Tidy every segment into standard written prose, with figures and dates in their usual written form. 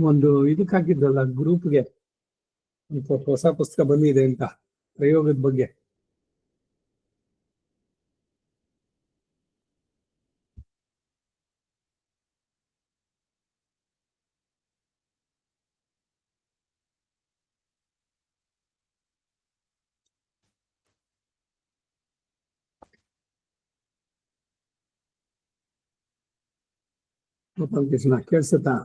ಒಂದು ಇದಕ್ಕೆ ಹಾಕಿದ್ರಲ್ಲ ಗ್ರೂಪ್ಗೆ ಒಂದು ಹೊಸ ಪುಸ್ತಕ ಬಂದಿದೆ ಅಂತ ಪ್ರಯೋಗದ ಬಗ್ಗೆ. ಕೃಷ್ಣ ಕೇಳಿಸುತ್ತಾ?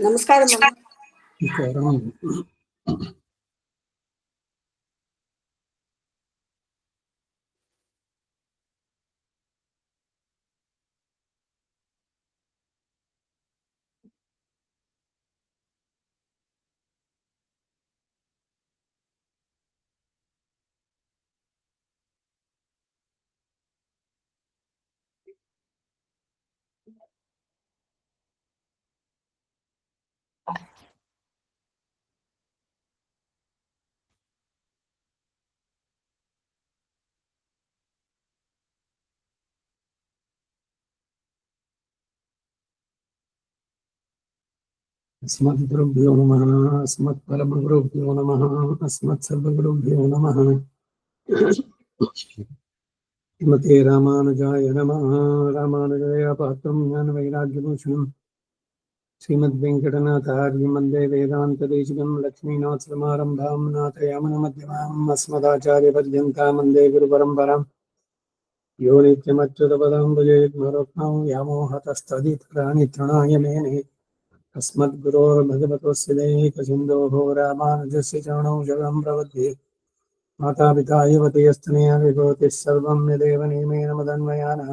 నమస్కారం అమ్మ. अस्मद्गुरुभ्यो नमः, अस्मत्परमगुरुभ्यो नमः, अस्मत्सर्वगुरुभ्यो नमः। श्रीमते रामानुजाय नमः। रामानुजाय पात्रं ज्ञानवैराग्यभूषणं श्रीमद्वेङ्कटनाथार्यं वन्दे वेदान्तदेशिकं लक्ष्मीनाथसमारम्भां नाथयामनमध्यमाम् अस्मदाचार्यपर्यन्तां वन्दे गुरुपरम्पराम्। यो नित्यमच्युतपदाम्बुजयुग्मरुक्मं व्यामोहतस्तदितराणि तृणाय मेने अस्मद्गुरोर्भगवतोऽस्य दैकसिन्धोः रामानुजस्य चरणौ शरणं प्रपद्ये। मातापिता युवतीयस्तनया विभूतिः सर्वं यदेव नियमेन मदन्वयानः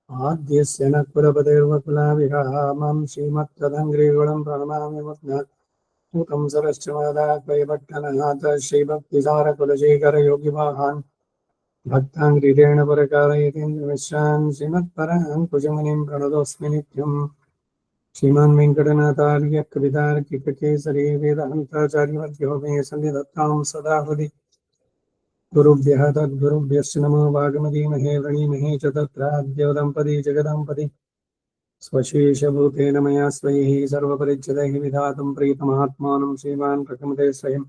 आद्यस्य न कुलपतेर्वकुलाविरामं श्रीमत्तदङ्घ्रिगुणं प्रणमामि मुद्गः पूतं सरश्च मदाक्वयभट्टननाथ श्रीभक्तिसारकुलशेखरयोगिवाहान् भक्ताङ्घ्रिरेण परकारयतीन्द्रमिश्रान् श्रीमत्पराङ्कुशमुनिं प्रणतोऽस्मि नित्यम्। श्रीमान् वेङ्कटनाथार्य कवितार्किककेसरी वेदान्ताचार्यवर्यो मे सन्निधत्तां सदा हृदि गुरुभ्यः तद्गुरुभ्यश्च नमो वागमदीमहे व्रणीमहे च तत्राद्यो दम्पती जगदम्पति स्वशेषभूतेन मया स्वैः सर्वपरिच्छदैः विधातुं प्रीतमात्मानं श्रीमान् प्रकमते स्वयं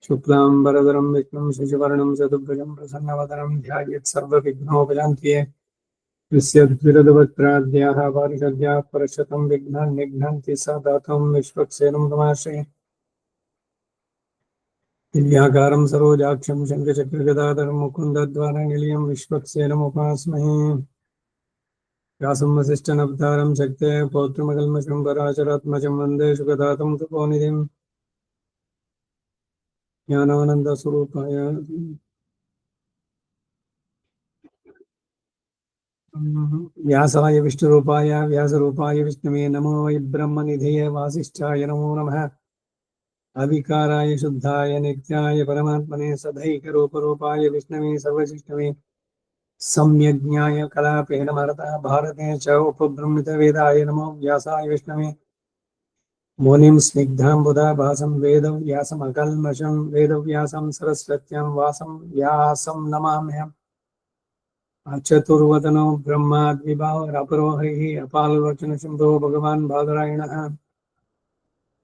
शुक्लाम्बरधरं विष्णुं शशिवर्णं चतुर्भुजं प्रसन्नवदनं ध्यायेत् सर्वविघ्नोपशान्त्यै विद्याः वारिषद्याः परशतं विघ्नान् निघ्नन्ति सदातं विश्वक्सेनं तमाश्रये दिव्याकारं सरोजाक्षं शङ्खचक्रगदाधरं मुकुन्दद्वारनिलयं विश्वक्सेनमुपास्महे। व्यासं वसिष्ठनवतारं शक्ते पौत्रमकल्मषं पराशरात्मजं वन्दे सुखदातं तपोनिधिं ज्ञानानन्दस्वरूपाय व्यासाय विष्णुरूपाय व्यासरूपाय विष्णवे नमो वै ब्रह्मनिधये वासिष्ठाय नमो नमः। अविकाराय शुद्धाय नित्याय परमात्मने सदैकरूपरूपाय विष्णवे सर्वजिष्णवे सम्यज्ञाय कलापेन मरतः भारते च उपबृंहितवेदाय नमो व्यासाय विष्णवे मुनिं स्निग्धाम्बुधाभासं वेदव्यासमकल्मषं वेदव्यासं सरस्वत्यां वासं व्यासं नमाम्यहम्। चतुर्वदनो ब्रह्माद्विभावरपरो हरिः अपाललोचनशम्भो भगवान् बादरायणः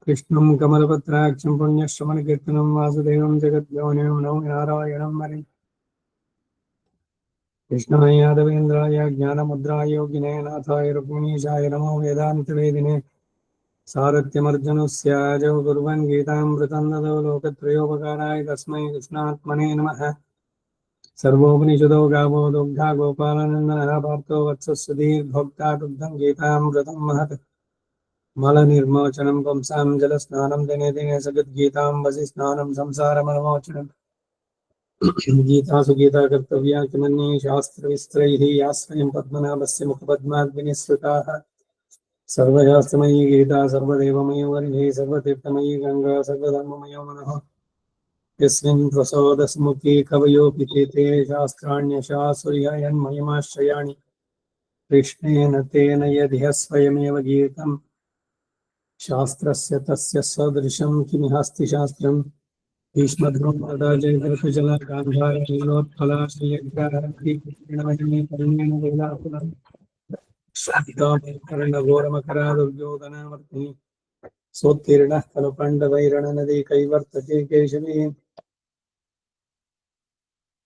कृष्णं कमलपत्राक्षं पुण्यश्रवणकीर्तनं वासुदेवं जगद्योनिं नमो नारायणं हरिं। कृष्णाय यादवेन्द्राय ज्ञानमुद्राय योगिने नाथाय रुक्मिणीशाय नमो वेदान्तवेदिने सारथ्यमर्जुनस्य जौ कुर्वन् गीतामृतं ददौ लोकत्रयोपकाराय तस्मै कृष्णात्मने नमः। सर्वोपनिषदो गावो दुग्धा गोपालनन्दनः पार्थो वत्सः सुधीर्भोक्ता दुग्धं गीतामृतं महत् मलनिर्मोचनं पुंसां जलस्नानं दिने दिने सगद्गीताम्बसि स्नानं संसारमनमोचनं। गीतासु गीता कर्तव्या किमन्ये शास्त्रविस्त्रैः यास्त्रयं पद्मनाभस्य मुखपद्माद् विनिसृताः सर्वशास्त्रमयी गीता सर्वदेवमयो वर्णिः सर्वतीर्थमयी गङ्गा सर्वधर्ममयो मनः यस्मिन् प्रसोदस्मुखी कवयोऽपि ते शास्त्राण्यशासुर्ययन्मयमाश्रयाणि कृष्णेन तेन यदिह स्वयमेव गीतं शास्त्रस्य तस्य सदृशं किमिहास्ति शास्त्रम्। भीष्मद्रोणोऽदा जयद्रथजला गान्धार नीलोत्पला श्रीयज्ञाहरणीकरणमहिमे लीलाकुलं स्वामितामकर्णघोरमकरा दुर्योधनावर्तिनी सोत्तीर्णः खलु पाण्डवैरणनदी कैवर्तके केशवे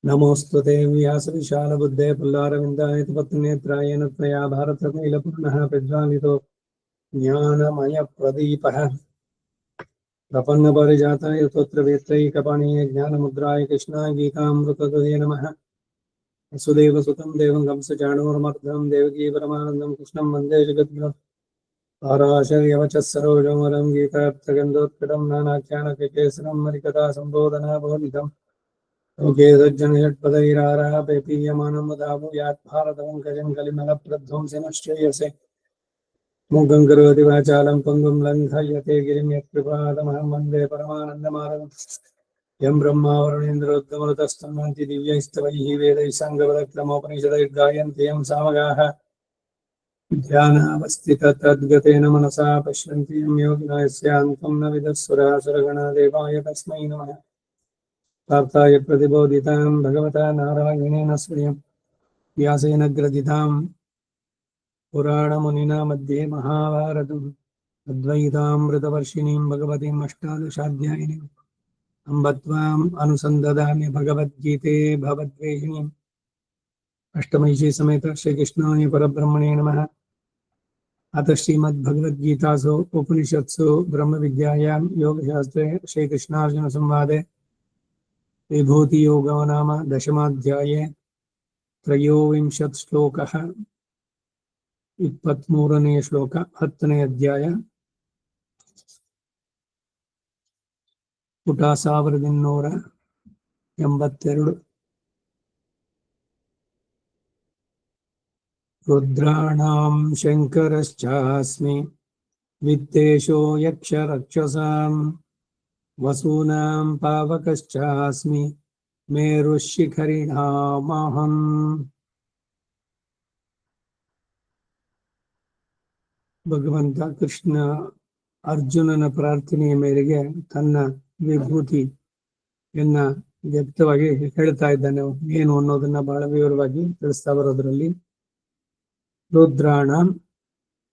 ನಮೋಸ್ತುತೆ ವ್ಯಾಸವಿಶಾಲಬುದ್ಧೇ ಪುಲ್ಲಾರವಿಂದಾಯ ಪತ್ನೇತ್ರಾಯಣ ತ್ವಯಾ ಭಾರತತೈಲಪೂರ್ಣಃ ಪ್ರಜ್ವಾಲಿತೋ ಜ್ಞಾನಮಯಪ್ರದೀಪಃ ಪ್ರಪನ್ನಪಾರಿಜಾತಾಯ ಸ್ತೋತ್ರವೇತ್ರೈಕಪಾಣಿಯೇ ಜ್ಞಾನಮುದ್ರಾಯ ಕೃಷ್ಣಾಯ ಗೀತಾಮೃತದುಹೇ ನಮಃ ವಸುದೇವಸುತಂ ದೇವಂ ಕಂಸಚಾಣೂರಮರ್ಧಂ ದೇವಕೀ ಪರಮಾನಂದಂ ಕೃಷ್ಣಂ ವಂದೇ ಜಗದ್ಗುರುಂ ಪಾರಾಶರ್ಯವಚಃ ಸರೋಜಮರಂ ಗೀತಾರ್ಥಗಂಧೋತ್ಕಟಂ ನಾನಾಖ್ಯಾನಕೇಸರಂ ಹರಿಕಥಾ ಸಂಬೋಧನಾ ಬೋಧಿತಂ लोके सज्जनषट्पदैरारापे पीयमानं मुदाभूयात् भारतपङ्कजं कलिमलप्रध्वंसिनश्रेयसे मूकं करोति वाचालं पङ्गुं लङ्घयते गिरिं यत्कृपादमहं वन्दे परमानन्दमाधवं यं ब्रह्मा वरुणेन्द्रोद्गमरुतस्तमन्ति दिव्यैस्तवैः वेदैः साङ्गपदक्रमोपनिषदैर्गायन्ति यं सामगाः ध्यानावस्थिततद्गतेन मनसा पश्यन्ति यं योगिनो यस्यान्तं न विदुःसुरासुरगणदेवाय तस्मै नमः प्राप्ताय प्रतिबोधितां भगवता नारायणेन स्वयं व्यासेन ग्रथितां पुराणमुनिना मध्ये महाभारतम् अद्वैतामृतवर्षिणीं भगवतीम् अष्टादशाध्यायिनीम् अम्ब त्वाम् अनुसन्दधामि भगवद्गीते भवद्वेषिणीम् अष्टमहिषी समेत श्रीकृष्णाय परब्रह्मणे नमः। अथ श्रीमद्भगवद्गीतासु उपनिषत्सु ब्रह्मविद्यायां योगशास्त्रे श्रीकृष्णार्जुनसंवादे विभूतियोगो नाम दशमाध्याये त्रयोविंशत् श्लोकः 23ನೇ ಶ್ಲೋಕ 10ನೇ ಅಧ್ಯಾಯ ಪುಟ 1182 ರುದ್ರಾಣಾಂ ಶಂಕರಶ್ಚಾಸ್ಮಿ ವಿತ್ತೇಶೋ ಯಕ್ಷ ರಕ್ಷಸಾಂ ವಸೂನಾಂ ಪಾವಕಶ್ಚಾಸ್ಮಿ ಮೇರುಶಿಖರಿಣಾಮಹಂ. ಭಗವಂತ ಕೃಷ್ಣ ಅರ್ಜುನನ ಪ್ರಾರ್ಥನೆಯ ಮೇರೆಗೆ ತನ್ನ ವಿಭೂತಿಯನ್ನ ವ್ಯಕ್ತವಾಗಿ ಹೇಳ್ತಾ ಇದ್ದಾನೆ. ಏನು ಅನ್ನೋದನ್ನ ಬಹಳ ವಿವರವಾಗಿ ತಿಳಿಸ್ತಾ ಬರೋದ್ರಲ್ಲಿ ರುದ್ರಾಣ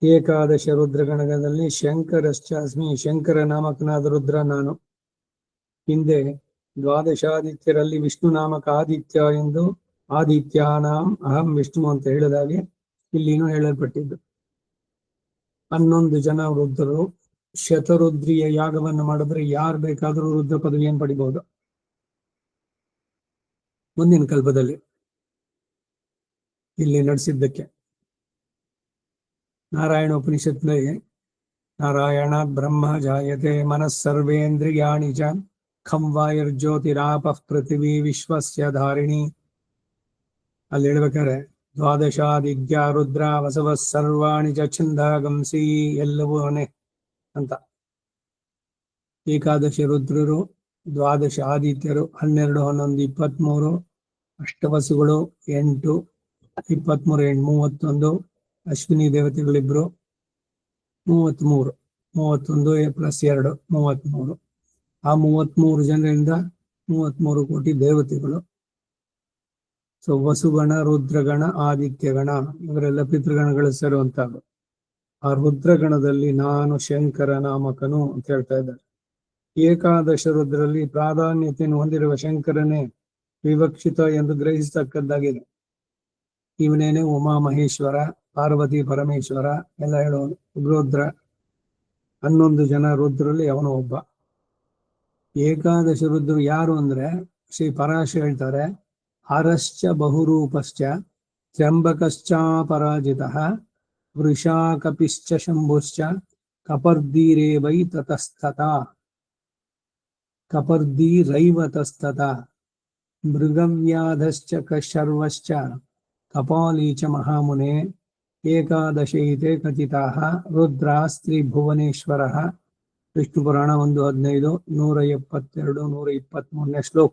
ಏಕಾದಶ ರುದ್ರಗಣದಲ್ಲಿ ಶಂಕರಶ್ಚಾಸ್ಮಿ, ಶಂಕರ ನಾಮಕನಾದ ರುದ್ರ ನಾನು. ಹಿಂದೆ ದ್ವಾದಶಾದಿತ್ಯರಲ್ಲಿ ವಿಷ್ಣು ನಾಮಕ ಆದಿತ್ಯ ಎಂದು ಆದಿತ್ಯಾನಾಂ ಅಹಂ ವಿಷ್ಣು ಅಂತ ಹೇಳಿದಾಗೆ ಇಲ್ಲಿನೂ ಹೇಳಲ್ಪಟ್ಟಿದ್ದು. 11 ಜನ ರುದ್ರರು ಶತರುದ್ರಿಯ ಯಾಗವನ್ನು ಮಾಡಿದ್ರೆ ಯಾರು ಬೇಕಾದರೂ ರುದ್ರ ಪದವಿಯನ್ನು ಪಡಿಬಹುದು ಮುಂದಿನ ಕಲ್ಪದಲ್ಲಿ ಇಲ್ಲಿ ನಡೆಸಿದ್ದಕ್ಕೆ. ನಾರಾಯಣ ಉಪನಿಷತ್ನಲ್ಲಿ ನಾರಾಯಣ ಬ್ರಹ್ಮ ಜಾಯತೆ ಮನಸ್ಸರ್ವೇಂದ್ರಿಯಾಣಿ ಚ ಖಂ ವಾಯುರ್ಜ್ಯೋತಿರಾಪಃ ಪೃಥಿವೀ ವಿಶ್ವಸ್ಯ ಧಾರಿಣಿ. ಅಲ್ಲಿ ಹೇಳ್ಬೇಕಾದ್ರೆ ದ್ವಾದಶಾದಿತ್ಯ ರುದ್ರ ವಸವ ಸರ್ವಾಣಿ ಚ ಛಂದಾಗಂಸಿ, ಎಲ್ಲವೂ ಅವನೇ ಅಂತ. ಏಕಾದಶಿ ರುದ್ರರು, ದ್ವಾದಶ ಆದಿತ್ಯರು 12, 11, 23, ಅಷ್ಟವಸುಗಳು 8, 23, 31, ಅಶ್ವಿನಿ ದೇವತೆಗಳಿಬ್ರು 33, 31 + 2 33. ಆ 33 ಜನರಿಂದ 33 ಕೋಟಿ ದೇವತೆಗಳು. ಸೊ ವಸುಗಣ, ರುದ್ರಗಣ, ಆದಿತ್ಯಗಣ ಇವರೆಲ್ಲ ಪಿತೃಗಣಗಳು ಸೇರುವಂತಹದ್ದು. ಆ ರುದ್ರಗಣದಲ್ಲಿ ನಾನು ಶಂಕರ ನಾಮಕನು ಅಂತ ಹೇಳ್ತಾ ಇದ್ದಾರೆ. ಏಕಾದಶ ರುದ್ರಲ್ಲಿ ಪ್ರಾಧಾನ್ಯತೆಯನ್ನು ಹೊಂದಿರುವ ಶಂಕರನೇ ವಿವಕ್ಷಿತ ಎಂದು ಗ್ರಹಿಸತಕ್ಕದ್ದಾಗಿದೆ. ಇವನೇನೆ ಉಮಾ ಮಹೇಶ್ವರ, ಪಾರ್ವತಿ ಪರಮೇಶ್ವರ ಎಲ್ಲ ಹೇಳೋನು. ರುದ್ರ 11 ಜನ ರುದ್ರಲ್ಲಿ ಅವನು ಒಬ್ಬ. ಏಕಾದಶ ರುದ್ರರು ಯಾರು ಅಂದ್ರೆ ಶ್ರೀ ಪರಾಶರ ಹೇಳ್ತಾರೆ, ಹರಶ್ಚ ಬಹುರೂಪಶ್ಚ ತ್ರ್ಯಂಬಕಶ್ಚಾಪರಾಜಿತಃ ವೃಷಾಕಪಿಶ್ಚ ಶಂಭುಶ್ಚ ಕಪರ್ದೀರೇವೈ ತತಸ್ತತಾ ಕಪರ್ದೀರೈವ ತಸ್ತತಾ ಮೃಗವ್ಯಾಧಶ್ಚ ಶರ್ವಶ್ಚ ಕಪಾಲೀ ಚ ಮಹಾಮುನೆ ಏಕಾದಶೈತೆ ಕಥಿತಾಃ ರುದ್ರಾ ಸ್ತ್ರೀ ಭುವನೇಶ್ವರಃ. ವಿಷ್ಣು ಪುರಾಣ 1:15, 172, 123ನೇ ಶ್ಲೋಕ.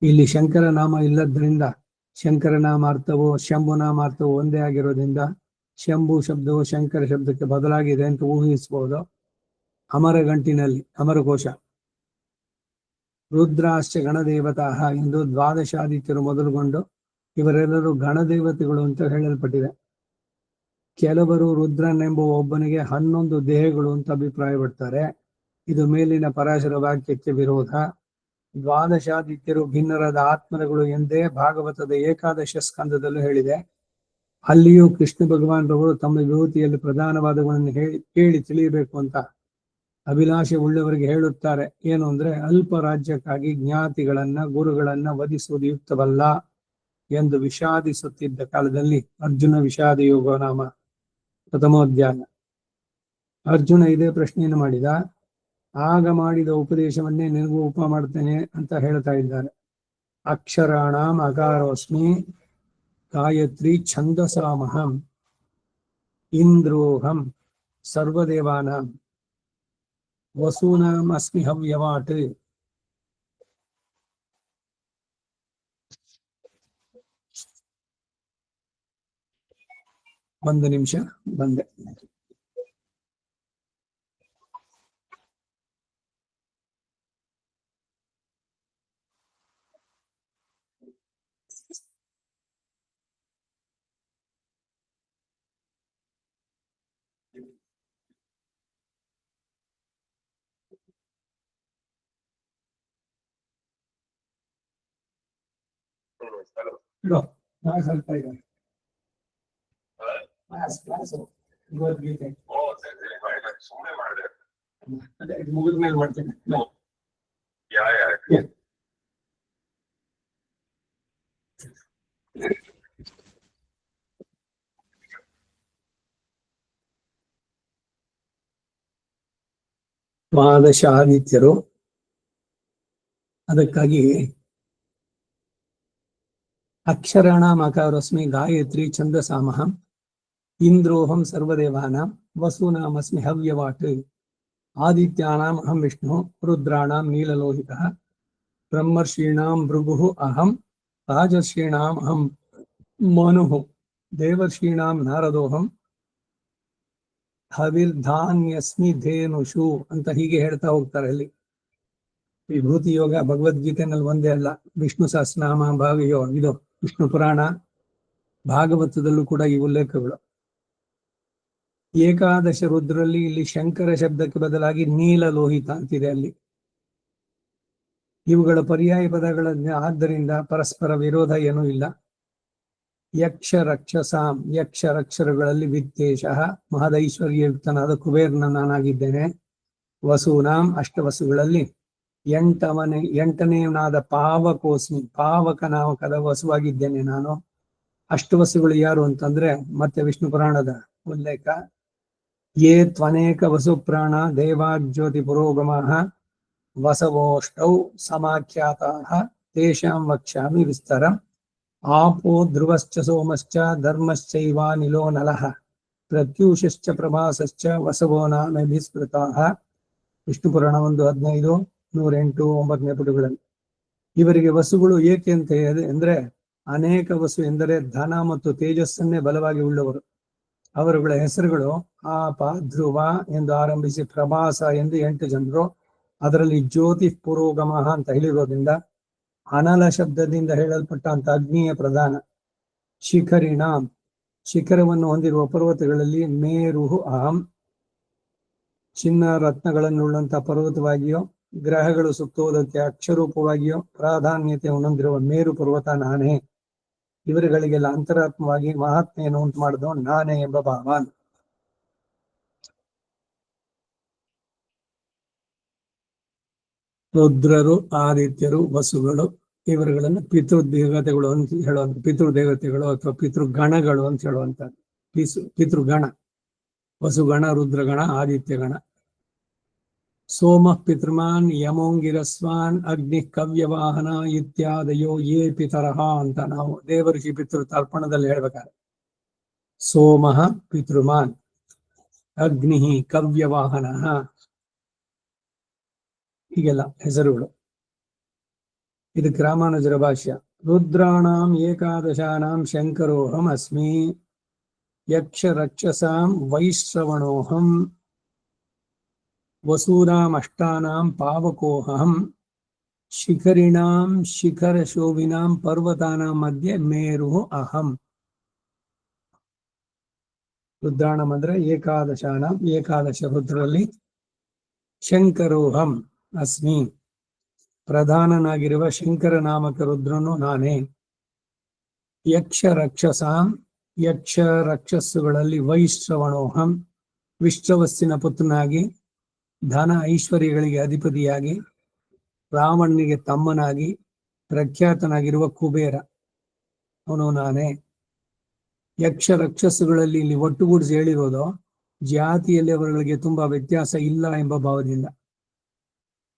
ಇಲ್ಲಿ ಶಂಕರ ನಾಮ ಇಲ್ಲದ್ರಿಂದ ಶಂಕರ ನಾಮಾರ್ಥವು ಶಂಭು ನಾಮಾರ್ಥವು ಒಂದೇ ಆಗಿರೋದ್ರಿಂದ ಶಂಭು ಶಬ್ದವು ಶಂಕರ ಶಬ್ದಕ್ಕೆ ಬದಲಾಗಿದೆ ಅಂತ ಊಹಿಸಬಹುದು. ಅಮರಗಂಟಿನಲ್ಲಿ ಅಮರಕೋಶ ರುದ್ರಾಶ್ಚ ಗಣದೇವತಾ ಎಂದು ದ್ವಾದಶಾದಿತ್ಯರು ಮೊದಲುಗೊಂಡು ಇವರೆಲ್ಲರೂ ಗಣದೇವತೆಗಳು ಅಂತ ಹೇಳಲ್ಪಟ್ಟಿದೆ. ಕೆಲವರು ರುದ್ರನೆಂಬ ಒಬ್ಬನಿಗೆ 11 ದೇಹಗಳು ಅಂತ ಅಭಿಪ್ರಾಯ ಪಡ್ತಾರೆ. ಇದು ಮೇಲಿನ ಪರಾಶರ ವಾಕ್ಯಕ್ಕೆ ವಿರೋಧ. ದ್ವಾದಶಾದಿತ್ಯರು ಭಿನ್ನರಾದ ಆತ್ಮರುಗಳು ಎಂದೇ ಭಾಗವತದ ಏಕಾದಶ ಸ್ಕಂದದಲ್ಲೂ ಹೇಳಿದೆ. ಅಲ್ಲಿಯೂ ಕೃಷ್ಣ ಭಗವಾನರವರು ತಮ್ಮ ವಿಭೂತಿಯಲ್ಲಿ ಪ್ರಧಾನವಾದಗಳನ್ನು ಕೇಳಿ ತಿಳಿಯಬೇಕು ಅಂತ ಅಭಿಲಾಷೆ ಉಳ್ಳವರಿಗೆ ಹೇಳುತ್ತಾರೆ. ಏನು ಅಂದ್ರೆ, ಅಲ್ಪ ರಾಜ್ಯಕ್ಕಾಗಿ ಜ್ಞಾತಿಗಳನ್ನ ಗುರುಗಳನ್ನ ವಧಿಸುವುದು ಯುಕ್ತವಲ್ಲ ಎಂದು ವಿಷಾದಿಸುತ್ತಿದ್ದ ಕಾಲದಲ್ಲಿ ಅರ್ಜುನ ವಿಷಾದ ಯೋಗ ನಾಮ ಪ್ರಥಮೋಧ್ಯಾಯ. ಅರ್ಜುನ ಇದೇ ಪ್ರಶ್ನೆಯನ್ನು ಮಾಡಿದ. ಆಗ ಮಾಡಿದ ಉಪದೇಶವನ್ನೇ ನಿನಗೂ ಉಪ ಮಾಡ್ತೇನೆ ಅಂತ ಹೇಳ್ತಾ ಇದ್ದಾರೆ. ಅಕ್ಷರಾಣಾಂ ಅಕಾರೋಸ್ಮಿ ಗಾಯತ್ರಿ ಛಂದಸಾಮಹಂ ಇಂದ್ರೋಹಂ ಸರ್ವದೇವಾನಾಂ ವಸೂನಾಂ ಅಸ್ಮಿ ಹವ್ಯವಾಟ್. ಒಂದು ನಿಮಿಷ ಬಂದೆ. ಸ್ವಲ್ಪ ಇದೆ ಭಗವದ್ಗೀತೆ ಅದೇ ಮುಗಿದ್ಮೇಲೆ ಮಾಡ್ತೇನೆ. ದ್ವಾದಶ ಆದಿತ್ಯರು, ಅದಕ್ಕಾಗಿ ಅಕ್ಷರಾಣಾಂ ಅಕಾರೋಸ್ಮಿ ಗಾಯತ್ರಿ ಛಂದಸಾಮಹಂ ಇಂದ್ರೋಹಂ ಸರ್ವದೇವಾನಾಂ ವಸೂನಾಮಸ್ಮಿ ಹವ್ಯವಾಟ್. ಆದಿತ್ಯಾನಾಂ ಅಹಂ ವಿಷ್ಣು ರುದ್ರಾಣಾಂ ನೀಲಲೋಹಿತಃ ಬ್ರಹ್ಮರ್ಷೀಣಾಂ ಭೃಗುಃ ಅಹಂ ರಾಜರ್ಷೀಣಾಂ ಅಹಂ ಮನುಃ ದೇವರ್ಷೀಣಾಂ ನಾರದೋಹಂ ಹವಿರ್ಧಾನ್ಯಸ್ಮಿ ಧೇನುಷು ಅಂತ ಹೀಗೆ ಹೇಳ್ತಾ ಹೋಗ್ತಾರೆ. ಅಲ್ಲಿ ವಿಭೂತಿ ಯೋಗ ಭಗವದ್ಗೀತೆನಲ್ಲಿ ಒಂದೇ ಅಲ್ಲ, ವಿಷ್ಣು ಸಹಸ್ರನಾಮ ಭಾವಿಯೋ ಇದು ವಿಷ್ಣು ಪುರಾಣ, ಭಾಗವತದಲ್ಲೂ ಕೂಡ ಈ ಉಲ್ಲೇಖಗಳು. ಏಕಾದಶ ರುದ್ರಲ್ಲಿ ಇಲ್ಲಿ ಶಂಕರ ಶಬ್ದಕ್ಕೆ ಬದಲಾಗಿ ನೀಲಲೋಹಿತ ಅಂತಿದೆ. ಅಲ್ಲಿ ಇವುಗಳ ಪರ್ಯಾಯ ಪದಗಳ ಆದ್ದರಿಂದ ಪರಸ್ಪರ ವಿರೋಧ ಏನೂ ಇಲ್ಲ. ಯಕ್ಷ ರಕ್ಷಸಾಂ, ಯಕ್ಷ ರಕ್ಷರಗಳಲ್ಲಿ ವಿತ್ತೇಶ ಮಹದೈಶ್ವರ್ಯಯುಕ್ತನಾದ ಕುಬೇರನ ನಾನಾಗಿದ್ದೇನೆ. ವಸೂನಾಂ, ಅಷ್ಟವಸುಗಳಲ್ಲಿ ಎಂಟನೆಯನಾದ ಪಾವಕೋಸ್ಮಿ, ಪಾವಕ ನಾಮಕದ ವಸುವಾಗಿದ್ದೇನೆ ನಾನು. ಅಷ್ಟವಸುಗಳು ಯಾರು ಅಂತಂದ್ರೆ ಮತ್ತೆ ವಿಷ್ಣು ಪುರಾಣದ ಉಲ್ಲೇಖ. ಯೇ ತ್ವನೇಕ ವಸು ಪ್ರಾಣ ದೇವಾಜ್ಯೋತಿ ಪುರೋಗಮಃ ವಸವೋಷ್ಟೌ ಸಮಾಖ್ಯಾತಾಃ ತೇಷಾಂ ವಕ್ಷ್ಯಾಮಿ ವಿಸ್ತರಂ. ಆಪೋ ಧ್ರುವಶ್ಚ ಸೋಮಶ್ಚ ಧರ್ಮಶ್ಚೈವಾನಿಲೋ ನಲಃ ಪ್ರತ್ಯೂಷಶ್ಚ ಪ್ರಭಾಸಶ್ಚ ವಸವೋ ನಾಮಭಿಸ್ಮೃತಾಃ. ವಿಷ್ಣು ಪುರಾಣ 1:15, 108, 9ನೇ ಪುಟಗಳಲ್ಲಿ. ಇವರಿಗೆ ವಸುಗಳು ಏಕೆ ಅಂತ ಅಂದ್ರೆ, ಅನೇಕ ವಸು ಎಂದರೆ ಧನ ಮತ್ತು ತೇಜಸ್ಸನ್ನೇ ಬಲವಾಗಿ ಉಳ್ಳವರು. ಅವರುಗಳ ಹೆಸರುಗಳು ಆಪ, ಧ್ರುವ ಎಂದು ಆರಂಭಿಸಿ ಪ್ರಭಾಸ ಎಂದು 8 ಜನರು. ಅದರಲ್ಲಿ ಜ್ಯೋತಿ ಪುರೋಗಮ ಅಂತ ಹೇಳಿರೋದ್ರಿಂದ ಅನಲ ಶಬ್ದದಿಂದ ಹೇಳಲ್ಪಟ್ಟಂತ ಅಗ್ನಿಯ ಪ್ರಧಾನ. ಶಿಖರಿಣಾಂ, ಶಿಖರವನ್ನು ಹೊಂದಿರುವ ಪರ್ವತಗಳಲ್ಲಿ ಮೇರು ಅಹಂ, ಚಿನ್ನ ರತ್ನಗಳನ್ನುಳ್ಳಂತಹ ಪರ್ವತವಾಗಿಯೋ ಗ್ರಹಗಳು ಸುತ್ತುವುದಕ್ಕೆ ಅಕ್ಷರೂಪವಾಗಿಯೋ ಪ್ರಾಧಾನ್ಯತೆ ಹೊಂದಿರುವ ಮೇರು ಪರ್ವತ ನಾನೇ. ಇವರುಗಳಿಗೆಲ್ಲ ಅಂತರಾತ್ಮವಾಗಿ ಮಹಾತ್ಮೆಯನ್ನು ಉಂಟು ಮಾಡಿದವ ನಾನೇ ಎಂಬ ಭಾವ. ರುದ್ರರು, ಆದಿತ್ಯರು, ವಸುಗಳು ಇವರುಗಳನ್ನು ಪಿತೃದೇವತೆಗಳು ಅಂತ ಹೇಳುವಂತ, ಪಿತೃದೇವತೆಗಳು ಅಥವಾ ಪಿತೃಗಣಗಳು ಅಂತ ಹೇಳುವಂತ. ಪಿತೃಗಣ ವಸುಗಣ, ರುದ್ರಗಣ, ಆದಿತ್ಯಗಣ. ಸೋಮ ಪಿತೃಮಾನ್ ಯಮೋಂಗಿರಸ್ವಾನ್ ಅಗ್ನಿ ಕವ್ಯವಾಹನ ಇತ್ಯಾದಯೋ ಯೇ ಪಿತರಹ ಅಂತ ನಾವು ದೇವಋಷಿ ಪಿತೃ ತರ್ಪಣದಲ್ಲಿ ಹೇಳ್ಬೇಕಾದ್ರೆ, ಸೋಮ ಪಿತೃಮಾನ್, ಅಗ್ನಿ ಕವ್ಯವಾಹನ, ಹೀಗೆಲ್ಲ ಹೆಸರುಗಳು. ಇದಕ್ಕೆ ರಾಮಾನುಜರ ಭಾಷ್ಯ. ರುದ್ರಾಣಾಂ ಏಕಾದಶಾನಾಂ ಶಂಕರೋಹಂ ಅಸ್ಮಿ, ಯಕ್ಷ ರಕ್ಷಸಾಂ ವೈಶ್ರವಣೋಹಂ, ವಸೂನಾಂ ಅಷ್ಟಾನಾಂ ಪಾವಕೋಹಂ, ಶಿಖರಿಣಾಂ ಶಿಖರ ಶೋಭಿನಾಂ ಪರ್ವತಾನಾಂ ಮಧ್ಯೆ ಮೇರು ಅಹಂ. ರುದ್ರಾಣಂ ಅಂದ್ರೆ ಏಕಾದಶಾನಾಂ, ಏಕಾದಶ ರುದ್ರಲ್ಲಿ ಶಂಕರೋಹಂ ಅಸ್ಮಿ, ಪ್ರಧಾನನಾಗಿರುವ ಶಂಕರ ನಾಮಕ ರುದ್ರನು ನಾನೇ. ಯಕ್ಷ ರಕ್ಷಸ್ಸುಗಳಲ್ಲಿ ವೈಶ್ರವಣೋಹಂ, ವಿಶ್ರವಸ್ಸಿನ ಪುತ್ರನಾಗಿ, ಧನ ಐಶ್ವರ್ಯಗಳಿಗೆ ಅಧಿಪತಿಯಾಗಿ, ರಾವಣನಿಗೆ ತಮ್ಮನಾಗಿ ಪ್ರಖ್ಯಾತನಾಗಿರುವ ಕುಬೇರ ಅವನು ನಾನೇ. ರಕ್ಷಸ್ಸುಗಳಲ್ಲಿ ಇಲ್ಲಿ ಒಟ್ಟುಗೂಡಿಸಿ ಹೇಳಿರೋದು ಜಾತಿಯಲ್ಲಿ ಅವರುಗಳಿಗೆ ತುಂಬಾ ವ್ಯತ್ಯಾಸ ಇಲ್ಲ ಎಂಬ ಭಾವದಿಂದ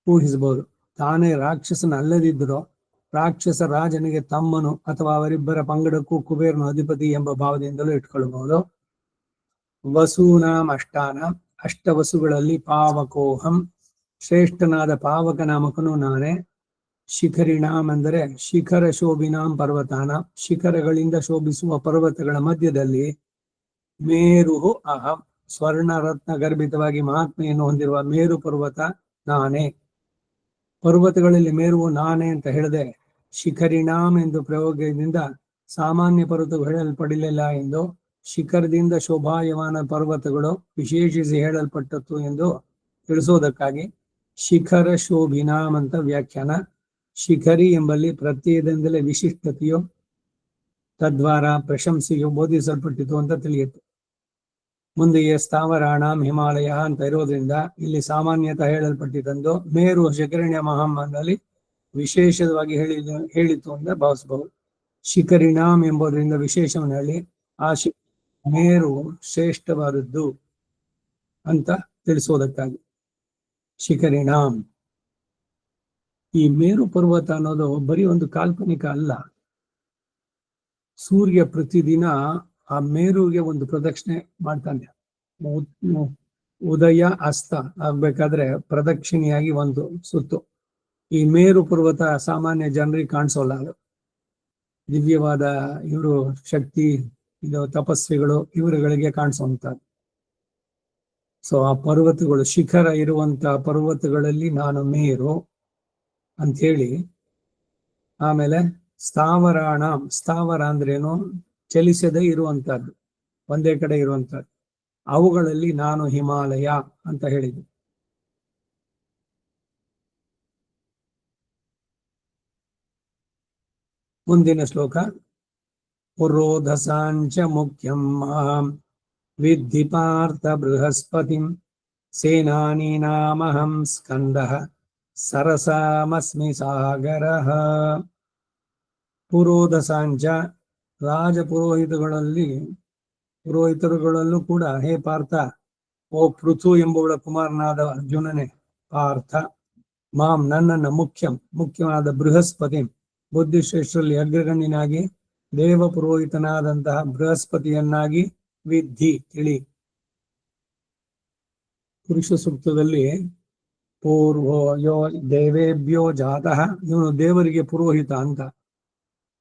ಊಹಿಸಬಹುದು. ತಾನೇ ರಾಕ್ಷಸನಲ್ಲದಿದ್ದರೂ ರಾಕ್ಷಸ ರಾಜನಿಗೆ ತಮ್ಮನು ಅಥವಾ ಅವರಿಬ್ಬರ ಪಂಗಡಕ್ಕೂ ಕುಬೇರನು ಅಧಿಪತಿ ಎಂಬ ಭಾವದಿಂದಲೂ ಇಟ್ಕೊಳ್ಬಹುದು. ವಸೂನಾಂ ಅಷ್ಟಾನಾಂ, ಅಷ್ಟವಸುಗಳಲ್ಲಿ ಪಾವಕೋಹಂ, ಶ್ರೇಷ್ಠನಾದ ಪಾವಕ ನಾಮಕನು ನಾನೇ. ಶಿಖರಿಣಾಂ ಅಂದರೆ ಶಿಖರ ಶೋಭಿನಾಂ ಪರ್ವತಾನ, ಶಿಖರಗಳಿಂದ ಶೋಭಿಸುವ ಪರ್ವತಗಳ ಮಧ್ಯದಲ್ಲಿ ಮೇರು ಅಹಂ, ಸ್ವರ್ಣ ರತ್ನ ಗರ್ಭಿತವಾಗಿ ಮಹಾತ್ಮೆಯನ್ನು ಹೊಂದಿರುವ ಮೇರು ಪರ್ವತ ನಾನೇ. ಪರ್ವತಗಳಲ್ಲಿ ಮೇರುವು ನಾನೇ ಅಂತ ಹೇಳದೆ ಶಿಖರಿಣಾಂ ಎಂದು ಪ್ರಯೋಗದಿಂದ ಸಾಮಾನ್ಯ ಪರ್ವತಗಳು ಹೇಳಲ್ಪಡಲಿಲ್ಲ ಎಂದು, ಶಿಖರದಿಂದ ಶೋಭಾಯಮಾನ ಪರ್ವತಗಳು ವಿಶೇಷಿಸಿ ಹೇಳಲ್ಪಟ್ಟದ್ದು ಎಂದು ತಿಳಿಸೋದಕ್ಕಾಗಿ ಶಿಖರ ಶೋಭಿನಾಂ ಅಂತ ವ್ಯಾಖ್ಯಾನ. ಶಿಖರಿ ಎಂಬಲ್ಲಿ ಪ್ರತ್ಯಯದಿಂದಲೇ ವಿಶಿಷ್ಟತೆಯು ತದ್ವಾರ ಪ್ರಶಂಸೆಯು ಬೋಧಿಸಲ್ಪಟ್ಟಿತು ಅಂತ ತಿಳಿಯಿತು. ಮುಂದೆಯೇ ಸ್ಥಾವರಾಣಾಂ ಹಿಮಾಲಯ ಅಂತ ಇರೋದ್ರಿಂದ ಇಲ್ಲಿ ಸಾಮಾನ್ಯತಃ ಹೇಳಲ್ಪಟ್ಟಿದ್ದೆಂದು ಮೇರು ಶಿಖರಿಣ್ಯ ಮಹಮ್ಮನಲ್ಲಿ ವಿಶೇಷವಾಗಿ ಹೇಳಿತು ಅಂತ ಭಾವಿಸಬಹುದು. ಶಿಖರಿಣಾಂ ಎಂಬುದರಿಂದ ವಿಶೇಷವನ್ನು ಹೇಳಿ ಆ ಮೇರು ಶ್ರೇಷ್ಠವಾದದ್ದು ಅಂತ ತಿಳಿಸೋದಕ್ಕಾಗಿ ಶಿಖರಿಣಾಂ. ಈ ಮೇರು ಪರ್ವತ ಅನ್ನೋದು ಬರೀ ಒಂದು ಕಾಲ್ಪನಿಕ ಅಲ್ಲ. ಸೂರ್ಯ ಪ್ರತಿದಿನ ಆ ಮೇರುಗೆ ಒಂದು ಪ್ರದಕ್ಷಿಣೆ ಮಾಡ್ತಾನೆ. ಉದಯ ಅಸ್ತ ಆಗ್ಬೇಕಾದ್ರೆ ಪ್ರದಕ್ಷಿಣೆಯಾಗಿ ಒಂದು ಸುತ್ತು. ಈ ಮೇರು ಪರ್ವತ ಸಾಮಾನ್ಯ ಜನರಿಗೆ ಕಾಣಿಸೋಲ್ಲ. ಅದು ದಿವ್ಯವಾದ ಇವರು ಶಕ್ತಿ, ಇದು ತಪಸ್ವಿಗಳು ಇವರುಗಳಿಗೆ ಕಾಣಿಸುವಂತದ್ದು. ಸೊ ಆ ಪರ್ವತಗಳು, ಶಿಖರ ಇರುವಂತ ಪರ್ವತಗಳಲ್ಲಿ ನಾನು ಮೇರು ಅಂತ ಹೇಳಿ. ಆಮೇಲೆ ಸ್ಥಾವರಾಣ, ಸ್ಥಾವರ ಅಂದ್ರೇನು, ಚಲಿಸದೇ ಇರುವಂತಹದ್ದು, ಒಂದೇ ಕಡೆ ಇರುವಂತಹದ್ದು. ಅವುಗಳಲ್ಲಿ ನಾನು ಹಿಮಾಲಯ ಅಂತ ಹೇಳಿದೆ. ಮುಂದಿನ ಶ್ಲೋಕ. ಪುರೋಧಸಾಂಚ ಮುಖ್ಯಂ ಮಾಂ ವಿದ್ಧಿ ಪಾರ್ಥ ಬೃಹಸ್ಪತಿಂ, ಸೇನಾನೀನಾಮಹಂ ಸ್ಕಂದಃ ಸರಸಾಮಸ್ಮಿ ಸಾಗರಃ. ಪುರೋಧಸಾಂಚ, ರಾಜ ಪುರೋಹಿತರುಗಳಲ್ಲೂ ಕೂಡ ಹೇ ಪಾರ್ಥ, ಓ ಪೃಥು ಎಂಬುವಳ ಕುಮಾರನಾದ ಅರ್ಜುನನೇ ಪಾರ್ಥ, ಮಾಂ ನನ್ನನ್ನು ಮುಖ್ಯವಾದ ಬೃಹಸ್ಪತಿ, ಬುದ್ಧಿಶ್ರೇಷ್ಠರಲ್ಲಿ ಅಗ್ರಗಣ್ಯನಾಗಿ ದೇವ ಪುರೋಹಿತನಾದಂತಹ ಬೃಹಸ್ಪತಿಯನ್ನಾಗಿ ವಿದ್ಧಿ ತಿಳಿ. ಪುರುಷ ಸೂಕ್ತದಲ್ಲಿ ಪೂರ್ವೋ ಯೋ ದೇವೇಭ್ಯೋ ಜಾತಃ, ಇವನು ದೇವರಿಗೆ ಪುರೋಹಿತ ಅಂತ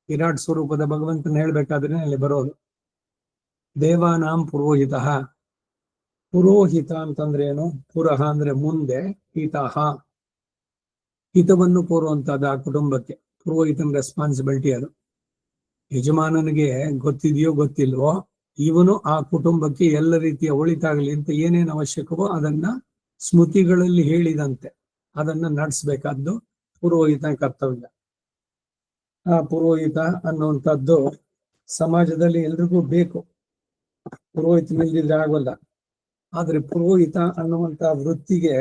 ವಿರಾಟ್ ಸ್ವರೂಪದ ಭಗವಂತನ ಹೇಳ್ಬೇಕಾದ್ರೆ ಅಲ್ಲಿ ಬರೋದು. ದೇವಾನಾಂ ಪುರೋಹಿತ. ಪುರೋಹಿತ ಅಂತಂದ್ರೆ ಏನು? ಪುರಹ ಅಂದ್ರೆ ಮುಂದೆ, ಹಿತಃ ಹಿತವನ್ನು ಕೋರುವಂತಹದ್ದು ಆ ಕುಟುಂಬಕ್ಕೆ. ಪುರೋಹಿತನ ರೆಸ್ಪಾನ್ಸಿಬಿಲಿಟಿ ಅದು. ಯಜಮಾನನಿಗೆ ಗೊತ್ತಿದೆಯೋ ಗೊತ್ತಿಲ್ವೋ, ಇವನು ಆ ಕುಟುಂಬಕ್ಕೆ ಎಲ್ಲ ರೀತಿಯ ಒಳಿತಾಗಲಿ ಅಂತ ಏನೇನು ಅವಶ್ಯಕವೋ ಅದನ್ನ ಸ್ಮೃತಿಗಳಲ್ಲಿ ಹೇಳಿದಂತೆ ಅದನ್ನ ನಡೆಸಬೇಕಾದ್ದು ಪುರೋಹಿತನ ಕರ್ತವ್ಯ. ಆ ಪುರೋಹಿತ ಅನ್ನುವಂಥದ್ದು ಸಮಾಜದಲ್ಲಿ ಎಲ್ರಿಗೂ ಬೇಕು. ಪುರೋಹಿತನಿಲ್ದಿದ್ರೆ ಆಗೋಲ್ಲ. ಆದ್ರೆ ಪುರೋಹಿತ ಅನ್ನುವಂಥ ವೃತ್ತಿಗೆ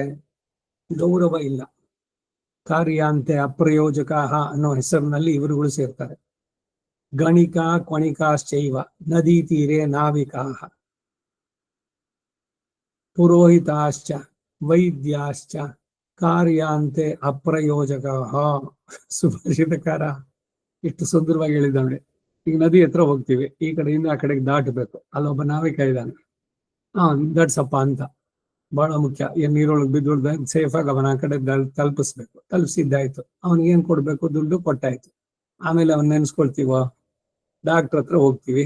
ಗೌರವ ಇಲ್ಲ. ಕಾರ್ಯಾಂತೆ ಅಪ್ರಯೋಜಕಾಹ ಅನ್ನೋ ಹೆಸರಿನಲ್ಲಿ ಇವರುಗಳು ಸೇರ್ತಾರೆ. ಗಣಿಕಾ ಕ್ವಣಿಕಾಶ್ಚೈವ ನದಿ ತೀರೆ ನಾವಿಕಾಹ, ಪುರೋಹಿತಾಶ್ಚ ವೈದ್ಯಾಶ್ಚ ಕಾರ್ಯಾಂತೆ ಅಪ್ರಯೋಜಕಾಹ. ಸುಭಾಷಿತಕಾರ ಇಷ್ಟು ಸುಂದರವಾಗಿ ಹೇಳಿದ್ದಾನೆ. ಈಗ ನದಿ ಹತ್ರ ಹೋಗ್ತೀವಿ, ಈ ಕಡೆಯಿಂದ ಆ ಕಡೆಗೆ ದಾಟಬೇಕು, ಅಲ್ಲೊಬ್ಬ ನಾವಿಕ ಇದ್ದಾನೆ, ದಟ್ಸಪ್ಪ ಅಂತ ಬಹಳ ಮುಖ್ಯ. ಏನ್ ನೀರೊಳಗೆ ಬಿದ್ದು ಸೇಫ್ ಆಗಿ ಅವನ ಆ ಕಡೆ ತಲುಪಿಸ್ಬೇಕು. ತಲುಪಿಸಿದ್ದಾಯ್ತು, ಅವನಿಗೇನ್ ಕೊಡ್ಬೇಕು? ದುಡ್ಡು ಕೊಟ್ಟಾಯ್ತು. ಆಮೇಲೆ ಅವನ್ ನೆನ್ಸ್ಕೊಳ್ತೀವೋ, ಡಾಕ್ಟರ್ ಹತ್ರ ಹೋಗ್ತೀವಿ,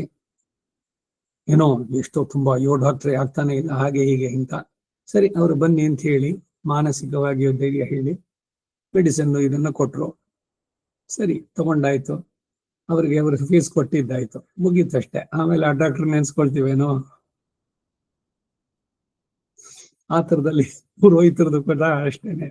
ಏನೋ ಎಷ್ಟೋ ತುಂಬಾ ಡಾಕ್ಟ್ರೇ ಆಗ್ತಾನೆ ಇಲ್ಲ, ಹಾಗೆ ಹೀಗೆ ಅಂತ. ಸರಿ, ಅವ್ರು ಬನ್ನಿ ಅಂತ ಹೇಳಿ ಮಾನಸಿಕವಾಗಿ ಧೈರ್ಯ ಹೇಳಿ ಮೆಡಿಸಿನ್ ಇದನ್ನ ಕೊಟ್ರು. ಸರಿ, ತಗೊಂಡಾಯ್ತು, ಅವ್ರಿಗೆ ಫೀಸ್ ಕೊಟ್ಟಿದ್ದಾಯ್ತು, ಮುಗೀತಷ್ಟೇ. ಆಮೇಲೆ ಆ ಡಾಕ್ಟರ್ ನೆನ್ಸ್ಕೊಳ್ತೀವೇನೋ? ಆ ಥರದಲ್ಲಿ ಪುರೋಹಿತರದ್ದು ಕೂಡ ಅಷ್ಟೇನೆ.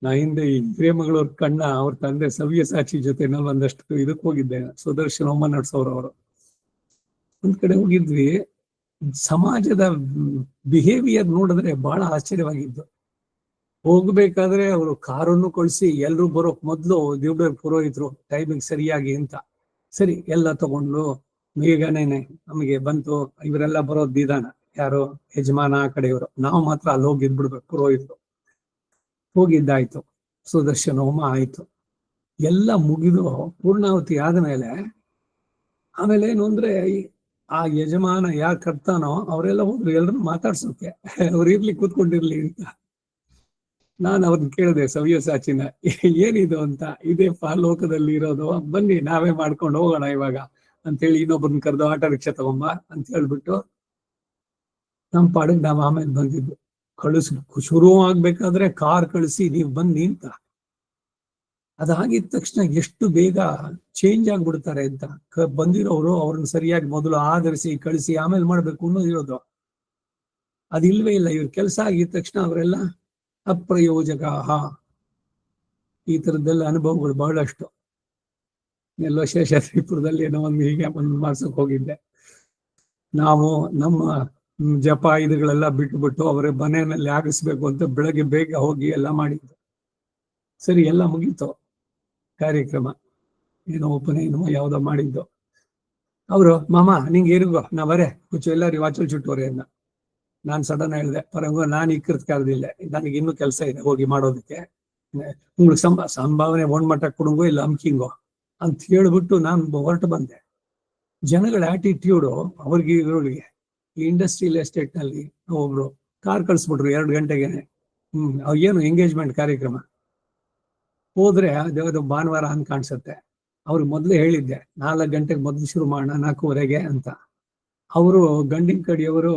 ನಾ ಹಿಂದೆ ಈ ಹಿರೇಮಗಳೂರ್ ಕಣ್ಣ ಅವ್ರ ತಂದೆ ಸವ್ಯಸಾಚಿ ಜೊತೆ ನಾವು ಒಂದಷ್ಟು ಇದಕ್ಕೆ ಹೋಗಿದ್ದೆ, ಸುದರ್ಶನ ಹೋಮ ನಡೆಸೋರು ಅವರು. ಒಂದ್ ಕಡೆ ಹೋಗಿದ್ವಿ, ಸಮಾಜದ ಬಿಹೇವಿಯರ್ ನೋಡಿದ್ರೆ ಬಹಳ ಆಶ್ಚರ್ಯವಾಗಿದ್ದು. ಹೋಗ್ಬೇಕಾದ್ರೆ ಅವರು ಕಾರನ್ನು ಕಳಿಸಿ ಎಲ್ರು ಬರೋಕ್ ಮೊದ್ಲು ದೇವ್ರ ಪುರೋಹಿತರು ಟೈಮಿಂಗ್ ಸರಿಯಾಗಿ ಅಂತ ಸರಿ ಎಲ್ಲ ತಗೊಂಡು ಬೇಗನೇನೆ ನಮಗೆ ಬಂತು. ಇವರೆಲ್ಲ ಬರೋದ್ ನಿಧಾನ, ಯಾರು ಯಜಮಾನ ಆ ಕಡೆಯವರು, ನಾವು ಮಾತ್ರ ಅಲ್ಲಿ ಹೋಗಿದ್ಬಿಡ್ಬೇಕು. ಪುರೋಹಿತರು ಹೋಗಿದ್ದಾಯ್ತು, ಸುದರ್ಶನ ಹೋಮ ಆಯ್ತು, ಎಲ್ಲ ಮುಗಿದು ಪೂರ್ಣಾವತಿ ಆದ್ಮೇಲೆ ಆಮೇಲೆ ಏನು ಅಂದ್ರೆ ಆ ಯಜಮಾನ ಯಾರು ಕರ್ತಾನೋ ಅವರೆಲ್ಲ ಹೋದ್ರು ಎಲ್ರನ್ನು ಮಾತಾಡ್ಸೋಕೆ, ಅವ್ರು ಇರ್ಲಿ ಕೂತ್ಕೊಂಡಿರ್ಲಿ ಅಂತ. ನಾನು ಅವ್ರನ್ನ ಕೇಳಿದೆ ಸವ್ಯಸಾಚಿನ, ಏನಿದು ಅಂತ. ಇದೇ ಲೋಕದಲ್ಲಿ ಇರೋದು, ಬನ್ನಿ ನಾವೇ ಮಾಡ್ಕೊಂಡು ಹೋಗೋಣ ಇವಾಗ ಅಂತೇಳಿ ಇನ್ನೊಬ್ಬರನ್ನ ಕರೆದು ಆಟೋ ರಿಕ್ಷಾ ತಗೊಂಬ ಅಂತ ಹೇಳ್ಬಿಟ್ಟು ನಮ್ಮ ಪಾಡಿಗೆ ನಾವು ಆಮೇಲೆ ಬಂದಿದ್ದು. ಶುರು ಆಗ್ಬೇಕಾದ್ರೆ ಕಾರ್ ಕಳಿಸಿ ನೀವು ಬನ್ನಿ ಅಂತ. ಅದಾಗಿದ ತಕ್ಷಣ ಎಷ್ಟು ಬೇಗ ಚೇಂಜ್ ಆಗ್ಬಿಡ್ತಾರೆ ಅಂತ. ಬಂದಿರೋರು ಅವ್ರನ್ನ ಸರಿಯಾಗಿ ಮೊದಲು ಆಧರಿಸಿ ಕಳಿಸಿ ಆಮೇಲೆ ಮಾಡ್ಬೇಕು ಅನ್ನೋದು ಇರೋದು. ಅದಿಲ್ವೇ ಇಲ್ಲ. ಇವ್ರ ಕೆಲಸ ಆಗಿದ ತಕ್ಷಣ ಅವರೆಲ್ಲ ಅಪ್ರಯೋಜಕ. ಈ ತರದ್ದೆಲ್ಲ ಅನುಭವಗಳು ಬಹಳಷ್ಟು. ಎಲ್ಲೋ ಶೇಷಾದ್ರಿಪುರದಲ್ಲಿ ಏನೋ ಒಂದು ಹೀಗೆ ಒಂದು ಮಾಡ್ಸಕ್ ಹೋಗಿದ್ದೆ. ನಾವು ನಮ್ಮ ಜಪ ಇದುಗಳೆಲ್ಲ ಬಿಟ್ಬಿಟ್ಟು ಅವರ ಮನೆಯಲ್ಲಿ ಆಗಿಸ್ಬೇಕು ಅಂತ ಬೆಳಗ್ಗೆ ಬೇಗ ಹೋಗಿ ಎಲ್ಲ ಮಾಡಿದ್ದು. ಸರಿ, ಎಲ್ಲ ಮುಗೀತು ಕಾರ್ಯಕ್ರಮ. ಏನೋ ಉಪನಯನೋ ಯಾವ್ದೋ ಮಾಡಿದ್ದು. ಅವರು ಮಾಮ ನಿಂಗೆ ಇರುಗೋ ನಾ ಬರೇ ಹುಚ್ಚು ಎಲ್ಲಾರಿ ವಾಚಲ್ ಚುಟ್ಟೋರೆ ಅನ್ನ. ನಾನು ಸಡನ್ ಹೇಳಿದೆ, ಪರಂಗು ನಾನು ಇಕ್ಕರ್ತ್ ಕರೆದಿಲ್ಲ, ನನಗೆ ಇನ್ನೂ ಕೆಲಸ ಇದೆ ಹೋಗಿ ಮಾಡೋದಕ್ಕೆ, உங்களுக்கு ಸಂಭಾವನೆ ಮಟ್ಟ ಕೊಡುಂಗೋ ಇಲ್ಲ ಅಮ್ಕಿಂಗೋ ಅಂತ ಹೇಳ್ಬಿಟ್ಟು ನಾನು ಹೊರಟು ಬಂದೆ. ಜನಗಳ ಆಟಿಟ್ಯೂಡು ಅವ್ರಿಗೆ ಇರೋರಿಗೆ. ಈ ಇಂಡಸ್ಟ್ರಿಯಲ್ ಎಸ್ಟೇಟ್ ನಲ್ಲಿ ಒಬ್ರು ಕಾರ್ ಕಳಿಸ್ಬಿಟ್ರು 2 ಗಂಟೆಗೆನೆ. ಏನು ಎಂಗೇಜ್ಮೆಂಟ್ ಕಾರ್ಯಕ್ರಮ. ಹೋದ್ರೆ ಅದೇವದು ಭಾನುವಾರ ಅಂತ ಕಾಣಿಸುತ್ತೆ. ಅವ್ರಿಗೆ ಮೊದ್ಲೇ ಹೇಳಿದ್ದೆ 4 ಗಂಟೆಗೆ ಮೊದಲು ಶುರು ಮಾಡೋಣ 4:15 ಅಂತ. ಅವರು ಗಂಡಿನ ಕಡೆಯವರು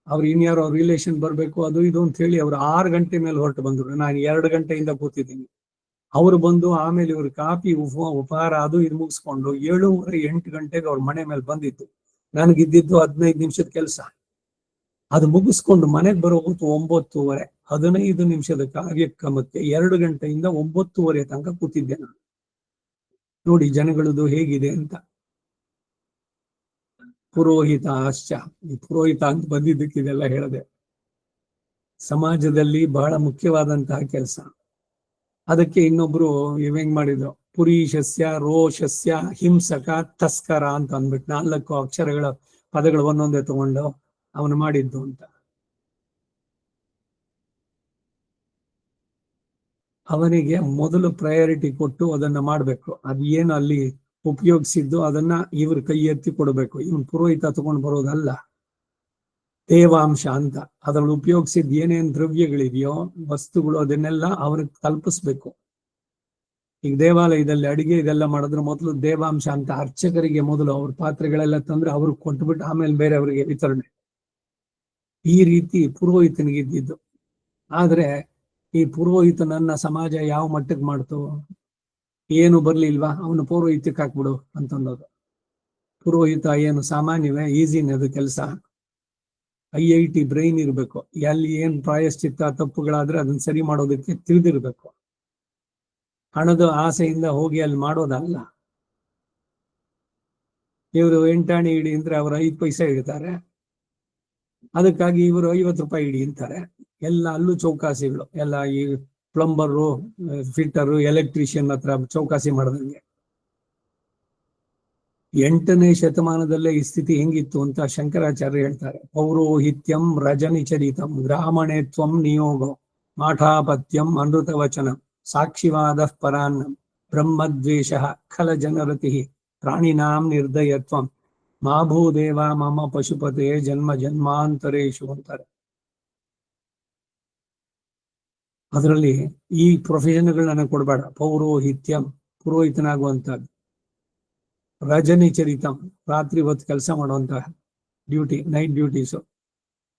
ಅವ್ರು ಇನ್ಯಾರೋ ರಿಲೇಷನ್ ಬರ್ಬೇಕು ಅದು ಇದು ಅಂತ ಹೇಳಿ ಅವ್ರು 6 ಗಂಟೆ ಮೇಲೆ ಹೊರಟು ಬಂದ್ರು. ನಾನು 2 ಗಂಟೆಯಿಂದ ಕೂತಿದ್ದೀನಿ. ಅವ್ರು ಬಂದು ಆಮೇಲೆ ಇವ್ರ ಕಾಫಿ ಉಪಹಾರ ಅದು ಇದು ಮುಗಿಸ್ಕೊಂಡು 7:30-8 ಗಂಟೆಗೆ ಅವ್ರ ಮನೆ ಮೇಲೆ ಬಂದಿತ್ತು. ನನಗಿದ್ದಿದ್ದು 15 ನಿಮಿಷದ ಕೆಲಸ. ಅದು ಮುಗಿಸ್ಕೊಂಡು ಮನೆಗೆ ಬರೋ ಹೊತ್ತು 9:30. 15 ನಿಮಿಷದ ಕಾರ್ಯಕ್ರಮಕ್ಕೆ 2 ಗಂಟೆಯಿಂದ 9:30 ತನಕ ಕೂತಿದ್ದೆ ನಾನು. ನೋಡಿ ಜನಗಳದು ಹೇಗಿದೆ ಅಂತ. ಪುರೋಹಿತ ಈ ಪುರೋಹಿತ ಅಂತ ಬಂದಿದ್ದಕ್ಕೆ ಇದೆಲ್ಲ ಹೇಳಿದೆ. ಸಮಾಜದಲ್ಲಿ ಬಹಳ ಮುಖ್ಯವಾದಂತಹ ಕೆಲಸ. ಅದಕ್ಕೆ ಇನ್ನೊಬ್ರು ಹೆಂಗ್ ಮಾಡಿದ್ರು, ಪುರೀಶಸ್ಯ ರೋಷಸ್ಯ ಹಿಂಸಕ ತಸ್ಕರ ಅಂತ ಅಂದ್ಬಿಟ್ಟು 4 ಅಕ್ಷರಗಳ ಪದಗಳು ಒಂದೊಂದೇ ತಗೊಂಡು ಅವನು ಮಾಡಿದ್ದು ಅಂತ. ಅವನಿಗೆ ಮೊದಲು ಪ್ರಯಾರಿಟಿ ಕೊಟ್ಟು ಅದನ್ನ ಮಾಡ್ಬೇಕು. ಅದೇನು ಅಲ್ಲಿ ಉಪಯೋಗಿಸಿದ್ದು ಅದನ್ನ ಇವ್ರ ಕೈ ಎತ್ತಿ ಕೊಡಬೇಕು. ಇವನ್ ಪುರೋಹಿತ ತಗೊಂಡು ಬರೋದಲ್ಲ. ದೇವಾಂಶ ಅಂತ ಅದ್ರಲ್ಲಿ ಉಪಯೋಗಿಸಿದ ಏನೇನ್ ದ್ರವ್ಯಗಳಿದೆಯೋ ವಸ್ತುಗಳು ಅದನ್ನೆಲ್ಲ ಅವ್ರಿಗೆ ತಲುಪಿಸ್ಬೇಕು. ಈಗ ದೇವಾಲಯದಲ್ಲಿ ಅಡಿಗೆ ಇದೆಲ್ಲ ಮಾಡಿದ್ರೆ ಮೊದಲು ದೇವಾಂಶ ಅಂತ ಅರ್ಚಕರಿಗೆ ಮೊದಲು ಅವ್ರ ಪಾತ್ರೆಗಳೆಲ್ಲ ತಂದ್ರೆ ಅವ್ರಿಗೆ ಕೊಟ್ಬಿಟ್ಟು ಆಮೇಲೆ ಬೇರೆ ಅವರಿಗೆ ವಿತರಣೆ. ಈ ರೀತಿ ಪುರೋಹಿತನಿಗೆ ಇದ್ದಿದ್ದು. ಆದ್ರೆ ಈ ಪುರೋಹಿತನನ್ನ ಸಮಾಜ ಯಾವ ಮಟ್ಟಕ್ಕೆ ಮಾಡ್ತು, ಏನು ಬರ್ಲಿಲ್ವಾ ಅವನು ಪೌರೋಹಿತ್ಯಕ್ಕೆ ಹಾಕ್ಬಿಡು ಅಂತಂದೋದು. ಪುರೋಹಿತ ಏನು ಸಾಮಾನ್ಯವೇ? ಈಸಿನೇ ಅದು ಕೆಲಸ. IIT ಬ್ರೈನ್ ಇರ್ಬೇಕು. ಎಲ್ಲಿ ಏನ್ ಪ್ರಾಯಶ್ಚಿತ್ತ ತಪ್ಪುಗಳಾದ್ರೆ ಅದನ್ನ ಸರಿ ಮಾಡೋದಕ್ಕೆ ತಿಳಿದಿರ್ಬೇಕು. ಹಣದ ಆಸೆಯಿಂದ ಹೋಗಿ ಅಲ್ಲಿ ಮಾಡೋದಲ್ಲ. ಇವರು 8 ಆಣೆ ಇಡಿ ಅಂದ್ರೆ ಅವರು 5 ಪೈಸೆ ಇಡ್ತಾರೆ. ಅದಕ್ಕಾಗಿ ಇವರು 50 ರೂಪಾಯಿ ಇಡಿ ಅಂತಾರೆ. ಎಲ್ಲ ಅಲ್ಲೂ ಚೌಕಾಸಿಗಳು. ಎಲ್ಲ ಈ ಪ್ಲಂಬರು, ಫಿಟ್ಟರು, ಎಲೆಕ್ಟ್ರಿಷಿಯನ್ ಹತ್ರ ಚೌಕಾಸಿ ಮಾಡಿದಂಗೆ. 8ನೇ ಶತಮಾನದಲ್ಲೇ ಈ ಸ್ಥಿತಿ ಹೆಂಗಿತ್ತು ಅಂತ ಶಂಕರಾಚಾರ್ಯ ಹೇಳ್ತಾರೆ. ಪೌರೋಹಿತ್ಯಂ ರಜನಿಚರಿತಂ ಗ್ರಾಮಣೇತ್ವಂ ನಿಯೋಗೋ ಮಾಠಾಪತ್ಯಂ ಅನೃತವಚನಂ ಸಾಕ್ಷಿವಾದ ಪರಾನ್ನಂ ಬ್ರಹ್ಮದ್ವೇಷ ಖಲ ಜನರತಿ ಪ್ರಾಣಿನಾಂ ನಿರ್ದಯತ್ವಂ ಮಾ ಭೂದೇವ ಮಮ ಪಶುಪತೆ ಜನ್ಮ ಜನ್ಮಾಂತರೇಶು ಅಂತಾರೆ. ಅದರಲ್ಲಿ ಈ ಪ್ರೊಫೆಷನ್ಗಳನ್ನ ಕೊಡಬೇಡ. ಪೌರೋಹಿತ್ಯಂ ಪುರೋಹಿತನಾಗುವಂತದ್ದು. ರಜನಿಚರಿತಂ ರಾತ್ರಿ ಹೊತ್ತು ಕೆಲಸ ಮಾಡುವಂತ ಡ್ಯೂಟಿ, ನೈಟ್ ಡ್ಯೂಟೀಸು.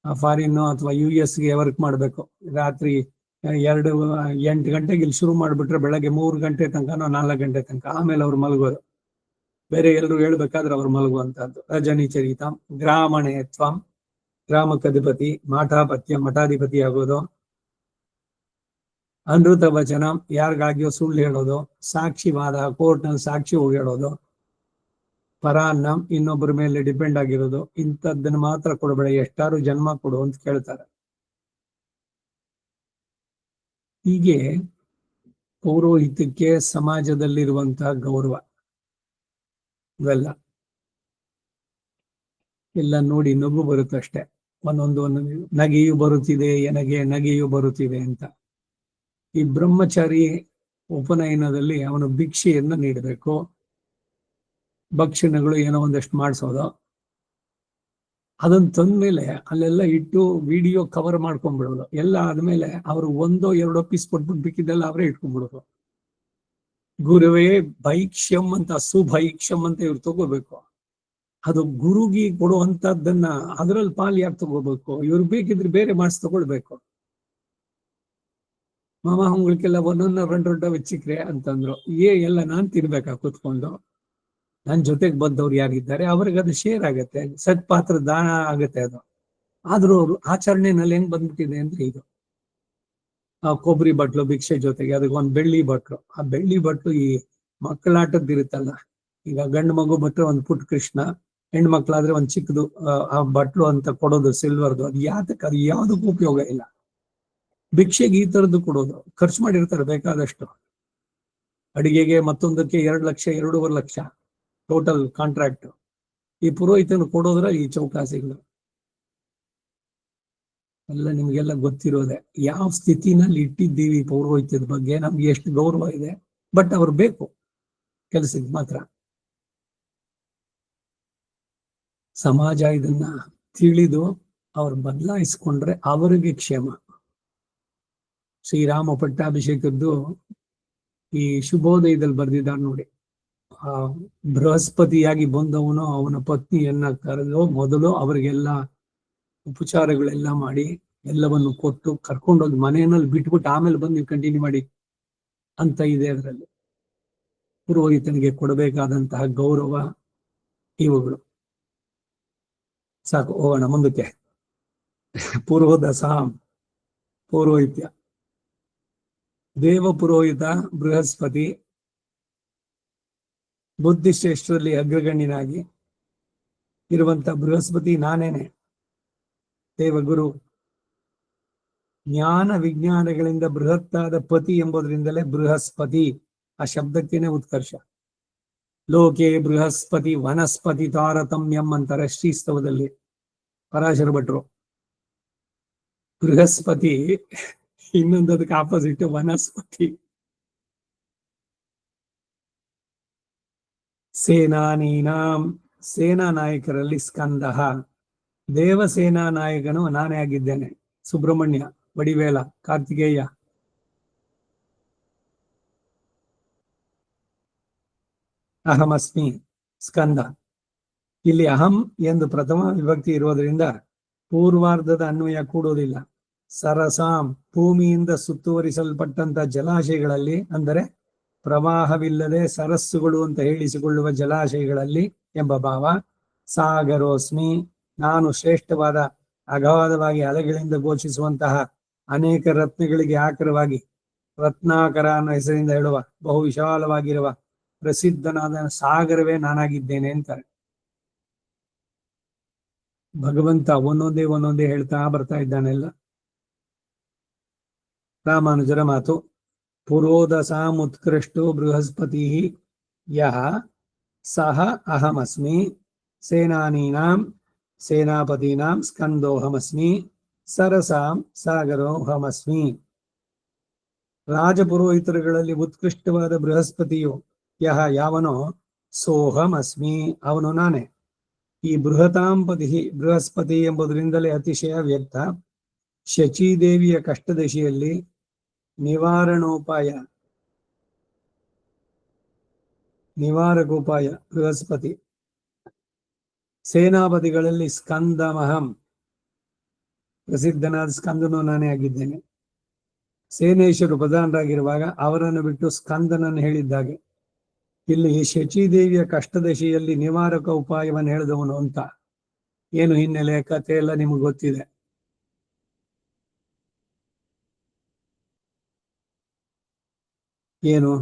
ಫಾರಿನ್ ಅಥವಾ US ವರ್ಕ್ ಮಾಡಬೇಕು. ರಾತ್ರಿ 8 ಗಂಟೆಗೆ ಇಲ್ಲಿ ಶುರು ಮಾಡಿಬಿಟ್ರೆ ಬೆಳಗ್ಗೆ 3 ಗಂಟೆ ತನಕನೋ 4 ಗಂಟೆ ತನಕ. ಆಮೇಲೆ ಅವ್ರು ಮಲಗೋರು. ಬೇರೆ ಎಲ್ಲರೂ ಹೇಳ್ಬೇಕಾದ್ರೆ ಅವ್ರು ಮಲಗುವಂತಹದ್ದು. ರಜನಿಚರಿತಂ ಗ್ರಾಮಣೇತ್ವಂ ಗ್ರಾಮಕ್ಕಧಿಪತಿ, ಮಾಠಾಪತ್ಯ ಮಠಾಧಿಪತಿ ಆಗೋದು. ಅನೃತ ವಚನ, ಯಾರಿಗಾಗಿಯೋ ಸುಳ್ಳು ಹೇಳೋದು, ಸಾಕ್ಷಿವಾದ, ಕೋರ್ಟ್ನಲ್ಲಿ ಸಾಕ್ಷಿ ಹೋಗಿ ಹೇಳೋದು, ಪರಾನ್ನ, ಇನ್ನೊಬ್ಬರ ಮೇಲೆ ಡಿಪೆಂಡ್ ಆಗಿರೋದು, ಇಂಥದ್ದನ್ನು ಮಾತ್ರ ಕೊಡಬೇಡ, ಎಷ್ಟಾರು ಜನ್ಮ ಕೊಡು ಅಂತ ಕೇಳ್ತಾರೆ. ಹೀಗೆ ಪೌರೋಹಿತ್ಯಕ್ಕೆ ಸಮಾಜದಲ್ಲಿರುವಂತಹ ಗೌರವ ಇವೆಲ್ಲ ಎಲ್ಲ ನೋಡಿ ನಗು ಬರುತ್ತಷ್ಟೆ. ಒಂದೊಂದು ನಗೆಯು ಬರುತ್ತಿದೆ, ನಗೆಯು ಬರುತ್ತಿದೆ ಅಂತ. ಈ ಬ್ರಹ್ಮಚಾರಿ ಉಪನಯನದಲ್ಲಿ ಅವನು ಭಿಕ್ಷೆಯನ್ನು ನೀಡಬೇಕು, ಭಕ್ಷಣೆಗಳು ಏನೋ ಒಂದಷ್ಟು ಮಾಡಿಸೋದು, ಅದನ್ನ ತಂದ್ಮೇಲೆ ಅಲ್ಲೆಲ್ಲ ಇಟ್ಟು ವಿಡಿಯೋ ಕವರ್ ಮಾಡ್ಕೊಂಡ್ಬಿಡೋದು. ಎಲ್ಲ ಆದ್ಮೇಲೆ ಅವರು 1-2 ಪೀಸ್ ಕೊಟ್ಬಿಟ್ಟು ಬಿಕ್ಕಿದ್ದೆಲ್ಲ ಅವರೇ ಇಟ್ಕೊಂಡ್ಬಿಡೋದು. ಗುರುವೇ ಭೈಕ್ಷ್ಯಂ ಅಂತ, ಸುಭೈಕ್ಷ್ಯಂ ಅಂತ ಇವ್ರು ತಗೋಬೇಕು. ಅದು ಗುರುಗಿ ಕೊಡುವಂತದ್ದನ್ನ ಅದ್ರಲ್ಲಿ ಪಾಲ್ ಯಾಕೆ ತಗೋಬೇಕು? ಇವ್ರು ಬೇಕಿದ್ರೆ ಬೇರೆ ಮಾಡಿಸಿ ತಗೊಳ್ಬೇಕು. ಮಾಮ ಹಂಗಳಿಗೆಲ್ಲ 1-2 ವೆಚ್ಚಿಕ್ರೆ ಅಂತಂದ್ರು. ಎಲ್ಲ ನಾನ್ ತಿನ್ಬೇಕಾ ಕೂತ್ಕೊಂಡು? ನನ್ ಜೊತೆಗೆ ಬಂದವ್ರು ಯಾರಿದ್ದಾರೆ ಅವ್ರಿಗೆ ಅದು ಶೇರ್ ಆಗತ್ತೆ, ಸತ್ಪಾತ್ರ ದಾನ ಆಗತ್ತೆ. ಅದು ಆದ್ರೂ ಅವರು ಆಚರಣೆನಲ್ಲಿ ಹೆಂಗ್ ಬಂದ್ಬಿಟ್ಟಿದೆ ಅಂದ್ರೆ ಇದು ಆ ಕೊಬ್ಬರಿ ಬಟ್ಲು ಭಿಕ್ಷೆ ಜೊತೆಗೆ ಅದಕ್ಕೆ ಒಂದು ಬೆಳ್ಳಿ ಬಟ್ಲು. ಆ ಬೆಳ್ಳಿ ಬಟ್ಲು ಈ ಮಕ್ಕಳಾಟದ್ದಿರುತ್ತಲ್ಲ, ಈಗ ಗಂಡು ಮಗು ಬಿಟ್ರೆ ಒಂದು ಪುಟ್ಟ ಕೃಷ್ಣ, ಹೆಣ್ಮಕ್ಳಾದ್ರೆ ಒಂದು ಚಿಕ್ಕದು ಆ ಬಟ್ಲು ಅಂತ ಕೊಡೋದು ಸಿಲ್ವರ್ದು. ಅದು ಯಾತಕ್ಕೆ? ಅದು ಯಾವ್ದಕ್ಕೂ ಉಪಯೋಗ ಇಲ್ಲ. ಭಿಕ್ಷೆಗೆ ಈ ತರದ್ದು ಕೊಡೋದು. ಖರ್ಚು ಮಾಡಿರ್ತಾರೆ ಬೇಕಾದಷ್ಟು, ಅಡಿಗೆಗೆ ಮತ್ತೊಂದಕ್ಕೆ 2 ಲಕ್ಷ 2.5 ಲಕ್ಷ ಟೋಟಲ್ ಕಾಂಟ್ರಾಕ್ಟ್. ಈ ಪುರೋಹಿತನು ಕೊಡೋದ್ರ ಈ ಚೌಕಾಸಿಗಳು ಎಲ್ಲ ನಿಮ್ಗೆಲ್ಲ ಗೊತ್ತಿರೋದೆ. ಯಾವ ಸ್ಥಿತಿನಲ್ಲಿ ಇಟ್ಟಿದ್ದೀವಿ ಪೌರೋಹಿತ್ಯದ ಬಗ್ಗೆ, ನಮ್ಗೆ ಎಷ್ಟು ಗೌರವ ಇದೆ. ಬಟ್ ಅವ್ರು ಬೇಕು ಕೆಲಸಕ್ಕೆ ಮಾತ್ರ. ಸಮಾಜ ಇದನ್ನ ತಿಳಿದು ಅವ್ರು ಬದಲಾಯಿಸ್ಕೊಂಡ್ರೆ ಅವರಿಗೆ ಕ್ಷೇಮ. ಶ್ರೀರಾಮ ಪಟ್ಟಾಭಿಷೇಕದ್ದು ಈ ಶುಭೋದಯದಲ್ಲಿ ಬರೆದಿದ್ದಾರೆ ನೋಡಿ. ಆ ಬೃಹಸ್ಪತಿಯಾಗಿ ಬಂದವನು ಅವನ ಪತ್ನಿಯನ್ನ ಕರೆದು ಮೊದಲು ಅವರಿಗೆಲ್ಲ ಉಪಚಾರಗಳೆಲ್ಲ ಮಾಡಿ ಎಲ್ಲವನ್ನು ಕೊಟ್ಟು ಕರ್ಕೊಂಡೋಗಿ ಮನೆಯಲ್ಲಿ ಬಿಟ್ಬಿಟ್ಟು ಆಮೇಲೆ ಬಂದು ನೀವು ಕಂಟಿನ್ಯೂ ಮಾಡಿ ಅಂತ ಇದೆ ಅದರಲ್ಲಿ. ಪುರೋಹಿತನಿಗೆ ಕೊಡಬೇಕಾದಂತಹ ಗೌರವ ಇವುಗಳು. ಸಾಕು, ಹೋಗೋಣ ಮುಂದಕ್ಕೆ. ಪುರೋದಸಾಂ ಪೌರೋಹಿತ್ಯ. ದೇವ ಪುರೋಹಿತ ಬೃಹಸ್ಪತಿ ಬುದ್ಧಿಶ್ರೇಷ್ಠರಲ್ಲಿ ಅಗ್ರಗಣ್ಯನಾಗಿ ಇರುವಂತ ಬೃಹಸ್ಪತಿ ನಾನೇನೆ ದೇವಗುರು. ಜ್ಞಾನ ವಿಜ್ಞಾನಗಳಿಂದ ಬೃಹತ್ತಾದ ಪತಿ ಎಂಬುದರಿಂದಲೇ ಬೃಹಸ್ಪತಿ ಆ ಶಬ್ದಕ್ಕೇನೆ ಉತ್ಕರ್ಷ. ಲೋಕೆ ಬೃಹಸ್ಪತಿ ವನಸ್ಪತಿ ತಾರತಮ್ಯಂ ಅಂತಾರೆ ಶ್ರೀಸ್ತವದಲ್ಲಿ ಪರಾಶರ ಭಟ್ರು. ಬೃಹಸ್ಪತಿ ಇನ್ನೊಂದದಕ್ಕೆ ಆಪೋಸಿಟ್ ವನಸ್ಪತಿ. ಸೇನಾನೀನಾಂ ಸೇನಾ ನಾಯಕರಲ್ಲಿ ಸ್ಕಂದ. ದೇವಸೇನಾ ನಾಯಕನು ನಾನೇ ಆಗಿದ್ದೇನೆ. ಸುಬ್ರಹ್ಮಣ್ಯ, ವಡಿವೇಲ, ಕಾರ್ತಿಕೇಯ. ಅಹಮಸ್ಮಿ ಸ್ಕಂದ. ಇಲ್ಲಿ ಅಹಂ ಎಂದು ಪ್ರಥಮ ವಿಭಕ್ತಿ ಇರುವುದರಿಂದ ಪೂರ್ವಾರ್ಧದ ಅನ್ವಯ ಕೂಡುವುದಿಲ್ಲ. ಸರಸಾಂ ಭೂಮಿಯಿಂದ ಸುತ್ತುವರಿಸಲ್ಪಟ್ಟಂತ ಜಲಾಶಯಗಳಲ್ಲಿ, ಅಂದರೆ ಪ್ರವಾಹವಿಲ್ಲದೆ ಸರಸ್ಸುಗಳು ಅಂತ ಹೇಳಿಸಿಕೊಳ್ಳುವ ಜಲಾಶಯಗಳಲ್ಲಿ ಎಂಬ ಭಾವ. ಸಾಗರೋಸ್ಮಿ ನಾನು ಶ್ರೇಷ್ಠವಾದ ಅಗಾಧವಾಗಿ ಅಲೆಗಳಿಂದ ಘೋಷಿಸುವಂತಹ ಅನೇಕ ರತ್ನಗಳಿಗೆ ಆಕರವಾಗಿ ರತ್ನಾಕರ ಅನ್ನೋ ಹೆಸರಿಂದ ಹೇಳುವ ಬಹು ವಿಶಾಲವಾಗಿರುವ ಪ್ರಸಿದ್ಧನಾದ ಸಾಗರವೇ ನಾನಾಗಿದ್ದೇನೆ ಅಂತಾರೆ. ಭಗವಂತ ಒಂದೊಂದೇ ಹೇಳ್ತಾ ಬರ್ತಾ ಇದ್ದಾನೆಲ್ಲ. ರಾಮಾನುಜರ ಮಾತು. ಪುರೋದಸಾಂ ಉತ್ಕೃಷ್ಟೋ ಬೃಹಸ್ಪತಿ ಯಹ ಸಹ ಅಹಮಸ್ಮಿ ಸೇನಾನೀನಾಂ ಸೇನಾಪತೀನಾಂ ಸ್ಕಂದೋಹಮಸ್ಮಿ ಸರಸಾಂ ಸಾಗರೋಹಮಸ್ಮಿ. ರಾಜಪುರೋಹಿತರುಗಳಲ್ಲಿ ಉತ್ಕೃಷ್ಟವಾದ ಬೃಹಸ್ಪತಿಯು ಯಹ ಯಾವನೋ ಸೋಹಮಸ್ಮಿ ಅವನು ನಾನೇ. ಈ ಬೃಹತಾಂಪತಿ ಬೃಹಸ್ಪತಿ ಎಂಬುದರಿಂದಲೇ ಅತಿಶಯ ವ್ಯಕ್ತ. ಶಚೀದೇವಿಯ ಕಷ್ಟದಶಿಯಲ್ಲಿ ನಿವಾರಕೋಪಾಯ ಬೃಹಸ್ಪತಿ. ಸೇನಾಪತಿಗಳಲ್ಲಿ ಸ್ಕಂದಮಹಂ ಪ್ರಸಿದ್ಧನಾದ ಸ್ಕಂದನು ನಾನೇ ಆಗಿದ್ದೇನೆ. ಸೇನೇಶ್ವರು ಪ್ರಧಾನರಾಗಿರುವಾಗ ಅವರನ್ನು ಬಿಟ್ಟು ಸ್ಕಂದನನ್ನು ಹೇಳಿದ್ದಾಗೆ ಇಲ್ಲಿ ಶಚೀದೇವಿಯ ಕಷ್ಟದಶೆಯಲ್ಲಿ ನಿವಾರಕ ಉಪಾಯವನ್ನು ಹೇಳಿದವನು ಅಂತ. ಏನು ಹಿನ್ನೆಲೆ ಕಥೆ ಎಲ್ಲ ನಿಮಗೆ ಗೊತ್ತಿದೆ. ಏನು?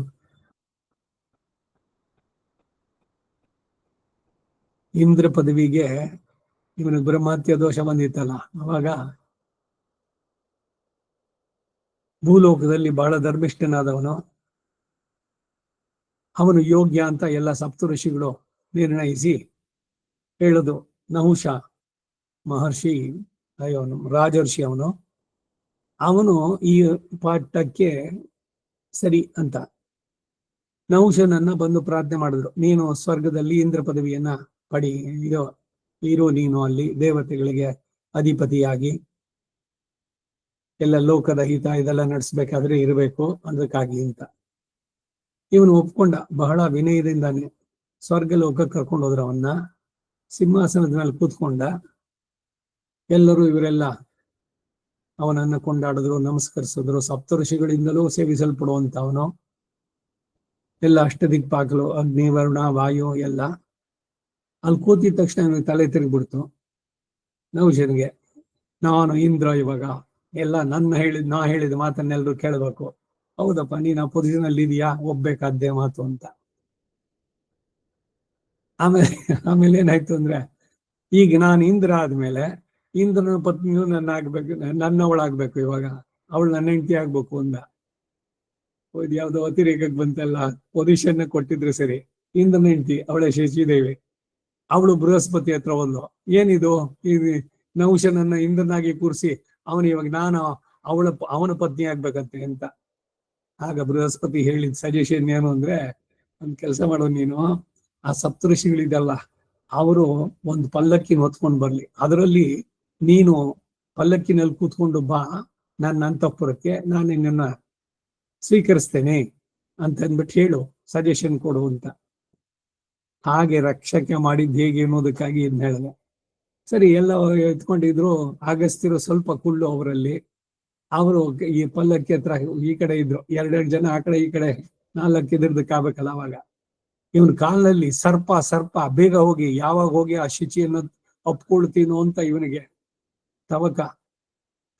ಇಂದ್ರ ಪದವಿಗೆ ಇವನಿಗೆ ಬ್ರಹ್ಮಹತ್ಯ ದೋಷ ಬಂದಿತ್ತಲ್ಲ, ಅವಾಗ ಭೂಲೋಕದಲ್ಲಿ ಬಹಳ ಧರ್ಮಿಷ್ಠನಾದವನು, ಅವನು ಯೋಗ್ಯ ಅಂತ ಎಲ್ಲ ಸಪ್ತ ಋಷಿಗಳು ನಿರ್ಣಯಿಸಿ ಹೇಳುದು. ನಹುಷ ಮಹರ್ಷಿ, ಅವನು ರಾಜರ್ಷಿ, ಅವನು ಈ ಪಾಠಕ್ಕೆ ಸರಿ ಅಂತ ನಹುಷನನ್ನ ಬಂದು ಪ್ರಾರ್ಥನೆ ಮಾಡಿದ್ರು. ನೀನು ಸ್ವರ್ಗದಲ್ಲಿ ಇಂದ್ರ ಪದವಿಯನ್ನ ಪಡಿ, ಇರು ನೀನು ಅಲ್ಲಿ ದೇವತೆಗಳಿಗೆ ಅಧಿಪತಿಯಾಗಿ ಎಲ್ಲ ಲೋಕದ ಹಿತ ಇದೆಲ್ಲ ನಡೆಸ್ಬೇಕಾದ್ರೆ ಇರಬೇಕು ಅದಕ್ಕಾಗಿ ಅಂತ. ಇವನು ಒಪ್ಕೊಂಡ, ಬಹಳ ವಿನಯದಿಂದಾನೆ ಸ್ವರ್ಗ ಲೋಕಕ್ಕೆ ಕರ್ಕೊಂಡು ಹೋದ್ರ. ಅವನ್ನ ಸಿಂಹಾಸನದ ಮೇಲೆ ಕೂತ್ಕೊಂಡ. ಎಲ್ಲರೂ ಇವರೆಲ್ಲ ಅವನನ್ನ ಕೊಂಡಾಡಿದ್ರು, ನಮಸ್ಕರಿಸಿದ್ರು. ಸಪ್ತಋಷಿಗಳಿಂದಲೂ ಸೇವಿಸಲ್ಪಡುವಂತವನು. ಎಲ್ಲ ಅಷ್ಟದಿಕ್ಪಾಕಲು, ಅಗ್ನಿ, ವರುಣ, ವಾಯು ಎಲ್ಲ. ಅಲ್ಲಿ ಕೂತಿದ ತಕ್ಷಣ ಅವನಿಗೆ ತಲೆ ತಿರುಗ್ಬಿಡ್ತು ನಹುಷನಿಗೆ. ನಾನು ಇಂದ್ರ, ಇವಾಗ ಎಲ್ಲ ನಾ ಹೇಳಿದ ಮಾತನ್ನೆಲ್ಲರೂ ಕೇಳಬೇಕು. ಹೌದಪ್ಪ, ನೀನ್ ಆ ಪೊಸಿಷನ್ ಅಲ್ಲಿ ಇದೆಯಾ, ಒಪ್ಬೇಕಾದ್ದೇ ಮಾತು ಅಂತ. ಆಮೇಲೆ ಏನಾಯ್ತು ಅಂದ್ರೆ, ಈಗ ನಾನು ಇಂದ್ರ ಆದ್ಮೇಲೆ ಇಂದ್ರನ ಪತ್ನಿಯು ನನ್ನವಳಾಗ್ಬೇಕು. ಇವಾಗ ಅವಳು ನನ್ನ ಹೆಂಡತಿ ಆಗ್ಬೇಕು ಅಂದ. ಯಾವ್ದೋ ಅತಿರೇಕಕ್ಕೆ ಬಂತಲ್ಲ, ಪೊಸಿಷನ್ ಕೊಟ್ಟಿದ್ರೆ ಸರಿ. ಇಂದ್ರನ ಹೆಂಡತಿ ಅವಳೆ ಶಚಿದೇವಿ. ಅವಳು ಬೃಹಸ್ಪತಿ ಹತ್ರ ಹೋದ್ಲು. ಏನಿದು, ಈ ನಹುಷನನ್ನ ಇಂದ್ರನಾಗಿ ಕೂರಿಸಿ ಇವಾಗ ನಾನು ಅವನ ಪತ್ನಿ ಆಗ್ಬೇಕಂತೆ ಅಂತ. ಆಗ ಬೃಹಸ್ಪತಿ ಹೇಳಿದ ಸಜೆಷನ್ ಏನು ಅಂದ್ರೆ, ಒಂದ್ ಕೆಲಸ ಮಾಡೋ, ನೀನು ಆ ಸಪ್ತಋಷಿಗಳಿದಲ್ಲ, ಅವರು ಒಂದು ಪಲ್ಲಕ್ಕಿನ ಹೊತ್ಕೊಂಡು ಬರ್ಲಿ, ಅದರಲ್ಲಿ ನೀನು ಪಲ್ಲಕ್ಕಿನಲ್ಲಿ ಕೂತ್ಕೊಂಡು ಬಾ ನನ್ನ ಅಂತಃಪುರಕ್ಕೆ, ನಾನು ನಿನ್ನ ಸ್ವೀಕರಿಸ್ತೇನೆ ಅಂತ ಅಂದ್ಬಿಟ್ಟು ಹೇಳು, ಸಜೆಷನ್ ಕೊಡು ಅಂತ. ಹಾಗೆ ರಕ್ಷಕೆ ಮಾಡಿದ್ದು ಹೇಗೆ ಅನ್ನೋದಕ್ಕಾಗಿ ಇದನ್ನ ಹೇಳಿದೆ. ಸರಿ, ಎಲ್ಲ ಎತ್ಕೊಂಡಿದ್ರು. ಅಗಸ್ತ್ಯರು ಸ್ವಲ್ಪ ಕುಳ್ಳು ಅವರಲ್ಲಿ. ಅವರು ಈ ಪಲ್ಲಕ್ಕಿ ಹತ್ರ ಈ ಕಡೆ ಇದ್ರು, 2 ಜನ ಆ ಕಡೆ ಈ ಕಡೆ, 4 ಇದ್ರದಕ್ಕಾಗಬೇಕಲ್ಲ. ಅವಾಗ ಇವನ್ ಕಾಲಿನಲ್ಲಿ ಸರ್ಪ ಬೇಗ ಹೋಗಿ, ಯಾವಾಗ ಹೋಗಿ ಆ ಶುಚಿಯನ್ನು ಒಪ್ಕೊಳ್ತೀನೋ ಅಂತ ಇವನಿಗೆ ತವಕ.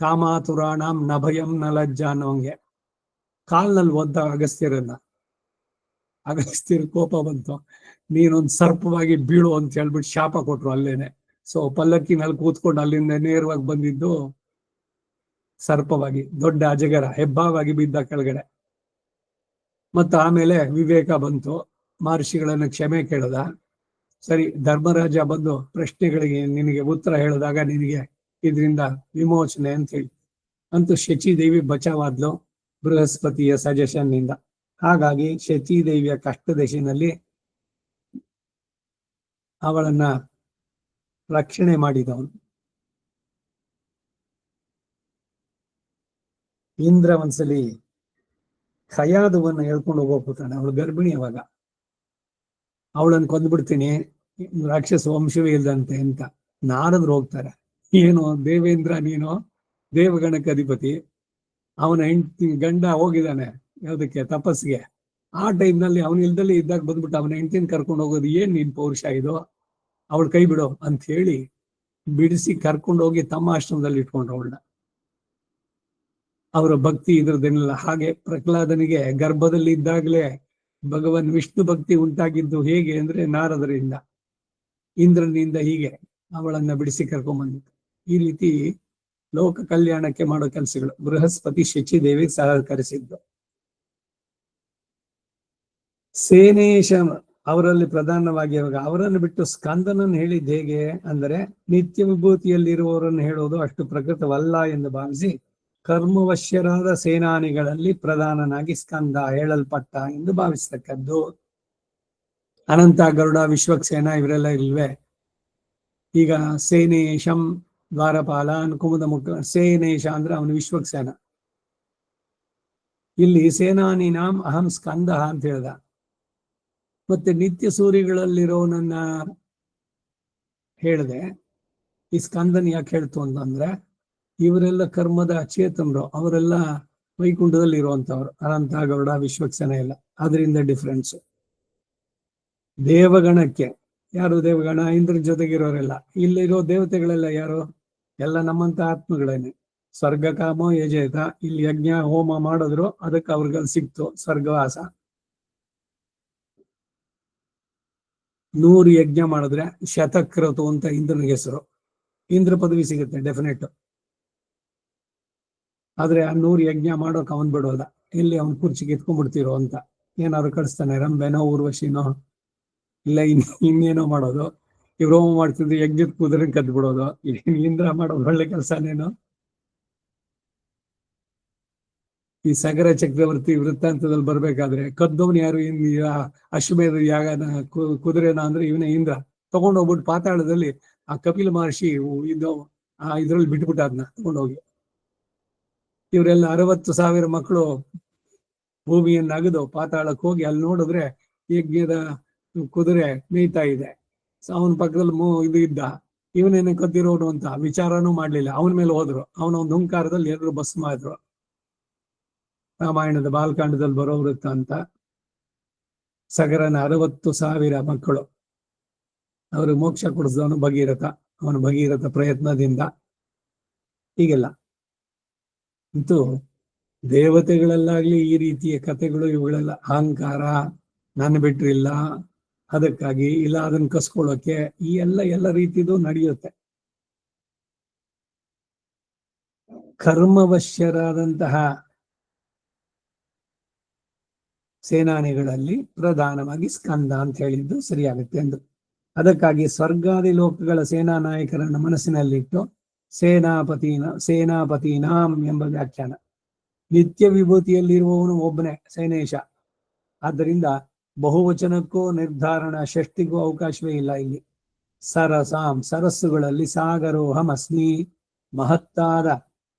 ಕಾಮಾತುರಾಣಂ ನ ಭಯಂ ನ ಲಜ್ಜಾ ಅನ್ನೋಂಗೆ ಕಾಲ್ನಲ್ಲಿ ಒದ್ದ ಅಗಸ್ತ್ಯರನ್ನ. ಅಗಸ್ತ್ಯರ ಕೋಪ ಬಂತು, ನೀನೊಂದು ಸರ್ಪವಾಗಿ ಬೀಳು ಅಂತ ಹೇಳ್ಬಿಟ್ಟು ಶಾಪ ಕೊಟ್ರು ಅಲ್ಲೇನೆ. ಸೊ ಪಲ್ಲಕ್ಕಿನಲ್ಲಿ ಕೂತ್ಕೊಂಡು ಅಲ್ಲಿಂದ ನೇರವಾಗಿ ಬಂದಿದ್ದು ಸರ್ಪವಾಗಿ, ದೊಡ್ಡ ಅಜಗರ ಹೆಬ್ಬಾವಾಗಿ ಬಿದ್ದ ಕೆಳಗಡೆ. ಮತ್ತು ಆಮೇಲೆ ವಿವೇಕ ಬಂತು, ಮಹರ್ಷಿಗಳನ್ನ ಕ್ಷಮೆ ಕೇಳದ. ಸರಿ, ಧರ್ಮರಾಜ ಬಂದು ಪ್ರಶ್ನೆಗಳಿಗೆ ನಿನಗೆ ಉತ್ತರ ಹೇಳಿದಾಗ ನಿನಗೆ ಇದರಿಂದ ವಿಮೋಚನೆ ಅಂತ ಹೇಳಿ ಅಂತೂ ಶಚಿದೇವಿ ಬಚಾವಾದ್ಲು ಬೃಹಸ್ಪತಿಯ ಸಜೆಷನ್ ನಿಂದ. ಹಾಗಾಗಿ ಶಚಿದೇವಿಯ ಕಷ್ಟ ದಶೆಯಲ್ಲಿ ಅವಳನ್ನ ರಕ್ಷಣೆ ಮಾಡಿದವನು. ಇಂದ್ರ ಒಂದ್ಸಲಿ ಖಯಾದುವನ್ನು ಹೇಳ್ಕೊಂಡು ಹೋಗ್ಬಿಡ್ತಾನೆ. ಅವಳು ಗರ್ಭಿಣಿ. ಅವಾಗ ಅವಳನ್ನು ಕೊಂದ್ಬಿಡ್ತೀನಿ, ರಾಕ್ಷಸ ವಂಶವೇ ಇಲ್ಲದಂತೆ ಅಂತ ನಾರದ್ರು ಹೋಗ್ತಾರೆ. ಏನು ದೇವೇಂದ್ರ, ನೀನು ದೇವಗಣಕ್ಕೆ ಅಧಿಪತಿ, ಅವನ ಹೆಂಡತಿ ಗಂಡ ಹೋಗಿದ್ದಾನೆ ಯಾವುದಕ್ಕೆ, ತಪಸ್ಸಿಗೆ. ಆ ಟೈಮ್ನಲ್ಲಿ ಅವನ ಇಲ್ದಲ್ಲಿ ಇದ್ದಾಗ ಬಂದ್ಬಿಟ್ಟು ಅವನ ಹೆಂಡತಿನ ಕರ್ಕೊಂಡು ಹೋಗೋದು ಏನ್ ನಿನ್ ಪೌರುಷ ಇದು, ಅವಳು ಕೈ ಬಿಡು ಅಂತ ಹೇಳಿ ಬಿಡಿಸಿ ಕರ್ಕೊಂಡು ಹೋಗಿ ತಮ್ಮ ಆಶ್ರಮದಲ್ಲಿ ಇಟ್ಕೊಂಡ್ರು ಅವಳನ್ನ. ಅವರ ಭಕ್ತಿ ಇದ್ರದ್ದೇನಿಲ್ಲ. ಹಾಗೆ ಪ್ರಹ್ಲಾದನಿಗೆ ಗರ್ಭದಲ್ಲಿ ಇದ್ದಾಗಲೇ ಭಗವಾನ್ ವಿಷ್ಣು ಭಕ್ತಿ ಉಂಟಾಗಿದ್ದು ಹೇಗೆ ಅಂದ್ರೆ ನಾರದರಿಂದ, ಇಂದ್ರನಿಂದ. ಹೀಗೆ ಅವಳನ್ನ ಬಿಡಿಸಿ ಕರ್ಕೊಂಡ್ಬಂದಿತ್ತು. ಈ ರೀತಿ ಲೋಕ ಕಲ್ಯಾಣಕ್ಕೆ ಮಾಡೋ ಕೆಲಸಗಳು ಬೃಹಸ್ಪತಿ ಶಚಿದೇವಿ ಸಹಕರಿಸಿದ್ದು. ಸೇನೇಶ ಅವರಲ್ಲಿ ಪ್ರಧಾನವಾಗಿ ಅವರನ್ನು ಬಿಟ್ಟು ಸ್ಕಂದನನ್ನು ಹೇಳಿದ್ದು ಹೇಗೆ ಅಂದರೆ, ನಿತ್ಯ ವಿಭೂತಿಯಲ್ಲಿರುವವರನ್ನು ಹೇಳೋದು ಅಷ್ಟು ಪ್ರಕೃತವಲ್ಲ ಎಂದು ಭಾವಿಸಿ ಕರ್ಮವಶ್ಯರಾದ ಸೇನಾನಿಗಳಲ್ಲಿ ಪ್ರಧಾನನಾಗಿ ಸ್ಕಂದ ಹೇಳಲ್ಪಟ್ಟ ಎಂದು ಭಾವಿಸ್ತಕ್ಕದ್ದು. ಅನಂತ, ಗರುಡ, ವಿಶ್ವಕ್ಸೇನ ಇವರೆಲ್ಲ ಇಲ್ವೇ? ಈಗ ಸೇನೇಶಂ ದ್ವಾರಪಾಲ, ಕುಮುದ ಮುಖ. ಸೇನೇಶ ಅಂದ್ರೆ ಅವನು ವಿಶ್ವಕ್ಸೇನ. ಇಲ್ಲಿ ಸೇನಾನಿನಾಂ ಅಹಂ ಸ್ಕಂದ ಅಂತ ಹೇಳ್ದ. ಮತ್ತೆ ನಿತ್ಯ ಸೂರ್ಯಗಳಲ್ಲಿರೋನನ್ನ ಹೇಳಿದೆ. ಈ ಸ್ಕಂದನ್ ಯಾಕೆ ಹೇಳ್ತು ಅಂತಂದ್ರೆ, ಇವರೆಲ್ಲ ಕರ್ಮದ ಅಚೇತನರು, ಅವರೆಲ್ಲ ವೈಕುಂಠದಲ್ಲಿ ಇರುವಂತವ್ರು. ಅನಂತ, ಗರುಡ, ವಿಶ್ವಕ್ಸೇನ ಎಲ್ಲ. ಅದರಿಂದ ಡಿಫ್ರೆನ್ಸ್. ದೇವಗಣಕ್ಕೆ ಯಾರು ದೇವಗಣ, ಇಂದ್ರನ ಜೊತೆಗಿರೋರೆಲ್ಲ. ಇಲ್ಲಿರೋ ದೇವತೆಗಳೆಲ್ಲ ಯಾರು? ಎಲ್ಲ ನಮ್ಮಂತ ಆತ್ಮಗಳೇನೆ. ಸ್ವರ್ಗ ಕಾಮೋ ಯಜೇತ. ಇಲ್ಲಿ ಯಜ್ಞ ಹೋಮ ಮಾಡಿದ್ರು, ಅದಕ್ಕೆ ಅವ್ರಿಗೆ ಸಿಕ್ತು ಸ್ವರ್ಗವಾಸ. 100 ಯಜ್ಞ ಮಾಡಿದ್ರೆ ಶತಕ್ರತು ಅಂತ ಇಂದ್ರನಿಗೆ ಹೆಸರು. ಇಂದ್ರ ಪದವಿ ಸಿಗುತ್ತೆ ಡೆಫಿನೆಟ್. ಆದ್ರೆ ಆ 100 ಯಜ್ಞ ಮಾಡೋಕೆ ಅವನ್ ಬಿಡೋಲ್ಲ. ಇಲ್ಲಿ ಅವನ್ ಕುರ್ಚಿ ಕಿತ್ಕೊಂಡ್ಬಿಡ್ತಿರೋ ಅಂತ ಏನಾದ್ರು ಕಳಿಸ್ತಾನೆ, ರಂಬೆನೋ ಊರ್ವಶಿನೋ ಇಲ್ಲ ಇನ್ನೇನೋ ಮಾಡೋದು. ಇವ್ರು ಹೋಮ ಮಾಡ್ತಿದ್ರು, ಯಜ್ಞದ ಕುದುರೆ ಕದ್ದು ಬಿಡೋದು. ಇಂದ್ರ ಮಾಡೋದು ಒಳ್ಳೆ ಕೆಲಸನೇನೋ. ಈ ಸಗರ ಚಕ್ರವರ್ತಿ ವೃತ್ತಾಂತದಲ್ಲಿ ಬರ್ಬೇಕಾದ್ರೆ ಕದ್ದವನು ಯಾರು? ಅಶ್ವಮೇಧ ಯಾಗನ ಕುದುರೆನ ಅಂದ್ರೆ ಇವನೇ ಇಂದ್ರ. ತಗೊಂಡೋಗ್ಬಿಟ್ಟು ಪಾತಾಳದಲ್ಲಿ ಆ ಕಪಿಲ ಮಹರ್ಷಿ ಇದ್ರಲ್ಲಿ ಬಿಟ್ಬಿಟ್ಟ ಅದನ್ನ ತಗೊಂಡೋಗಿ. ಇವರೆಲ್ಲ 60,000 ಮಕ್ಕಳು ಭೂಮಿಯನ್ನು ಅಗದು ಪಾತಾಳಕ್ಕೆ ಹೋಗಿ ಅಲ್ಲಿ ನೋಡಿದ್ರೆ ಯಜ್ಞದ ಕುದುರೆ ಮೇಯ್ತಾ ಇದೆ. ಅವನ ಪಕ್ಕದಲ್ಲಿ ಇದು ಇದ್ದ, ಇವನೇನೆ ಕದ್ದಿರೋನು ಅಂತ ವಿಚಾರನೂ ಮಾಡ್ಲಿಲ್ಲ. ಅವನ ಮೇಲೆ ಹೋದ್ರು. ಅವನ ಒಂದು ಹುಂಕಾರದಲ್ಲಿ ಎಲ್ಲರೂ ಭಸ್ಮ ಆದ್ರು. ರಾಮಾಯಣದ ಬಾಲಕಾಂಡದಲ್ಲಿ ಬರೋ ವೃತ್ತ ಅಂತ. ಸಗರನ 60,000 ಮಕ್ಕಳು. ಅವ್ರಿಗೆ ಮೋಕ್ಷ ಕೊಡಿಸಿದವನು ಭಗೀರಥ. ಅವನು ಭಗೀರಥ ಪ್ರಯತ್ನದಿಂದ ಹೀಗೆಲ್ಲ ಅಂತೂ ದೇವತೆಗಳಲ್ಲಾಗ್ಲಿ ಈ ರೀತಿಯ ಕಥೆಗಳು ಇವುಗಳೆಲ್ಲ ಅಹಂಕಾರ, ನನ್ನ ಬಿಟ್ರಿಲ್ಲ, ಅದಕ್ಕಾಗಿ ಇಲ್ಲ ಅದನ್ನ ಕಸ್ಕೊಳ್ಳೋಕೆ ಈ ಎಲ್ಲ ರೀತಿದು ನಡೆಯುತ್ತೆ. ಕರ್ಮವಶ್ಯರಾದಂತಹ ಸೇನಾನಿಗಳಲ್ಲಿ ಪ್ರಧಾನವಾಗಿ ಸ್ಕಂದ ಅಂತ ಹೇಳಿದ್ದು ಸರಿಯಾಗುತ್ತೆ ಎಂದು. ಅದಕ್ಕಾಗಿ ಸ್ವರ್ಗಾದಿ ಲೋಕಗಳ ಸೇನಾ ನಾಯಕರನ್ನ ಮನಸ್ಸಿನಲ್ಲಿಟ್ಟು ಸೇನಾಪತಿನಾಂ ಎಂಬ ವ್ಯಾಖ್ಯಾನ. ನಿತ್ಯ ವಿಭೂತಿಯಲ್ಲಿರುವವನು ಒಬ್ಬನೇ ಸೇನೇಶ. ಆದ್ದರಿಂದ ಬಹುವಚನಕ್ಕೂ ನಿರ್ಧಾರಣ ಷಷ್ಟಿಗೂ ಅವಕಾಶವೇ ಇಲ್ಲ ಇಲ್ಲಿ. ಸರಸಾಂ ಸರಸ್ಸುಗಳಲ್ಲಿ ಸಾಗರೋಹಂ ಅಸ್ಮಿ. ಮಹತ್ತಾದ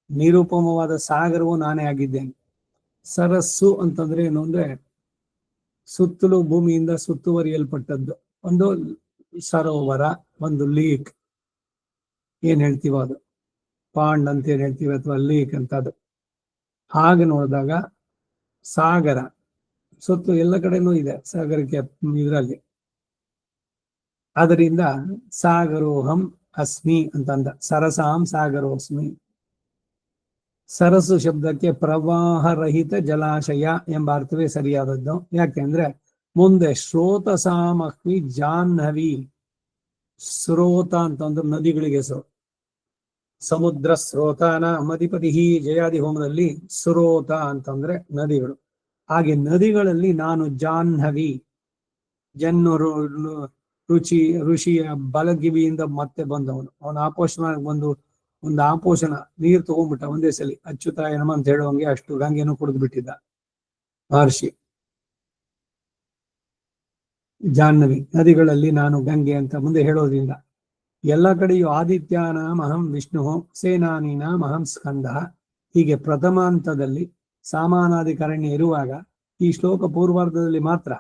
ನಿರುಪಮವಾದ ಸಾಗರವು ನಾನೇ ಆಗಿದ್ದೇನೆ. ಸರಸ್ಸು ಅಂತಂದ್ರೆ ಏನು ಅಂದ್ರೆ ಸುತ್ತಲೂ ಭೂಮಿಯಿಂದ ಸುತ್ತುವರಿಯಲ್ಪಟ್ಟದ್ದು. ಒಂದು ಸರೋವರ, ಒಂದು ಲೀಕ್ ಏನ್ ಹೇಳ್ತೀವೋ ಅದು, ಪಾಂಡ್ ಅಂತ ಏನ್ ಹೇಳ್ತೀವಿ ಅಥವಾ ಲೀಕ್ ಅಂತ ಅದು. ಹಾಗೆ ನೋಡಿದಾಗ ಸಾಗರ ಸುತ್ತು ಎಲ್ಲ ಕಡೆನೂ ಇದೆ ಸಾಗರಕ್ಕೆ ಇದರಲ್ಲಿ. ಅದರಿಂದ ಸಾಗರೋಹಂ ಅಸ್ಮಿ ಅಂತಂದ. ಸರಸಾಂ ಸಾಗರೋಸ್ಮಿ. ಸರಸ್ಸು ಶಬ್ದಕ್ಕೆ ಪ್ರವಾಹರಹಿತ ಜಲಾಶಯ ಎಂಬ ಅರ್ಥವೇ ಸರಿಯಾದದ್ದು. ಯಾಕೆಂದ್ರೆ ಮುಂದೆ ಸ್ರೋತಸಾಮಹ್ವಿ ಜಾಹ್ನವಿ. ಸ್ರೋತ ಅಂತಂದ್ರೆ ನದಿಗಳಿಗೆ ಹೆಸರು. ಸಮುದ್ರ ಸ್ರೋತಾನ ಮಧಿಪತಿ ಜಯಾದಿ ಹೋಮದಲ್ಲಿ ಸ್ರೋತ ಅಂತಂದ್ರೆ ನದಿಗಳು. ಹಾಗೆ ನದಿಗಳಲ್ಲಿ ನಾನು ಜಾಹ್ನವಿ. ಋಷಿಯ ಬಲಗಿವಿಯಿಂದ ಮತ್ತೆ ಬಂದವನು. ಅವನ ಆಪೋಷಣ ಒಂದು ಆಪೋಷಣ ನೀರು ತಗೊಂಡ್ಬಿಟ್ಟ ಒಂದೇ ಸಲ. ಅಚ್ಯುತಾಯ ನಮ ಅಂತ ಹೇಳುವಂಗೆ ಅಷ್ಟು ಗಂಗೆನೂ ಕುಡಿದು ಬಿಟ್ಟಿದ್ದ ಮಹರ್ಷಿ. ಜಾಹ್ನವಿ ನದಿಗಳಲ್ಲಿ ನಾನು ಗಂಗೆ ಅಂತ ಮುಂದೆ ಹೇಳೋದ್ರಿಂದ ಎಲ್ಲ ಕಡೆಯೂ ಆದಿತ್ಯಾನಾಂ ಅಹಂ ವಿಷ್ಣು ಸೇನಾನೀನಾಂ ಅಹಂ ಸ್ಕಂದ. ಹೀಗೆ ಪ್ರಥಮಾಂತದಲ್ಲಿ ಸಾಮಾನಾಧಿಕರಣ್ಯ ಇರುವಾಗ ಈ ಶ್ಲೋಕ ಪೂರ್ವಾರ್ಧದಲ್ಲಿ ಮಾತ್ರ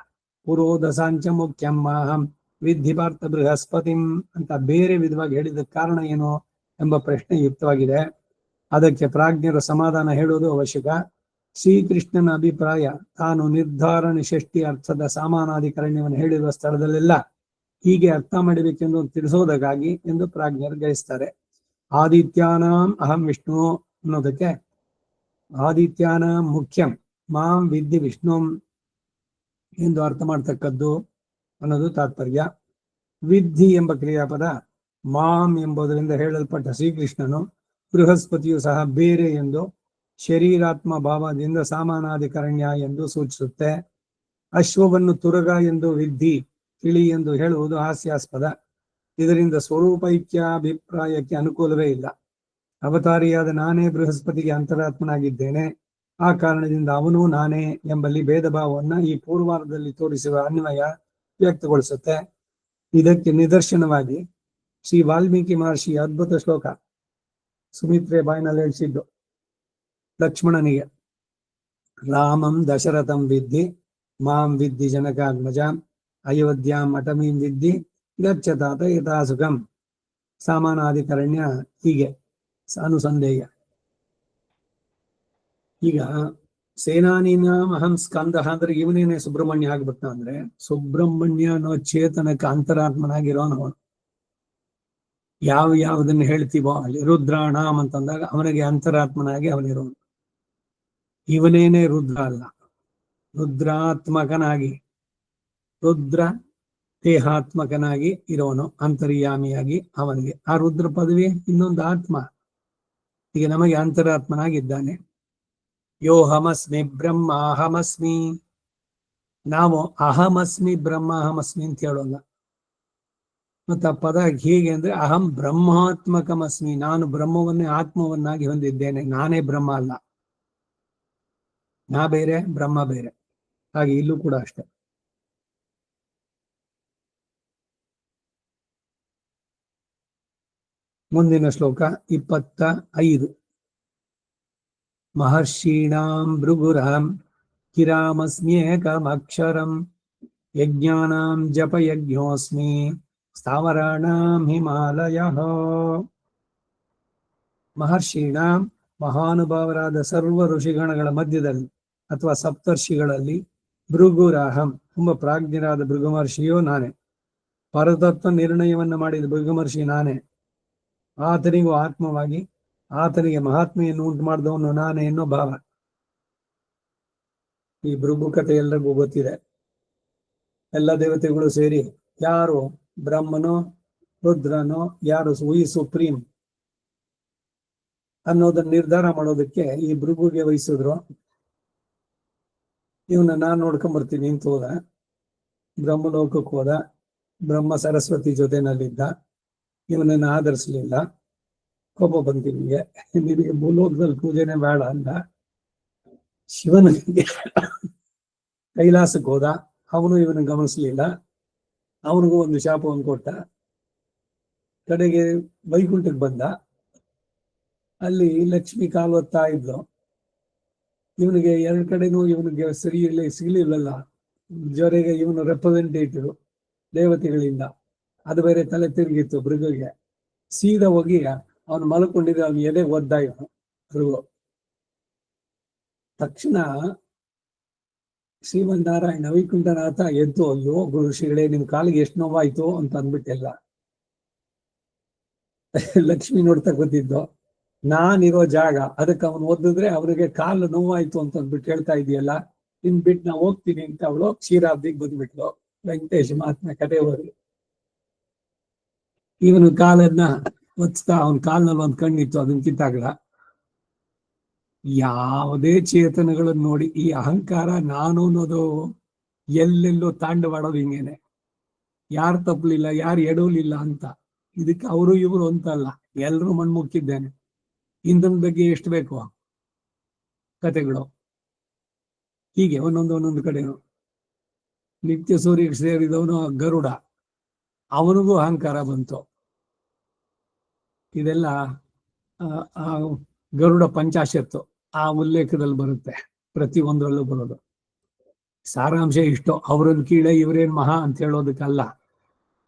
ಪುರೋದಸಾಂಚ ಮುಖ್ಯಂ ಅಹಂ ವಿದ್ಧಿ ಪಾರ್ಥ ಬೃಹಸ್ಪತಿಂ ಅಂತ ಬೇರೆ ವಿಧವಾಗಿ ಹೇಳಿದ ಕಾರಣ ಏನು ಎಂಬ ಪ್ರಶ್ನೆ ಯುಕ್ತವಾಗಿದೆ. ಅದಕ್ಕೆ ಪ್ರಾಜ್ಞರ ಸಮಾಧಾನ ಹೇಳುವುದು ಅವಶ್ಯಕ. ಶ್ರೀಕೃಷ್ಣನ ಅಭಿಪ್ರಾಯ ತಾನು ನಿರ್ಧಾರಣೆ ಷಷ್ಠಿ ಅರ್ಥದ ಸಾಮಾನಾಧಿಕರಣ್ಯವನ್ನು ಹೇಳಿರುವ ಸ್ಥಳದಲ್ಲೆಲ್ಲ ಹೀಗೆ ಅರ್ಥ ಮಾಡಬೇಕೆಂದು ತಿಳಿಸೋದಕ್ಕಾಗಿ ಎಂದು ಪ್ರಾಜ್ಞರು ಗ್ರಹಿಸ್ತಾರೆ. ಆದಿತ್ಯಾನಾಂ ಅಹಂ ವಿಷ್ಣು ಅನ್ನೋದಕ್ಕೆ ಆದಿತ್ಯಾನಾಂ ಮುಖ್ಯಂ ಮಾಂ ವಿದ್ಧಿ ವಿಷ್ಣುಂ ಎಂದು ಅರ್ಥ ಮಾಡ್ತಕ್ಕದ್ದು ಅನ್ನೋದು ತಾತ್ಪರ್ಯ. ವಿದ್ಧಿ ಎಂಬ ಕ್ರಿಯಾಪದ ಮಾಂ ಎಂಬುದರಿಂದ ಹೇಳಲ್ಪಟ್ಟ ಶ್ರೀಕೃಷ್ಣನು ಬೃಹಸ್ಪತಿಯು ಸಹ ಬೇರೆ ಎಂದು ಶರೀರಾತ್ಮ ಭಾವದಿಂದ ಸಾಮಾನಾಧಿಕರಣ್ಯ ಎಂದು ಸೂಚಿಸುತ್ತೆ. ಅಶ್ವವನ್ನು ತುರಗ ಎಂದು ವಿದ್ಧಿ ತಿಳಿ ಎಂದು ಹೇಳುವುದು ಹಾಸ್ಯಾಸ್ಪದ. ಇದರಿಂದ ಸ್ವರೂಪೈಕ್ಯಾಭಿಪ್ರಾಯಕ್ಕೆ ಅನುಕೂಲವೇ ಇಲ್ಲ. ಅವತಾರಿಯಾದ ನಾನೇ ಬೃಹಸ್ಪತಿಗೆ ಅಂತರಾತ್ಮನಾಗಿದ್ದೇನೆ, ಆ ಕಾರಣದಿಂದ ಅವನು ನಾನೇ ಎಂಬಲ್ಲಿ ಭೇದ ಭಾವವನ್ನು ಈ ಪೂರ್ವಾರ್ಧದಲ್ಲಿ ತೋರಿಸುವ ಅನ್ವಯ ವ್ಯಕ್ತಗೊಳಿಸುತ್ತೆ. ಇದಕ್ಕೆ ನಿದರ್ಶನವಾಗಿ ಶ್ರೀ ವಾಲ್ಮೀಕಿ ಮಹರ್ಷಿ ಅದ್ಭುತ ಶ್ಲೋಕ ಸುಮಿತ್ರೆ ಬಾಯಿನಲ್ಲಿ ಹೇಳಿಸಿದ್ದು ಲಕ್ಷ್ಮಣನಿಗೆ. ರಾಮಂ ದಶರಥಂ ವಿದ್ಧಿ ಮಾಂ ವಿದ್ಧಿ ಜನಕಾತ್ಮಜಾಂ ಅಯೋಧ್ಯಾಂ ಅಟಮೀಂ ವಿದ್ಧಿ ಗಚ್ಚತಾತ ಯಥಾಸುಖಂ. ಸಾಮಾನಾಧಿಕರಣ್ಯ ಹೀಗೆ ಅನುಸಂಧೇಯ. ಈಗ ಸೇನಾನಿನಾಂ ಅಹಂ ಸ್ಕಂದ ಅಂದ್ರೆ ಇವನೇನೆ ಸುಬ್ರಹ್ಮಣ್ಯ ಆಗ್ಬಿಟ್ಟ ಅಂದ್ರೆ ಸುಬ್ರಹ್ಮಣ್ಯ ಅನ್ನೋ ಚೇತನಕ್ಕೆ ಅಂತರಾತ್ಮನಾಗಿರೋನು ಅವನು. ಯಾವುದನ್ನು ಹೇಳ್ತೀವೋ ಅಲ್ಲಿ ರುದ್ರಾಣಾಮ್ ಅಂತಂದಾಗ ಅವನಿಗೆ ಅಂತರಾತ್ಮನಾಗಿ ಅವನಿರೋನು. ಇವನೇನೇ ರುದ್ರ ಅಲ್ಲ, ರುದ್ರಾತ್ಮಕನಾಗಿ, ರುದ್ರ ದೇಹಾತ್ಮಕನಾಗಿ ಇರೋನು, ಅಂತರ್ಯಾಮಿಯಾಗಿ ಅವನಿಗೆ. ಆ ರುದ್ರ ಪದವಿ ಇನ್ನೊಂದು ಆತ್ಮ, ಈಗ ನಮಗೆ ಅಂತರಾತ್ಮನಾಗಿದ್ದಾನೆ. ಯೋಹಮಸ್ಮಿ ಬ್ರಹ್ಮ ಅಹಮಸ್ಮಿ. ನಾವು ಅಹಮಸ್ಮಿ ಬ್ರಹ್ಮ ಅಹಮಸ್ಮಿ ಅಂತ ಹೇಳೋಲ್ಲ. ಮತ್ತು ಆ ಪದ ಹೀಗೆ ಅಂದ್ರೆ ಅಹಂ ಬ್ರಹ್ಮಾತ್ಮಕಮಸ್ಮಿ, ನಾನು ಬ್ರಹ್ಮವನ್ನೇ ಆತ್ಮವನ್ನಾಗಿ ಹೊಂದಿದ್ದೇನೆ, ನಾನೇ ಬ್ರಹ್ಮ ಅಲ್ಲ. ನಾ ಬೇರೆ, ಬ್ರಹ್ಮ ಬೇರೆ. ಹಾಗೆ ಇಲ್ಲೂ ಕೂಡ ಅಷ್ಟೆ. ಮುಂದಿನ ಶ್ಲೋಕ 25. ಮಹರ್ಷೀಣಾಂ ಭೃಗುರಹಂ ಕಿರಾಮಸ್ಮ್ಯೇಕಮಕ್ಷರಂ ಯಜ್ಞಾನಾಂ ಜಪಯಜ್ಞೋಸ್ಮಿ ಸ್ಥಾವರಾಣಾಂ ಹಿಮಾಲಯಃ. ಮಹರ್ಷೀಣಾಂ, ಮಹಾನುಭಾವರಾದ ಸರ್ವ ಋಷಿಗಣಗಳ ಮಧ್ಯದಲ್ಲಿ ಅಥವಾ ಸಪ್ತರ್ಷಿಗಳಲ್ಲಿ ಭೃಗುರಹಂ, ತುಂಬಾ ಪ್ರಾಜ್ಞರಾದ ಭೃಗು ಮಹರ್ಷಿಯೋ ನಾನೇ. ಪರತತ್ವ ನಿರ್ಣಯವನ್ನು ಮಾಡಿದ ಭೃಗು ಮಹರ್ಷಿ ನಾನೇ. ಆತನಿಗೂ ಆತ್ಮವಾಗಿ ಆತನಿಗೆ ಮಹಾತ್ಮೆಯನ್ನು ಉಂಟು ಮಾಡಿದವನು ನಾನೇ ಎನ್ನೋ ಭಾವ. ಈ ಭೃಗು ಕಥೆ ಎಲ್ಲರಿಗೂ ಗೊತ್ತಿದೆ. ಎಲ್ಲ ದೇವತೆಗಳು ಸೇರಿ ಯಾರು ಬ್ರಹ್ಮನೋ ರುದ್ರನೋ ಯಾರು ಸುಪ್ರೀಂ ಅನ್ನೋದನ್ನ ನಿರ್ಧಾರ ಮಾಡೋದಕ್ಕೆ ಈ ಭೃಗುಗೆ ವಹಿಸಿದ್ರು. ಇವನ್ನ ನಾನು ನೋಡ್ಕೊಂಡ್ಬರ್ತೀನಿ ಅಂತ ಹೋದ. ಬ್ರಹ್ಮಲೋಕಕ್ಕೆ ಹೋದ. ಬ್ರಹ್ಮ ಸರಸ್ವತಿ ಜೊತೆನಲ್ಲಿದ್ದ. ಇವನನ್ನು ಆಧರಿಸಲಿಲ್ಲ. ಕೋಪ ಬಂತು ನಿನಗೆ ಭೂಲೋಕದಲ್ಲಿ ಪೂಜೆನೆ ಬೇಡ ಅಂದ. ಶಿವನಿಗೆ ಕೈಲಾಸಕ್ಕೆ ಹೋದ. ಅವನು ಇವನ ಗಮನಿಸ್ಲಿಲ್ಲ. ಅವನಿಗೂ ಒಂದು ಶಾಪವನ್ನು ಕೊಟ್ಟ. ಕಡೆಗೆ ವೈಕುಂಠಕ್ಕೆ ಬಂದ. ಅಲ್ಲಿ ಲಕ್ಷ್ಮಿ ಕಾಲ್ವತ್ತಾ ಇದ್ಲು. ಇವನಿಗೆ ಎರಡು ಕಡೆನೂ ಇವನಿಗೆ ಸಿಗಲಿಲ್ಲಲ್ಲ. ಜೊತೆಗೆ ಇವನು ರೆಪ್ರೆಸೆಂಟೇಟಿವ್ ದೇವತೆಗಳಿಂದ. ಅದು ಬೇರೆ ತಲೆ ತಿರುಗಿತ್ತು ಭೃಗುಗೆ. ಸೀದಾ ಹೋಗಿ ಅವನು ಮಲ್ಕೊಂಡಿದ್ದ, ಅವನು ಎದೆ ಒದ್ದ ಇವನು ಭೃಗು. ತಕ್ಷಣ ಶ್ರೀಮನ್ನಾರಾಯಣ ವೈಕುಂಠನಾಥ ಎದ್ದು, ಅಯ್ಯೋ ಋಷಿಗಳೇ, ನಿಮ್ ಕಾಲಿಗೆ ಎಷ್ಟು ನೋವಾಯ್ತು ಅಂತ ಅಂದ್ಬಿಟ್ಟೆಲ್ಲ. ಲಕ್ಷ್ಮಿ ನೋಡ್ತಾ ಗೊತ್ತಿದ್ದು, ನಾನಿರೋ ಜಾಗ, ಅದಕ್ಕೆ ಅವನು ಓದಿದ್ರೆ ಅವ್ರಿಗೆ ಕಾಲು ನೋವಾಯ್ತು ಅಂತ ಅಂದ್ಬಿಟ್ಟು ಹೇಳ್ತಾ ಇದೆಯಲ್ಲ, ನಿನ್ ಬಿಟ್ಟು ನಾ ಹೋಗ್ತೀನಿ ಅಂತ ಅವಳು ಕ್ಷೀರಾಬ್ದಿಗೆ ಬಂದ್ಬಿಟ್ಲು. ವೆಂಕಟೇಶ್ ಮಹಾತ್ಮ ಕಥೆ ಹೋಗಿ ಇವನು ಕಾಲನ್ನ ಒತ್ತಾ, ಅವನ ಕಾಲ್ನಲ್ಲಿ ಒಂದ್ ಕಣ್ಣಿತ್ತು, ಅದನ್ನ ಕಿತ್ತಾಗಲ. ಯಾವುದೇ ಚೇತನಗಳನ್ನು ನೋಡಿ ಈ ಅಹಂಕಾರ ನಾನು ಅನ್ನೋದು ಎಲ್ಲೆಲ್ಲೋ ತಾಂಡವಾಡೋದು ಹಿಂಗೇನೆ. ಯಾರು ತಪ್ಪಲಿಲ್ಲ, ಯಾರು ಎಡವಲಿಲ್ಲ ಅಂತ. ಇದಕ್ಕೆ ಅವರು ಇವರು ಅಂತಲ್ಲ, ಎಲ್ರೂ ಮಣ್ಮುಕ್ಕಿದ್ದೇನೆ. ಇಂದ್ರನ ಬಗ್ಗೆ ಎಷ್ಟು ಬೇಕು ಕತೆಗಳು. ಹೀಗೆ ಒಂದೊಂದು ಕಡೆನು. ನಿತ್ಯ ಸೂರ್ಯಕ್ಕೆ ಸೇರಿದವನು ಗರುಡ, ಅವನಿಗೂ ಅಹಂಕಾರ ಬಂತು. ಇದೆಲ್ಲ ಗರುಡ ಪಂಚಾಶತ್ತು ಆ ಉಲ್ಲೇಖದಲ್ಲಿ ಬರುತ್ತೆ, ಪ್ರತಿ ಒಂದರಲ್ಲೂ ಬರೋದು. ಸಾರಾಂಶ ಇಷ್ಟು, ಅವ್ರನ್ನ ಕೀಳೆ ಇವರೇನ್ ಮಹಾ ಅಂತ ಹೇಳೋದಕ್ಕಲ್ಲ,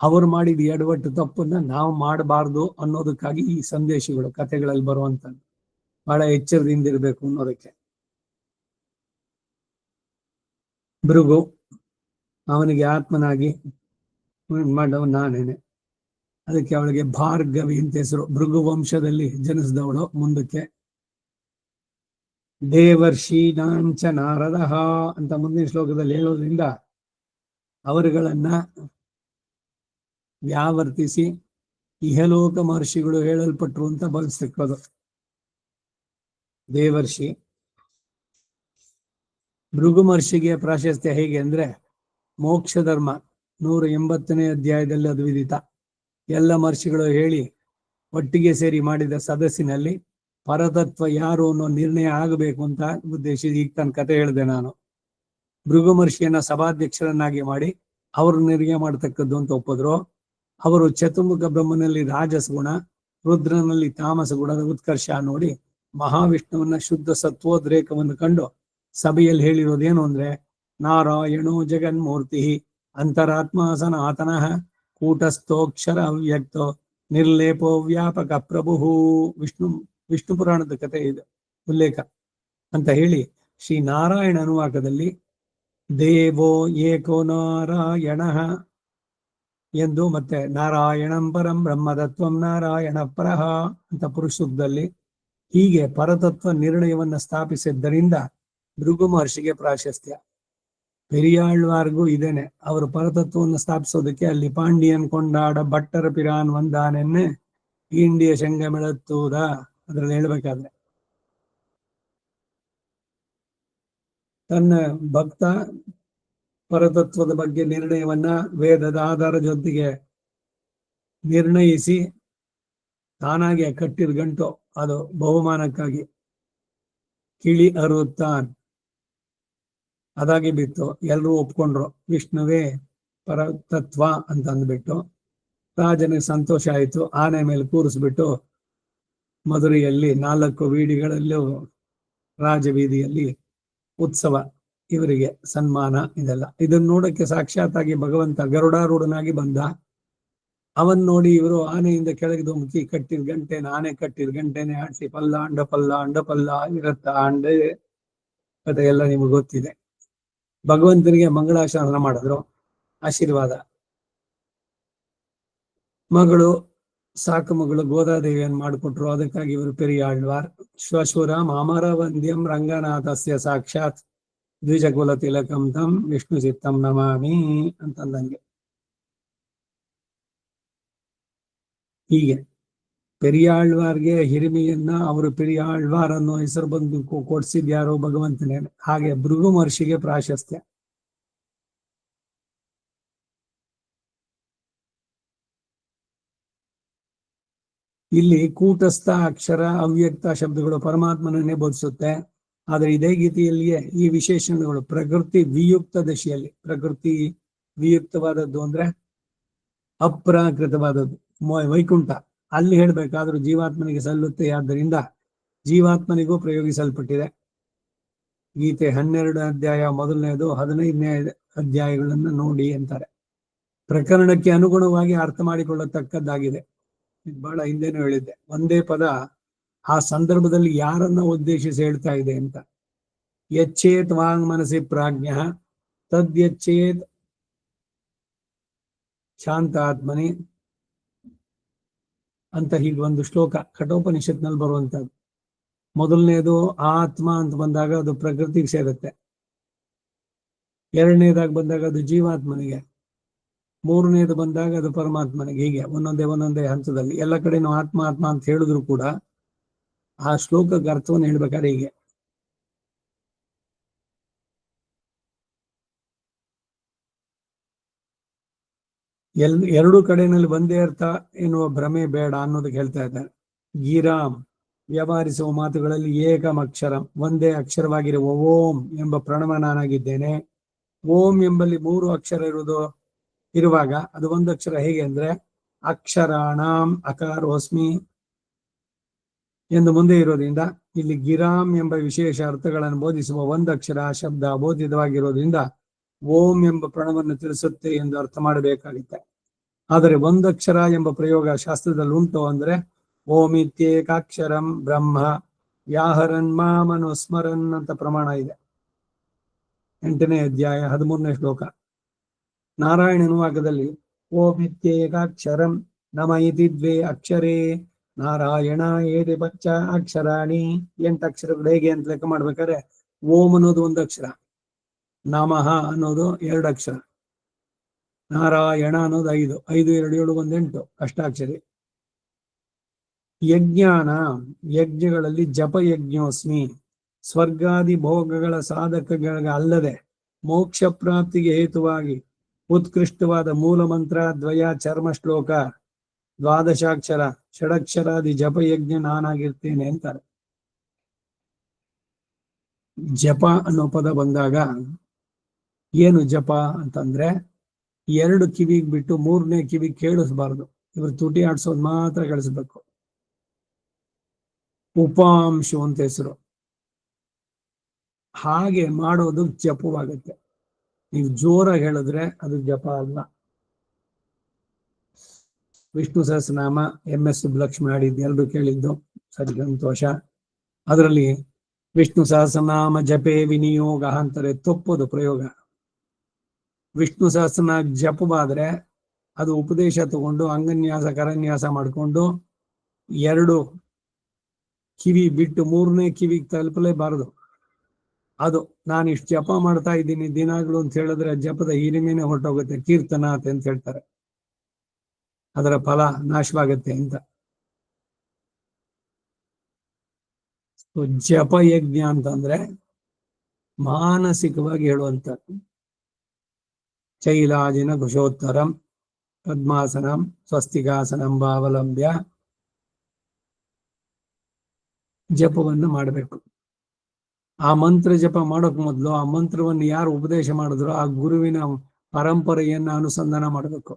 ಅವ್ರು ಮಾಡಿದ ಎಡವಟ್ಟು ತಪ್ಪನ್ನ ನಾವು ಮಾಡಬಾರ್ದು ಅನ್ನೋದಕ್ಕಾಗಿ ಈ ಸಂದೇಶಗಳು ಕಥೆಗಳಲ್ಲಿ ಬರುವಂತ ಬಹಳ ಎಚ್ಚರದಿಂದ ಇರಬೇಕು ಅನ್ನೋದಕ್ಕೆ. ಭೃಗು ಅವನಿಗೆ ಆತ್ಮನಾಗಿ ಮಾಡವ ನಾನೇನೆ. ಅದಕ್ಕೆ ಅವಳಿಗೆ ಭಾರ್ಗವಿ ಅಂತ ಹೆಸರು. ಭೃಗು ವಂಶದಲ್ಲಿ ಜನಿಸಿದವಳು. ಮುಂದಕ್ಕೆ ದೇವರ್ಷಿ ನಾಂಚ ನಾರದ ಅಂತ ಮುಂದಿನ ಶ್ಲೋಕದಲ್ಲಿ ಹೇಳೋದ್ರಿಂದ ಅವರುಗಳನ್ನ ವ್ಯಾವರ್ತಿಸಿ ಇಹಲೋಕ ಮಹರ್ಷಿಗಳು ಹೇಳಲ್ಪಟ್ರು ಅಂತ ಬಳಸ್ತಿಕ್ಕೋದು. ದೇವರ್ಷಿ ಭೃಗು ಮಹರ್ಷಿಗೆ ಪ್ರಾಶಸ್ತ್ಯ ಹೇಗೆ ಅಂದ್ರೆ, ಮೋಕ್ಷ ಧರ್ಮ 180ನೇ ಅಧ್ಯಾಯದಲ್ಲಿ ಅದು ವಿದಿತ. ಎಲ್ಲ ಮಹರ್ಷಿಗಳು ಹೇಳಿ ಒಟ್ಟಿಗೆ ಸೇರಿ ಮಾಡಿದ ಸದಸ್ಸಿನಲ್ಲಿ ಪರತತ್ವ ಯಾರು ಅನ್ನೋ ನಿರ್ಣಯ ಆಗಬೇಕು ಅಂತ ಉದ್ದೇಶಿಸಿ ಈಗ ತನ್ನ ಕತೆ ಹೇಳಿದೆ ನಾನು. ಭೃಗು ಮಹರ್ಷಿಯನ್ನ ಸಭಾಧ್ಯಕ್ಷರನ್ನಾಗಿ ಮಾಡಿ ಅವರು ನಿರ್ಣಯ ಮಾಡತಕ್ಕದ್ದು ಅಂತ ಒಪ್ಪಿದ್ರು. ಅವರು ಚತುರ್ಮುಖ ಬ್ರಹ್ಮನಲ್ಲಿ ರಾಜಸ ಗುಣ, ರುದ್ರನಲ್ಲಿ ತಾಮಸ ಗುಣದ ಉತ್ಕರ್ಷ ನೋಡಿ ಮಹಾವಿಷ್ಣುವನ್ನ ಶುದ್ಧ ಸತ್ವೋದ್ರೇಕವನ್ನು ಕಂಡು ಸಭೆಯಲ್ಲಿ ಹೇಳಿರೋದೇನು ಅಂದ್ರೆ, ನಾರಾಯಣೋ ಜಗನ್ಮೂರ್ತಿ ಅಂತರಾತ್ಮ ಸನಾತನಃ ಕೂಟಸ್ಥೋಕ್ಷರ ಅವ್ಯಕ್ತೋ ನಿರ್ಲೇಪೋ ವ್ಯಾಪಕ ಪ್ರಭು. ವಿಷ್ಣು ಪುರಾಣದ ಕಥೆ ಇದೆ ಉಲ್ಲೇಖ ಅಂತ ಹೇಳಿ ಶ್ರೀ ನಾರಾಯಣ ಅನುವಾಕದಲ್ಲಿ ದೇವೋ ಏಕೋ ನಾರಾಯಣ ಎಂದು ಮತ್ತೆ ನಾರಾಯಣಂ ಪರಂ ಬ್ರಹ್ಮತತ್ವಂ ನಾರಾಯಣ ಪರಹ ಅಂತ ಪುರುಷದಲ್ಲಿ ಹೀಗೆ ಪರತತ್ವ ನಿರ್ಣಯವನ್ನ ಸ್ಥಾಪಿಸಿದ್ದರಿಂದ ಭೃಗು ಮಹರ್ಷಿಗೆ ಪ್ರಾಶಸ್ತ್ಯ. ಪೆರಿಯಾಳ್ವಾರ್ಗೂ ಇದೇನೆ. ಅವರು ಪರತತ್ವವನ್ನು ಸ್ಥಾಪಿಸೋದಕ್ಕೆ ಅಲ್ಲಿ ಪಾಂಡಿಯನ್ ಕೊಂಡಾಡ ಭಟ್ಟರ ಪಿರಾನ್ ವಂದಾನೆನ್ನೆ ಇಂಡಿಯ ಶಂಗಮಿಳತ್ತೂದ ಅದ್ರಲ್ಲಿ ಹೇಳ್ಬೇಕಾದ್ರೆ ತನ್ನ ಭಕ್ತ ಪರತತ್ವದ ಬಗ್ಗೆ ನಿರ್ಣಯವನ್ನ ವೇದದ ಆಧಾರ ಜೊತೆಗೆ ನಿರ್ಣಯಿಸಿ ತಾನಾಗೆ ಕಟ್ಟಿದ ಗಂಟು ಅದು ಬಹುಮಾನಕ್ಕಾಗಿ ಕಿಳಿ ಅರುತ್ತಾನ್ ಅದಾಗಿ ಬಿತ್ತು. ಎಲ್ಲರೂ ಒಪ್ಕೊಂಡ್ರು ವಿಷ್ಣುವೇ ಪರತತ್ವ ಅಂತ ಅಂದ್ಬಿಟ್ಟು. ರಾಜನಿಗೆ ಸಂತೋಷ ಆಯಿತು. ಆನೆ ಮೇಲೆ ಕೂರಿಸ್ಬಿಟ್ಟು ಮಧುರೆಯಲ್ಲಿ 4 ವೀಡಿಗಳಲ್ಲೂ ರಾಜಬೀದಿಯಲ್ಲಿ ಉತ್ಸವ, ಇವರಿಗೆ ಸನ್ಮಾನ, ಇದೆಲ್ಲ. ಇದನ್ನ ನೋಡಕ್ಕೆ ಸಾಕ್ಷಾತ್ತಾಗಿ ಭಗವಂತ ಗರುಡಾರೂಢನಾಗಿ ಬಂದ. ಅವನ್ ನೋಡಿ ಇವರು ಆನೆಯಿಂದ ಕೆಳಗೆ ಧುಮುಕಿ ಕಟ್ಟಿದ ಗಂಟೆನ ಆನೆ ಕಟ್ಟಿದ ಗಂಟೆನೆ ಆಡಿಸಿ ಪಲ್ಲಾಂಡ ಪಲ್ಲಾಂಡ ಪಲ್ಲ ಇರತ್ತ ಅಂಡೆ ಕಥೆ ಎಲ್ಲ ನಿಮಗೆ ಗೊತ್ತಿದೆ. ಭಗವಂತನಿಗೆ ಮಂಗಳಾಶಾಸನ ಮಾಡಿದ್ರು, ಆಶೀರ್ವಾದ. ಮಗಳು ಸಾಕು ಮಗಳು ಗೋದಾದೇವಿಯನ್ನು ಮಾಡಿಕೊಟ್ರು. ಅದಕ್ಕಾಗಿ ಇವರು ಪೆರಿಯಾಳ್ವಾರ್. ಶ್ವಶುರ ಮಾಮರ ವಂದ್ಯಂ ರಂಗನಾಥಸ್ಯ ಸಾಕ್ಷಾತ್ ದ್ವಿಜಕುಲ ತಿಲಕಂ ತಂ ವಿಷ್ಣು ಚಿತ್ತಂ ನಮಾಮಿ ಅಂತಂದಂಗೆ. ಹೀಗೆ ಪೆರಿಯಾಳ್ವಾರ್ಗೆ ಹಿರಿಮೆಯನ್ನ ಅವರು ಪೆರಿಯಾಳ್ವಾರ್ ಅನ್ನೋ ಹೆಸರು ಬಂದು ಕೊಡ್ಸಿದ್ಯಾರೋ ಭಗವಂತನೇ. ಹಾಗೆ ಭೃಗು ಮಹರ್ಷಿಗೆ ಪ್ರಾಶಸ್ತ್ಯ. ಇಲ್ಲಿ ಕೂಟಸ್ಥ ಅಕ್ಷರ ಅವ್ಯಕ್ತ ಶಬ್ದಗಳು ಪರಮಾತ್ಮನನ್ನೇ ಬೋಧಿಸುತ್ತೆ. ಆದರೆ ಇದೇ ಗೀತೆಯಲ್ಲಿಯೇ ಈ ವಿಶೇಷಣಗಳು ಪ್ರಕೃತಿ ವಿಯುಕ್ತ ದಶೆಯಲ್ಲಿ, ಪ್ರಕೃತಿ ವಿಯುಕ್ತವಾದದ್ದು ಅಂದ್ರೆ ಅಪ್ರಾಕೃತವಾದದ್ದು, ವೈಕುಂಠ, ಅಲ್ಲಿ ಹೇಳ್ಬೇಕಾದ್ರೂ ಜೀವಾತ್ಮನಿಗೆ ಸಲ್ಲುತ್ತೆ. ಆದ್ದರಿಂದ ಜೀವಾತ್ಮನಿಗೂ ಪ್ರಯೋಗಿಸಲ್ಪಟ್ಟಿದೆ. ಗೀತೆ 12 ಅಧ್ಯಾಯ ಮೊದಲನೇದು 15ನೇ ಅಧ್ಯಾಯಗಳನ್ನು ನೋಡಿ ಅಂತಾರೆ. ಪ್ರಕರಣಕ್ಕೆ ಅನುಗುಣವಾಗಿ ಅರ್ಥ ಮಾಡಿಕೊಳ್ಳತಕ್ಕದ್ದಾಗಿದೆ. ಇದು ಬಹಳ ಹಿಂದೆನೂ ಹೇಳಿದ್ದೆ. ಒಂದೇ ಪದ ಆ ಸಂದರ್ಭದಲ್ಲಿ ಯಾರನ್ನ ಉದ್ದೇಶಿಸಿ ಹೇಳ್ತಾ ಇದೆ ಅಂತ. ಯಚ್ಚೇತ್ ವಾಂಗ್ ಮನಸಿ ಪ್ರಾಜ್ಞ ತದ್ಯಚ್ಚೇತ್ ಶಾಂತಾತ್ಮನಿ ಅಂತ ಹೀಗೆ ಒಂದು ಶ್ಲೋಕ ಕಠೋಪನಿಷತ್ನಲ್ಲಿ ಬರುವಂತದ್ದು. ಮೊದಲನೇದು ಆತ್ಮ ಅಂತ ಬಂದಾಗ ಅದು ಪ್ರಕೃತಿಗೆ ಸೇರುತ್ತೆ. ಎರಡನೇದಾಗಿ ಬಂದಾಗ ಅದು ಜೀವಾತ್ಮನಿಗೆ. ಮೂರನೇದು ಬಂದಾಗ ಅದು ಪರಮಾತ್ಮನಿಗೆ. ಹೀಗೆ ಒಂದೊಂದೇ ಹಂತದಲ್ಲಿ ಎಲ್ಲ ಕಡೆನೂ ಆತ್ಮ ಆತ್ಮ ಅಂತ ಹೇಳಿದ್ರು ಕೂಡ ಆ ಶ್ಲೋಕಕ್ಕೆ ಅರ್ಥವನ್ನು ಹೇಳ್ಬೇಕಾದ್ರೆ ಹೀಗೆ. ಎರಡು ಕಡೆಯಲ್ಲಿ ಒಂದೇ ಅರ್ಥ ಎನ್ನುವ ಭ್ರಮೆ ಬೇಡ ಅನ್ನೋದಕ್ಕೆ ಹೇಳ್ತಾ ಇದ್ದಾರೆ. ಗೀರಾಮ್ ವ್ಯವಹರಿಸುವ ಮಾತುಗಳಲ್ಲಿ ಏಕಂ ಅಕ್ಷರಂ, ಒಂದೇ ಅಕ್ಷರವಾಗಿರುವ ಓಂ ಎಂಬ ಪ್ರಣವ ನಾನಾಗಿದ್ದೇನೆ. ಓಂ ಎಂಬಲ್ಲಿ 3 ಅಕ್ಷರ ಇರುವಾಗ ಅದು ಒಂದು ಅಕ್ಷರ. ಹೇಗೆ ಅಂದ್ರೆ ಅಕ್ಷರಾಣಾಂ ಅಕಾರೋಸ್ಮಿ ಎಂದು ಮುಂದೆ ಇರೋದ್ರಿಂದ ಇಲ್ಲಿ ಗಿರಾಮ್ ಎಂಬ ವಿಶೇಷ ಅರ್ಥಗಳನ್ನು ಬೋಧಿಸುವ ಒಂದು ಅಕ್ಷರ ಶಬ್ದ ಬೋಧಿತವಾಗಿರೋದ್ರಿಂದ ಓಂ ಎಂಬ ಪ್ರಣವನ್ನು ತಿಳಿಸುತ್ತೆ ಎಂದು ಅರ್ಥ ಮಾಡಬೇಕಾಗುತ್ತೆ. ಆದರೆ ಒಂದಕ್ಷರ ಎಂಬ ಪ್ರಯೋಗ ಶಾಸ್ತ್ರದಲ್ಲಿ ಉಂಟು. ಅಂದ್ರೆ ಓಮಿತ್ಯೇಕಾಕ್ಷರಂ ಬ್ರಹ್ಮ ವ್ಯಾಹರನ್ ಮಾಮನುಸ್ಮರನ್ ಅಂತ ಪ್ರಮಾಣ ಇದೆ. 8ನೇ ಅಧ್ಯಾಯ 13ನೇ ಶ್ಲೋಕ. ನಾರಾಯಣನ ವಾಕ್ಯದಲ್ಲಿ ಓಮಿತ್ಯೇಕಾಕ್ಷರಂ ನಮ ಇತಿ 2 ಅಕ್ಷರೇ ನಾರಾಯಣ ಏತಿ ಪಂಚ ಅಕ್ಷರಾಣಿ. 8 ಅಕ್ಷರಗಳು ಹೇಗೆ ಅಂತ ಲೆಕ್ಕ ಮಾಡ್ಬೇಕಾದ್ರೆ ಓಂ ಅನ್ನೋದು 1 ಅಕ್ಷರ, ನಮಃ ಅನ್ನೋದು 2 ಅಕ್ಷರ, ನಾರಾಯಣ ಅನ್ನೋದು 5, 5 2 7 1 8 ಅಷ್ಟಾಕ್ಷರಿ. ಯಜ್ಞಾನ ಯಜ್ಞಗಳಲ್ಲಿ ಜಪ ಯಜ್ಞೋಸ್ಮಿ, ಸ್ವರ್ಗಾದಿ ಭೋಗಗಳ ಸಾಧಕಗಳಿಗೆ ಅಲ್ಲದೆ ಮೋಕ್ಷ ಪ್ರಾಪ್ತಿಗೆ ಹೇತುವಾಗಿ ಉತ್ಕೃಷ್ಟವಾದ ಮೂಲ ಮಂತ್ರ ದ್ವಯ ಚರ್ಮ ಶ್ಲೋಕ 12 ಅಕ್ಷರ ಷಡಕ್ಷರಾದಿ ಜಪಯಜ್ಞ ನಾನಾಗಿರ್ತೇನೆ ಅಂತಾರೆ. ಜಪ ಅನ್ನೋ ಪದ ಬಂದಾಗ ಏನು ಜಪ ಅಂತಂದ್ರೆ 2 ಕಿವಿಗೆ ಬಿಟ್ಟು 3ನೇ ಕಿವಿಗೆ ಕೇಳಿಸ್ಬಾರ್ದು. ಇವರು ತುಟಿ ಆಡ್ಸೋದು ಮಾತ್ರ ಕೇಳಿಸ್ಬೇಕು. ಉಪಾಂಶು ಅಂತ ಹೆಸರು. ಹಾಗೆ ಮಾಡೋದು ಜಪವಾಗುತ್ತೆ. ನೀವು ಜೋರಾಗಿ ಹೇಳಿದ್ರೆ ಅದು ಜಪ ಅಲ್ಲ. ವಿಷ್ಣು ಸಹಸ್ರನಾಮ MS ಸುಬ್ಬಲಕ್ಷ್ಮಿ ಆಡಿದ್ದು ಎಲ್ಲರೂ ಕೇಳಿದ್ದು, ಸರಿ, ಸಂತೋಷ. ಅದರಲ್ಲಿ ವಿಷ್ಣು ಸಹಸ್ರನಾಮ ಜಪೇ ವಿನಿಯೋಗ ಅಂತಾರೆ, ತಪ್ಪೋದು ಪ್ರಯೋಗ. ವಿಷ್ಣು ಸಹಸ್ರನಾಮ ಜಪವಾದ್ರೆ ಅದು ಉಪದೇಶ ತಗೊಂಡು ಅಂಗನ್ಯಾಸ ಕರನ್ಯಾಸ ಮಾಡಿಕೊಂಡು 2 ಕಿವಿ ಬಿಟ್ಟು 3ನೇ ಕಿವಿಗೆ ತಲುಪಲೇಬಾರದು. ಅದು ನಾನು ಇಷ್ಟು ಜಪ ಮಾಡ್ತಾ ಇದ್ದೀನಿ ದಿನಾಗ್ಲು ಅಂತ ಹೇಳಿದ್ರೆ ಜಪದ ಹಿರಿಮೆನೆ ಹೊರಟೋಗುತ್ತೆ. ಕೀರ್ತನಾಥ್ ಅಂತ ಹೇಳ್ತಾರೆ, ಅದರ ಫಲ ನಾಶವಾಗತ್ತೆ ಅಂತ. ಜಪ ಯಜ್ಞ ಅಂತಂದ್ರೆ ಮಾನಸಿಕವಾಗಿ ಹೇಳುವಂತ ಚೈಲಾಜಿನ ಕುಶೋತ್ತರಂ ಪದ್ಮಾಸನಂ ಸ್ವಸ್ತಿಕಾಸನಂ ಭಾವಲಂಬ್ಯ ಜಪವನ್ನು ಮಾಡಬೇಕು. ಆ ಮಂತ್ರ ಜಪ ಮಾಡೋಕ್ ಮೊದಲು ಆ ಮಂತ್ರವನ್ನು ಯಾರು ಉಪದೇಶ ಮಾಡಿದ್ರು ಆ ಗುರುವಿನ ಪರಂಪರೆಯನ್ನ ಅನುಸಂಧಾನ ಮಾಡಬೇಕು.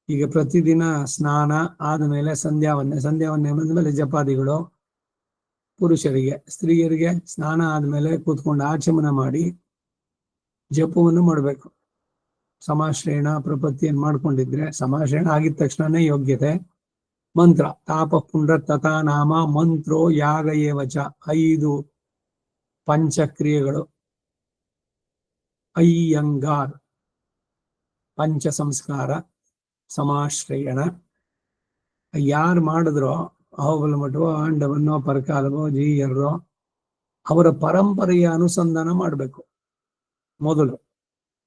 ಈಗ ಪ್ರತಿದಿನ ಸ್ನಾನ ಆದಮೇಲೆ ಸಂಧ್ಯಾವನ್ನೇ ಬಂದ್ಮೇಲೆ ಜಪಾದಿಗಳು ಪುರುಷರಿಗೆ, ಸ್ತ್ರೀಯರಿಗೆ ಸ್ನಾನ ಆದ್ಮೇಲೆ ಕೂತ್ಕೊಂಡು ಆಚಮನ ಮಾಡಿ ಜಪವನ್ನು ಮಾಡಬೇಕು. ಸಮಾಶ್ರಯಣ ಪ್ರಪತ್ತಿಯನ್ನು ಮಾಡ್ಕೊಂಡಿದ್ರೆ ಸಮಾಶ್ರಯಣ ಆಗಿದ ತಕ್ಷಣನೇ ಯೋಗ್ಯತೆ. ಮಂತ್ರ ತಾಪ ಪುಂಡ್ರ ತಥಾ ನಾಮ ಮಂತ್ರೋ ಯಾಗ ಏವಚ 5 ಪಂಚಕ್ರಿಯೆಗಳು. ಅಯ್ಯಂಗಾರ್ ಪಂಚ ಸಂಸ್ಕಾರ ಸಮಾಶ್ರಯಣ ಯಾರು ಮಾಡಿದ್ರೋ ಅಹೋಬಲ ಮಠವೋ ಆಂಡವನ್ನೋ ಪರಕಾಲವೋ ಜೀಯರೋ ಅವರ ಪರಂಪರೆಯ ಅನುಸಂಧಾನ ಮಾಡಬೇಕು ಮೊದಲು,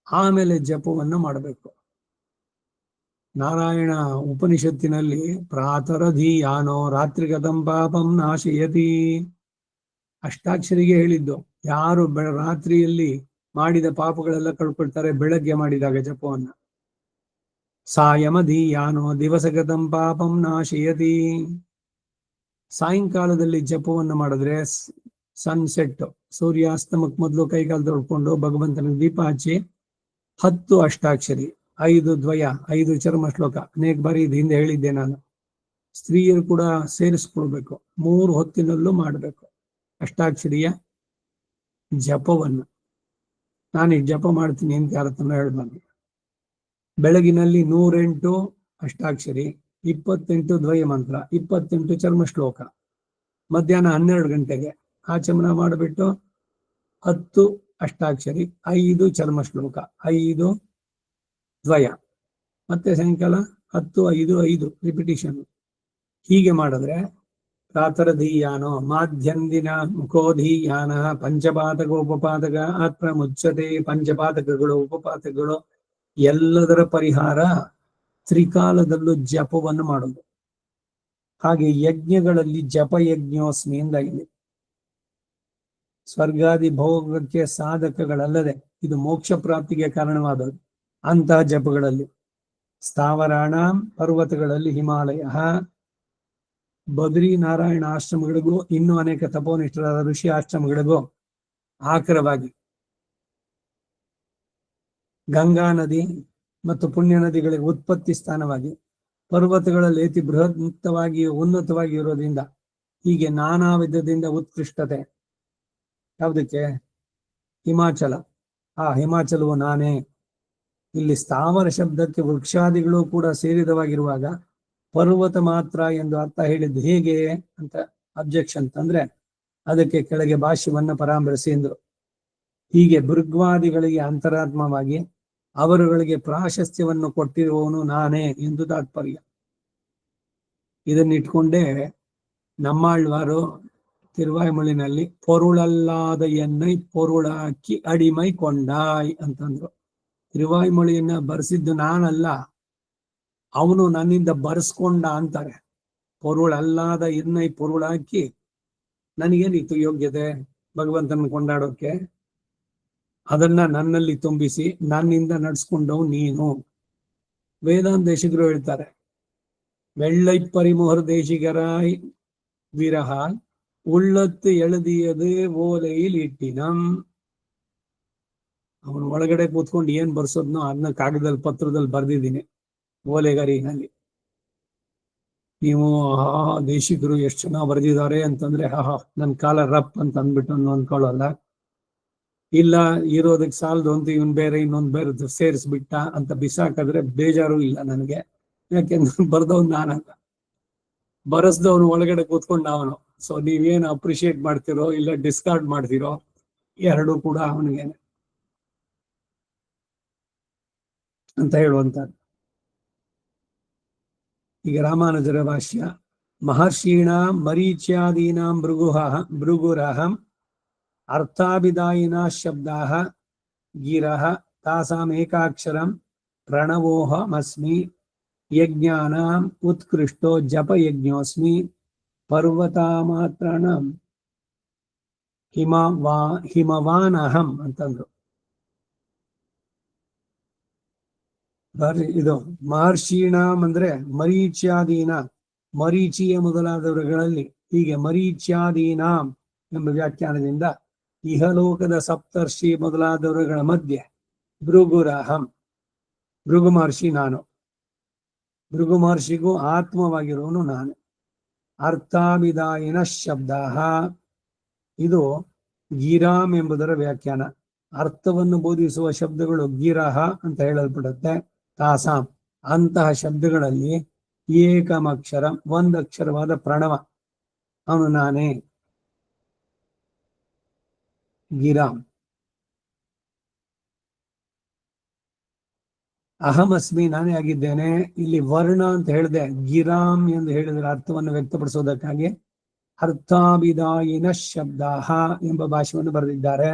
ಆಮೇಲೆ ಜಪವನ್ನು ಮಾಡಬೇಕು. ನಾರಾಯಣ ಉಪನಿಷತ್ತಿನಲ್ಲಿ ಪ್ರಾತರಧೀಯಾನೋ ರಾತ್ರಿಗತಂ ಪಾಪಂ ನಾಶಯತಿ ಅಷ್ಟಾಕ್ಷರಿಗೆ ಹೇಳಿದ್ದು. ಯಾರು ರಾತ್ರಿಯಲ್ಲಿ ಮಾಡಿದ ಪಾಪಗಳೆಲ್ಲ ಕಳ್ಕೊಳ್ತಾರೆ ಬೆಳಗ್ಗೆ ಮಾಡಿದಾಗ ಜಪವನ್ನ. ಸಾಯಮಧೀಯಾನೋ ದಿವಸಗತಂ ಪಾಪಂ ನಾಶಯತಿ ಸಾಯಂಕಾಲದಲ್ಲಿ ಜಪವನ್ನು ಮಾಡಿದ್ರೆ ಸನ್ಸೆಟ್ ಸೂರ್ಯಾಸ್ತಮಕ್ ಮೊದಲು ಕೈಕಾಲು ತೊಳ್ಕೊಂಡು ಭಗವಂತನ ದೀಪ ಹಚ್ಚಿ 10 ಅಷ್ಟಾಕ್ಷರಿ 5 ದ್ವಯ 5 ಚರ್ಮ ಶ್ಲೋಕ ಅನೇಕ ಬಾರಿ ಇದು ಹಿಂದೆ ಹೇಳಿದ್ದೆ ನಾನು. ಸ್ತ್ರೀಯರು ಕೂಡ ಸೇರಿಸ್ಕೊಳ್ಬೇಕು. 3 ಹೊತ್ತಿನಲ್ಲೂ ಮಾಡಬೇಕು ಅಷ್ಟಾಕ್ಷರಿಯ ಜಪವನ್ನು. ನಾನು ಈಗ ಜಪ ಮಾಡ್ತೀನಿ ಅಂತ ಯಾರ ಹತ್ರ ಹೇಳ್ಬಾರ್ದು. ಬೆಳಗಿನಲ್ಲಿ 108 ಅಷ್ಟಾಕ್ಷರಿ, 28 ದ್ವಯ ಮಂತ್ರ, 28 ಚರ್ಮ ಶ್ಲೋಕ. ಮಧ್ಯಾಹ್ನ 12 ಗಂಟೆಗೆ ಆಚಮನ ಮಾಡಿಬಿಟ್ಟು 10 ಅಷ್ಟಾಕ್ಷರಿ, 5 ಚರ್ಮ ಶ್ಲೋಕ, 5 ದ್ವಯ, ಮತ್ತೆ ಸಾಯಂಕಾಲ 10 5 5 ರಿಪಿಟೇಷನ್. ಹೀಗೆ ಮಾಡಿದ್ರೆ ಪ್ರಾತರಧೀಯಾನೋ ಮಾಧ್ಯಂದಿನ ಮುಖೋಧೀಯಾನ ಪಂಚಪಾತಕ ಉಪಪಾತಕ ಆತ್ಮ ಮುಚ್ಚತೆ. ಪಂಚಪಾತಕಗಳು ಉಪಪಾತಕಗಳು ಎಲ್ಲದರ ಪರಿಹಾರ ತ್ರಿಕಾಲದಲ್ಲೂ ಜಪವನ್ನು ಮಾಡೋದು. ಹಾಗೆ ಯಜ್ಞಗಳಲ್ಲಿ ಜಪ ಯಜ್ಞೋಸ್ಮಿ ಎಂದಾಗಿದೆ. ಸ್ವರ್ಗಾದಿ ಭೋಗಕ್ಕೆ ಸಾಧಕಗಳಲ್ಲದೆ ಇದು ಮೋಕ್ಷ ಪ್ರಾಪ್ತಿಗೆ ಕಾರಣವಾದದ್ದು. ಅಂತಹ ಜಪಗಳಲ್ಲಿ ಸ್ಥಾವರಾಣ ಪರ್ವತಗಳಲ್ಲಿ ಹಿಮಾಲಯ, ಬದ್ರಿ ನಾರಾಯಣ ಆಶ್ರಮಗಳಿಗೂ ಇನ್ನೂ ಅನೇಕ ತಪೋನಿಷ್ಠರಾದ ಋಷಿ ಆಶ್ರಮಗಳಿಗೂ ಆಕರವಾಗಿ ಗಂಗಾ ನದಿ ಮತ್ತು ಪುಣ್ಯ ನದಿಗಳಿಗೆ ಉತ್ಪತ್ತಿ ಸ್ಥಾನವಾಗಿ ಪರ್ವತಗಳಲ್ಲಿ ಅತಿ ಬೃಹತ್ತವಾಗಿ ಉನ್ನತವಾಗಿ ಇರೋದ್ರಿಂದ ಹೀಗೆ ನಾನಾ ವಿಧದಿಂದ ಉತ್ಕೃಷ್ಟತೆ. ಯಾವುದಕ್ಕೆ? ಹಿಮಾಚಲ. ಆ ಹಿಮಾಚಲವು ನಾನೇ. ಇಲ್ಲಿ ಸ್ಥಾವರ ಶಬ್ದಕ್ಕೆ ವೃಕ್ಷಾದಿಗಳು ಕೂಡ ಸೇರಿದವಾಗಿರುವಾಗ ಪರ್ವತ ಮಾತ್ರ ಎಂದು ಅರ್ಥ ಹೇಳಿದ್ದು ಹೇಗೆ ಅಂತ ಅಬ್ಜೆಕ್ಷನ್ ತಂದ್ರೆ ಅದಕ್ಕೆ ಕೆಳಗೆ ಭಾಷ್ಯವನ್ನ ಪರಾಮರ್ಶಿ ಎಂದರು. ಹೀಗೆ ಭೃಗ್ವಾದಿಗಳಿಗೆ ಅಂತರಾತ್ಮವಾಗಿ ಅವರುಗಳಿಗೆ ಪ್ರಾಶಸ್ತ್ಯವನ್ನು ಕೊಟ್ಟಿರುವವನು ನಾನೇ ಎಂದು ತಾತ್ಪರ್ಯ. ಇದನ್ನಿಟ್ಕೊಂಡೇ ನಮ್ಮಾಳ್ವಾರು ತಿರುವಾಯ್ಮೊಳಿನಲ್ಲಿ ಪೊರುಳಲ್ಲಾದ ಎನ್ನೈ ಪೊರುಳಾಕಿ ಅಡಿಮೈ ಕೊಂಡಾಯ್ ಅಂತಂದ್ರು. ತಿರುವಾಯ್ಮೊಳಿಯನ್ನ ಬರೆಸಿದ್ದು ನಾನಲ್ಲ, ಅವನು ನನ್ನಿಂದ ಬರೆಸ್ಕೊಂಡ ಅಂತಾರೆ. ಪೊರುಳಲ್ಲಾದ ಎನ್ನೈ ಪೊರುಳಾಕಿ, ನನಗೇನಿತ್ತು ಯೋಗ್ಯತೆ ಭಗವಂತನ ಕೊಂಡಾಡೋಕೆ? ಅದನ್ನ ನನ್ನಲ್ಲಿ ತುಂಬಿಸಿ ನನ್ನಿಂದ ನಡ್ಸ್ಕೊಂಡವ್ ನೀನು. ವೇದಾಂತ ದೇಶಿಗರು ಹೇಳ್ತಾರೆ, வெள்ளை பரிமுகர் தேசிகராய் விரகால் உள்ளத்து எழுதியது ಓಲೆயில் ಇಟ್ಟಿನಂ. ಅವನು ಒಳಗಡೆ ಕೂತ್ಕೊಂಡು ಏನ್ ಬರ್ಸೋದ್ನೋ ಅದನ್ನ ಕಾಗದಲ್ಲಿ ಪತ್ರದಲ್ಲಿ ಬರ್ದಿದ್ದೀನಿ ಓಲೆಗರಿನಲ್ಲಿ. ನೀವು ದೇಶಿಗರು ಎಷ್ಟು ಜನ ಬರೆದಿದ್ದಾರೆ ಅಂತಂದ್ರೆ ನನ್ನ ಕಾಲ ರಪ್ ಅಂತ ಅಂದ್ಬಿಟ್ಟು ಅಂದ್ಕೊಳ್ಳಲ್ಲ. ಇಲ್ಲ ಇರೋದಕ್ಕೆ ಸಾಲದು ಅಂತ ಇವನ್ ಬೇರೆ ಇನ್ನೊಂದು ಬೇರೆ ಸೇರಿಸ್ಬಿಟ್ಟ ಅಂತ ಬಿಸಾಕಿದ್ರೆ ಬೇಜಾರು ಇಲ್ಲ ನನಗೆ. ಯಾಕೆಂದ್ರೆ ಬರ್ದವ್ ನಾನಲ್ಲ, ಬರೆಸ್ದವನು ಒಳಗಡೆ ಕೂತ್ಕೊಂಡು ಅವನು. ಸೊ ನೀವೇನು ಅಪ್ರಿಶಿಯೇಟ್ ಮಾಡ್ತಿರೋ ಇಲ್ಲ ಡಿಸ್ಕಾರ್ಡ್ ಮಾಡ್ತಿರೋ ಎರಡೂ ಕೂಡ ಅವನಿಗೇನೆ. ಅಂತ ಹೇಳುವಂಥದ್ದು. ಈಗ ರಾಮಾನುಜರ ಭಾಷ್ಯ, ಮಹರ್ಷೀಣಾಂ ಮರೀಚ್ಯಾದೀನಾಂ ಭೃಗುರಹಂ ಅರ್ಥಾಭಿದಾಯಿನಾ ಶಬ್ದಾಃ ಗಿರಃ ತಾಸಾಂ ಏಕಾಕ್ಷರಂ ಪ್ರಣವೋಹಮಸ್ಮಿ ಯಜ್ಞಾನಾಂ ಉತ್ಕೃಷ್ಟೋ ಜಪಯಜ್ಞೋಸ್ಮಿ ಪರ್ವತಾಮಾತ್ರಾಣಂ ಹಿಮವಾನಹಂ ಅಂತಂದ್ರು. ಇದು ಮಹರ್ಷೀಣಾಂ ಅಂದ್ರೆ ಮರೀಚ್ಯಾದೀನ, ಮರೀಚಿಯ ಮೊದಲಾದವರುಗಳಲ್ಲಿ, ಹೀಗೆ ಮರೀಚ್ಯಾದೀನಾಂ ಎಂಬ ವ್ಯಾಖ್ಯಾನದಿಂದ ಇಹಲೋಕದ ಸಪ್ತರ್ಷಿ ಮೊದಲಾದವರುಗಳ ಮಧ್ಯೆ ಭೃಗುರಹಂ, ಭೃಗು ಮಹರ್ಷಿ ನಾನು, ಭೃಗು ಮಹರ್ಷಿಗೂ ಆತ್ಮವಾಗಿರುವನು ನಾನು. ಅರ್ಥಾಭಿದಾಯಿನ ಶಬ್ದ, ಇದು ಗಿರಾಮ್ ಎಂಬುದರ ವ್ಯಾಖ್ಯಾನ. ಅರ್ಥವನ್ನು ಬೋಧಿಸುವ ಶಬ್ದಗಳು ಗಿರಹ ಅಂತ ಹೇಳಲ್ಪಡುತ್ತೆ. ತಾಸಾಂ, ಅಂತಹ ಶಬ್ದಗಳಲ್ಲಿ ಏಕಮಕ್ಷರ, ಒಂದಕ್ಷರವಾದ ಪ್ರಣವ, ಅವನು ನಾನೇ ಗಿರಾಮ್. ಅಹಮಸ್ಮಿ, ನಾನೇ ಆಗಿದ್ದೇನೆ. ಇಲ್ಲಿ ವರ್ಣ ಅಂತ ಹೇಳಿದೆ, ಗಿರಾಮ್ ಎಂದು ಹೇಳಿದರೆ ಅರ್ಥವನ್ನು ವ್ಯಕ್ತಪಡಿಸೋದಕ್ಕಾಗಿ ಅರ್ಥಾಭಿದಾಯಿನ ಶಬ್ದ ಎಂಬ ಭಾಷೆಯನ್ನು ಬರೆದಿದ್ದಾರೆ.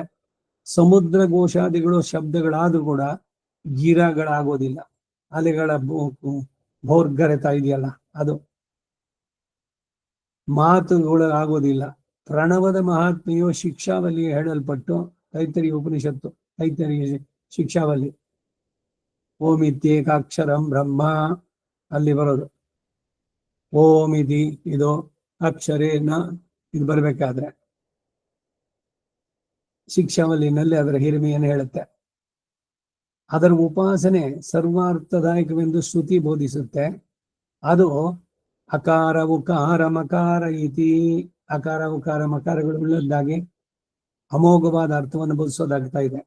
ಸಮುದ್ರ ಘೋಷಾದಿಗಳು ಶಬ್ದಗಳಾದ್ರೂ ಕೂಡ ಗಿರಗಳಾಗೋದಿಲ್ಲ. ಅಲೆಗಳ ಭೋರ್ಗರೆತ ಇದೆಯಲ್ಲ, ಅದು ಮಾತುಗಳಾಗೋದಿಲ್ಲ. ಪ್ರಣವದ ಮಹಾತ್ಮೆಯು ಶಿಕ್ಷಾವಲ್ಲಿಗೆ ಹೇಳಲ್ಪಟ್ಟು, ತೈತರಿಯ ಉಪನಿಷತ್ತು, ತೈತರಿಯ ಶಿಕ್ಷಾವಲ್ಲಿ, ಓಮಿತ್ಯೇಕಾಕ್ಷರಂ ಬ್ರಹ್ಮ ಅಲ್ಲಿ ಬರೋದು. ಓಂ ಇದಿ, ಇದು ಅಕ್ಷರೇನ, ಇದು ಬರ್ಬೇಕಾದ್ರೆ ಶಿಕ್ಷಾವಲ್ಲಿನಲ್ಲಿ ಅದರ ಹಿರಿಮೆಯನ್ನು ಹೇಳುತ್ತೆ. ಅದರ ಉಪಾಸನೆ ಸರ್ವಾರ್ಥದಾಯಕವೆಂದು ಶ್ರುತಿ ಬೋಧಿಸುತ್ತೆ. ಅದು ಅಕಾರ ಉಕಾರ ಮಕಾರ ಇತಿ, ಅಕಾರ ಉಕಾರ ಮಕಾರಗಳು ಉಳ್ಳದ್ದಾಗಿ ಅಮೋಘವಾದ ಅರ್ಥವನ್ನು ಬೋಧಿಸೋದಾಗ್ತಾ ಇದೆ.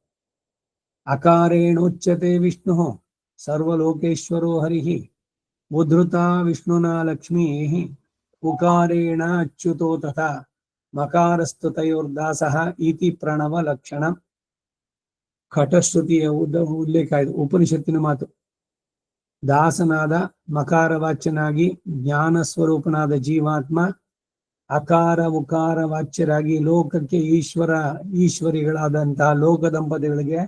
ಅಕಾರೇಣೋಚ್ಯತೆ ವಿಷ್ಣು ಸರ್ವಲೋಕೇಶ್ವರೋ ಹರಿಹಿ ಉದ್ಧೃತ ವಿಷ್ಣುನಾ ಲಕ್ಷ್ಮೀ ಉಕಾರೇಣ ಅಚ್ಯುತೋ ತಥಾ ಮಕಾರಸ್ತು ತಯೋರ್ದಾಸಃ ಇತಿ ಪ್ರಣವ ಲಕ್ಷಣ. ಘಟಶ್ರುತಿಯ ಉಲ್ಲೇಖ ಇದು, ಉಪನಿಷತ್ತಿನ ಮಾತು. ದಾಸನಾದ ಮಕಾರ ವಾಚ್ಯನಾಗಿ ಜ್ಞಾನ ಸ್ವರೂಪನಾದ ಜೀವಾತ್ಮ ಅಕಾರ ಉಕಾರ ವಾಚ್ಯರಾಗಿ ಲೋಕಕ್ಕೆ ಈಶ್ವರಿಗಳಾದಂತಹ ಲೋಕ ದಂಪತಿಗಳಿಗೆ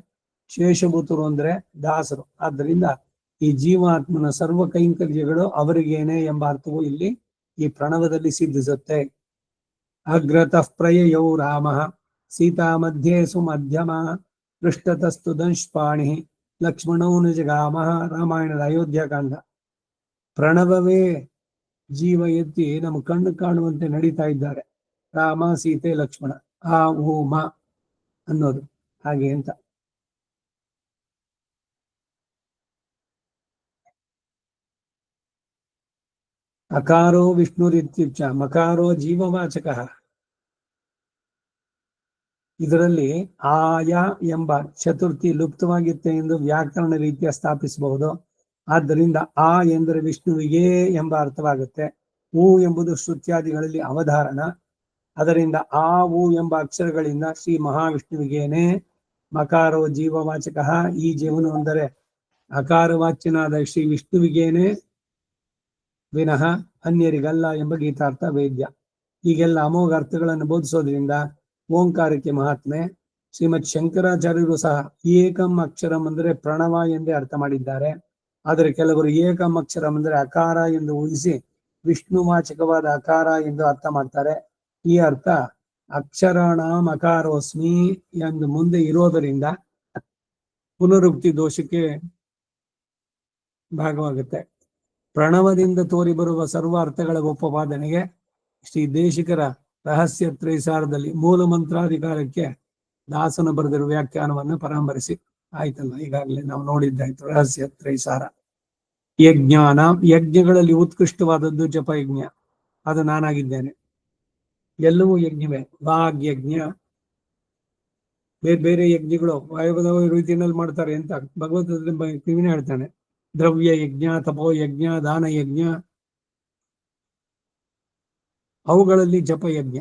ಶೇಷಭೂತರು ಅಂದ್ರೆ ದಾಸರು. ಆದ್ದರಿಂದ ಈ ಜೀವಾತ್ಮನ ಸರ್ವ ಕೈಂಕರ್ಯಗಳು ಅವರಿಗೇನೆ ಎಂಬ ಅರ್ಥವು ಇಲ್ಲಿ ಈ ಪ್ರಣವದಲ್ಲಿ ಸಿದ್ಧಿಸುತ್ತೆ. ಅಗ್ರತಃ ಪ್ರಯಯೌ ರಾಮ ಸೀತಾ ಮಧ್ಯೆ ಸುಮಧ್ಯಮ ಪೃಷ್ಠತಸ್ತು ದಂಷ್ಪಾಣಿ ಲಕ್ಷ್ಮಣೌ ನಿಜಗಾಮ. ರಾಮಾಯಣದ ಅಯೋಧ್ಯಕಾಂಡ. ಪ್ರಣವವೇ ಜೀವ ಎತ್ತಿ ನಮ್ಮ ಕಣ್ಣು ಕಾಣುವಂತೆ ನಡೀತಾ ಇದ್ದಾರೆ. ರಾಮ ಸೀತೆ ಲಕ್ಷ್ಮಣ, ಆ ಓ ಮ ಅನ್ನೋದು ಹಾಗೆ ಅಂತ. ಅಕಾರೋ ವಿಷ್ಣುರಿತ್ಯುಚ್ಚ ಮಕಾರೋ ಜೀವವಾಚಕ. ಇದರಲ್ಲಿ ಆಯ ಎಂಬ ಚತುರ್ಥಿ ಲುಪ್ತವಾಗಿತ್ತೆ ಎಂದು ವ್ಯಾಕರಣ ರೀತಿಯ ಸ್ಥಾಪಿಸಬಹುದು. ಆದ್ದರಿಂದ ಆ ಎಂದರೆ ವಿಷ್ಣುವಿಗೆ ಎಂಬ ಅರ್ಥವಾಗುತ್ತೆ. ಊ ಎಂಬುದು ಶ್ರುತ್ಯಾದಿಗಳಲ್ಲಿ ಅವಧಾರಣ. ಅದರಿಂದ ಆ ಊ ಎಂಬ ಅಕ್ಷರಗಳಿಂದ ಶ್ರೀ ಮಹಾವಿಷ್ಣುವಿಗೇನೆ. ಮಕಾರೋ ಜೀವವಾಚಕ, ಈ ಜೀವನು ಅಂದರೆ ಅಕಾರವಾಚ್ಯನಾದ ಶ್ರೀ ವಿಷ್ಣುವಿಗೇನೆ ವಿನಃ ಅನ್ಯರಿಗಲ್ಲ ಎಂಬ ಗೀತಾರ್ಥ ವೇದ್ಯ. ಹೀಗೆಲ್ಲ ಅಮೋಘ ಅರ್ಥಗಳನ್ನು ಬೋಧಿಸೋದ್ರಿಂದ ಓಂಕಾರಕ್ಕೆ ಮಹಾತ್ಮೆ. ಶ್ರೀಮತ್ ಶಂಕರಾಚಾರ್ಯರು ಸಹ ಏಕಂ ಅಕ್ಷರಂ ಅಂದರೆ ಪ್ರಣವ ಎಂದೇ ಅರ್ಥ ಮಾಡಿದ್ದಾರೆ. ಆದರೆ ಕೆಲವರು ಏಕಂ ಅಕ್ಷರಂ ಅಂದರೆ ಅಕಾರ ಎಂದು ಊಹಿಸಿ ವಿಷ್ಣುವಾಚಕವಾದ ಅಕಾರ ಎಂದು ಅರ್ಥ ಮಾಡ್ತಾರೆ. ಈ ಅರ್ಥ ಅಕ್ಷರಾಣಾಂ ಅಕಾರೋಸ್ಮಿ ಎಂದು ಮುಂದೆ ಇರೋದರಿಂದ ಪುನರುಕ್ತಿ ದೋಷಕ್ಕೆ ಭಾಗವಾಗುತ್ತೆ. ಪ್ರಣವದಿಂದ ತೋರಿ ಬರುವ ಸರ್ವ ಅರ್ಥಗಳ ಉಪಪಾದನೆಗೆ ಶ್ರೀ ದೇಶಿಕರ ರಹಸ್ಯ ತ್ರೈಸಾರದಲ್ಲಿ ಮೂಲ ಮಂತ್ರಾಧಿಕಾರಕ್ಕೆ ದಾಸನು ಬರೆದಿರುವ ವ್ಯಾಖ್ಯಾನವನ್ನು ಪರಾಮರಿಸಿ ಆಯ್ತಲ್ಲ, ಈಗಾಗಲೇ ನಾವು ನೋಡಿದ್ದಾಯ್ತು. ರಹಸ್ಯ ತ್ರೈಸಾರ. ಯಜ್ಞಾನ, ಯಜ್ಞಗಳಲ್ಲಿ ಉತ್ಕೃಷ್ಟವಾದದ್ದು ಜಪಯಜ್ಞ, ಅದು ನಾನಾಗಿದ್ದೇನೆ. ಎಲ್ಲವೂ ಯಜ್ಞವೇ. ವಾಗ್ಯಜ್ಞ, ಬೇರೆ ಬೇರೆ ಯಜ್ಞಗಳು ವಾಯುಗದ ರೀತಿಯಲ್ಲಿ ಮಾಡ್ತಾರೆ ಅಂತ ಭಗವದ್ಗೀತೆ ಕಿವಿನೇ ಹೇಳ್ತಾನೆ. ದ್ರವ್ಯ ಯಜ್ಞ, ತಪೋ ಯಜ್ಞ, ದಾನ ಯಜ್ಞ, ಅವುಗಳಲ್ಲಿ ಜಪಯಜ್ಞ.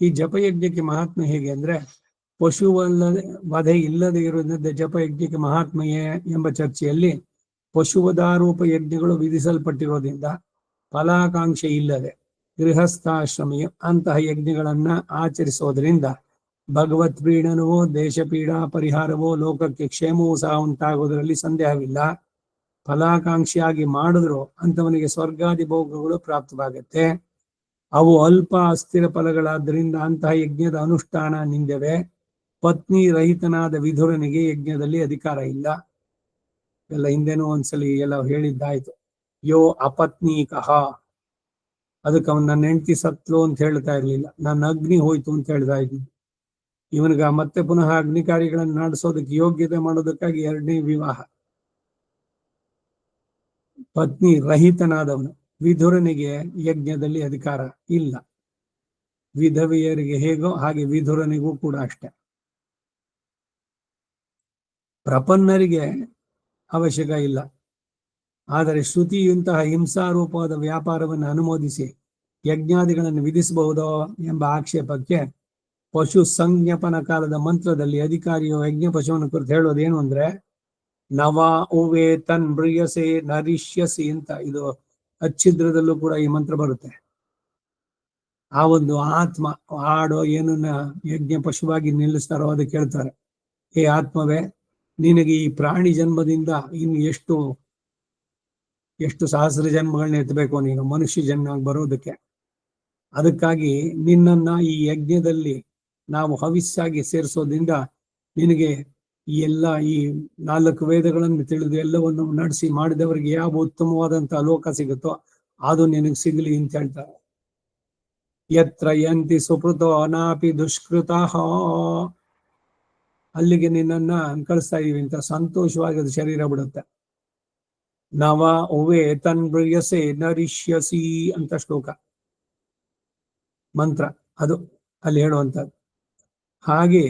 ಈ ಜಪಯಜ್ಞಕ್ಕೆ ಮಹಾತ್ಮೆ ಹೇಗೆ ಅಂದ್ರೆ ವಧೆ ಇಲ್ಲದೆ ಇರುವುದರಿಂದ ಜಪಯಜ್ಞಕ್ಕೆ ಮಹಾತ್ಮೆಯೇ ಎಂಬ ಚರ್ಚೆಯಲ್ಲಿ ಪಶುವಧಾರೂಪ ಯಜ್ಞಗಳು ವಿಧಿಸಲ್ಪಟ್ಟಿರೋದ್ರಿಂದ ಫಲಾಕಾಂಕ್ಷೆ ಇಲ್ಲದೆ ಗೃಹಸ್ಥಾಶ್ರಮಿಯ ಅಂತಹ ಯಜ್ಞಗಳನ್ನ ಆಚರಿಸೋದ್ರಿಂದ ಭಗವತ್ ಪೀಡನವೋ ದೇಶಪೀಡಾ ಪರಿಹಾರವೋ ಲೋಕಕ್ಕೆ ಕ್ಷೇಮವೂ ಸಹ ಉಂಟಾಗುವುದರಲ್ಲಿ ಸಂದೇಹವಿಲ್ಲ. ಫಲಾಕಾಂಕ್ಷಿಯಾಗಿ ಮಾಡಿದ್ರು ಅಂಥವನಿಗೆ ಸ್ವರ್ಗಾದಿ ಭೋಗಗಳು ಪ್ರಾಪ್ತವಾಗತ್ತೆ. ಅವು ಅಲ್ಪ ಅಸ್ಥಿರ ಫಲಗಳಾದ್ದರಿಂದ ಅಂತಹ ಯಜ್ಞದ ಅನುಷ್ಠಾನ ನಿಂದವೇ. ಪತ್ನಿ ರಹಿತನಾದ ವಿಧುರನಿಗೆ ಯಜ್ಞದಲ್ಲಿ ಅಧಿಕಾರ ಇಲ್ಲ. ಎಲ್ಲ ಹಿಂದೆನೂ ಒಂದ್ಸಲಿ ಎಲ್ಲ ಹೇಳಿದ್ದಾಯ್ತು. ಯೋ ಅಪತ್ನೀಕಃ, ಅದಕ್ಕೆ ಅವನು ನನ್ನ ಹೆಂಡತಿ ಸತ್ಲು ಅಂತ ಹೇಳ್ತಾ ಇರ್ಲಿಲ್ಲ, ನನ್ನ ಅಗ್ನಿ ಹೋಯ್ತು ಅಂತ ಹೇಳ್ತಾ ಇದ್ದೀನಿ. ಇವನಿಗ ಮತ್ತೆ ಪುನಃ ಅಗ್ನಿ ಕಾರ್ಯಗಳನ್ನು ನಡೆಸೋದಕ್ಕೆ ಯೋಗ್ಯತೆ ಮಾಡೋದಕ್ಕಾಗಿ ಎರಡನೇ ವಿವಾಹ. ಪತ್ನಿ ರಹಿತನಾದವನು ವಿಧುರನಿಗೆ ಯಜ್ಞದಲ್ಲಿ ಅಧಿಕಾರ ಇಲ್ಲ. ವಿಧವೆಯರಿಗೆ ಹೇಗೋ ಹಾಗೆ ವಿಧುರನಿಗೂ ಕೂಡ ಅಷ್ಟೆ. ಪ್ರಪನ್ನರಿಗೆ ಅವಶ್ಯಕ ಇಲ್ಲ. ಆದರೆ ಶ್ರುತಿಯಂತಹ ಹಿಂಸಾರೂಪವಾದ ವ್ಯಾಪಾರವನ್ನು ಅನುಮೋದಿಸಿ ಯಜ್ಞಾದಿಗಳನ್ನು ವಿಧಿಸಬಹುದೋ ಎಂಬ ಆಕ್ಷೇಪಕ್ಕೆ ಪಶು ಸಂಜ್ಞಾಪನ ಕಾಲದ ಮಂತ್ರದಲ್ಲಿ ಅಧಿಕಾರಿಯು ಯಜ್ಞ ಪಶುವನ್ನು ಕುರಿತು ಹೇಳೋದೇನು ಅಂದ್ರೆ, ನವ ಉವೆ ತನ್ ಮೃಯಸೆ ನರಿಷ್ಯಸಿ ಅಂತ. ಇದು ಅಚ್ಛಿದ್ರದಲ್ಲೂ ಕೂಡ ಈ ಮಂತ್ರ ಬರುತ್ತೆ. ಆ ಒಂದು ಆತ್ಮ ಆಡೋ ಏನನ್ನ ಯಜ್ಞ ಪಶುವಾಗಿ ನಿಲ್ಲಿಸ್ತಾರೋ ಅದಕ್ಕೆ ಹೇಳ್ತಾರೆ, ಹೇ ಆತ್ಮವೇ, ನಿನಗೆ ಈ ಪ್ರಾಣಿ ಜನ್ಮದಿಂದ ಇನ್ನು ಎಷ್ಟು ಸಹಸ್ರ ಜನ್ಮಗಳನ್ನ ಎತ್ತಬೇಕು ನೀನು ಮನುಷ್ಯ ಜನ್ಮ ಬರೋದಕ್ಕೆ. ಅದಕ್ಕಾಗಿ ನಿನ್ನನ್ನ ಈ ಯಜ್ಞದಲ್ಲಿ ನಾವು ಹವಿಸ್ಸಾಗಿ ಸೇರಿಸೋದ್ರಿಂದ ನಿನಗೆ ಈ 4 ವೇದಗಳನ್ನು ತಿಳಿದು ಎಲ್ಲವನ್ನು ನಡೆಸಿ ಮಾಡಿದವರಿಗೆ ಯಾವ ಉತ್ತಮವಾದಂತಹ ಲೋಕ ಸಿಗುತ್ತೋ ಅದು ನಿನಗೆ ಸಿಗಲಿ ಅಂತ ಹೇಳ್ತಾರೆ. ಯತ್ರ ಯಂತಿ ಸುಕೃತೋ ಅನಾಪಿ ದುಷ್ಕೃತ, ಅಲ್ಲಿಗೆ ನಿನ್ನನ್ನ ಕಳಿಸ್ತಾ ಇದೀವಿ ಅಂತ ಸಂತೋಷವಾಗಿ ಅದು ಶರೀರ ಬಿಡುತ್ತೆ. ನವ ಉವೆ ತನ್ ಮೃಯಸೆ ನರಿಷ್ಯಸಿ ಅಂತ ಶ್ಲೋಕ ಮಂತ್ರ, ಅದು ಅಲ್ಲಿ ಹೇಳುವಂಥದ್ದು. ಹಾಗೆ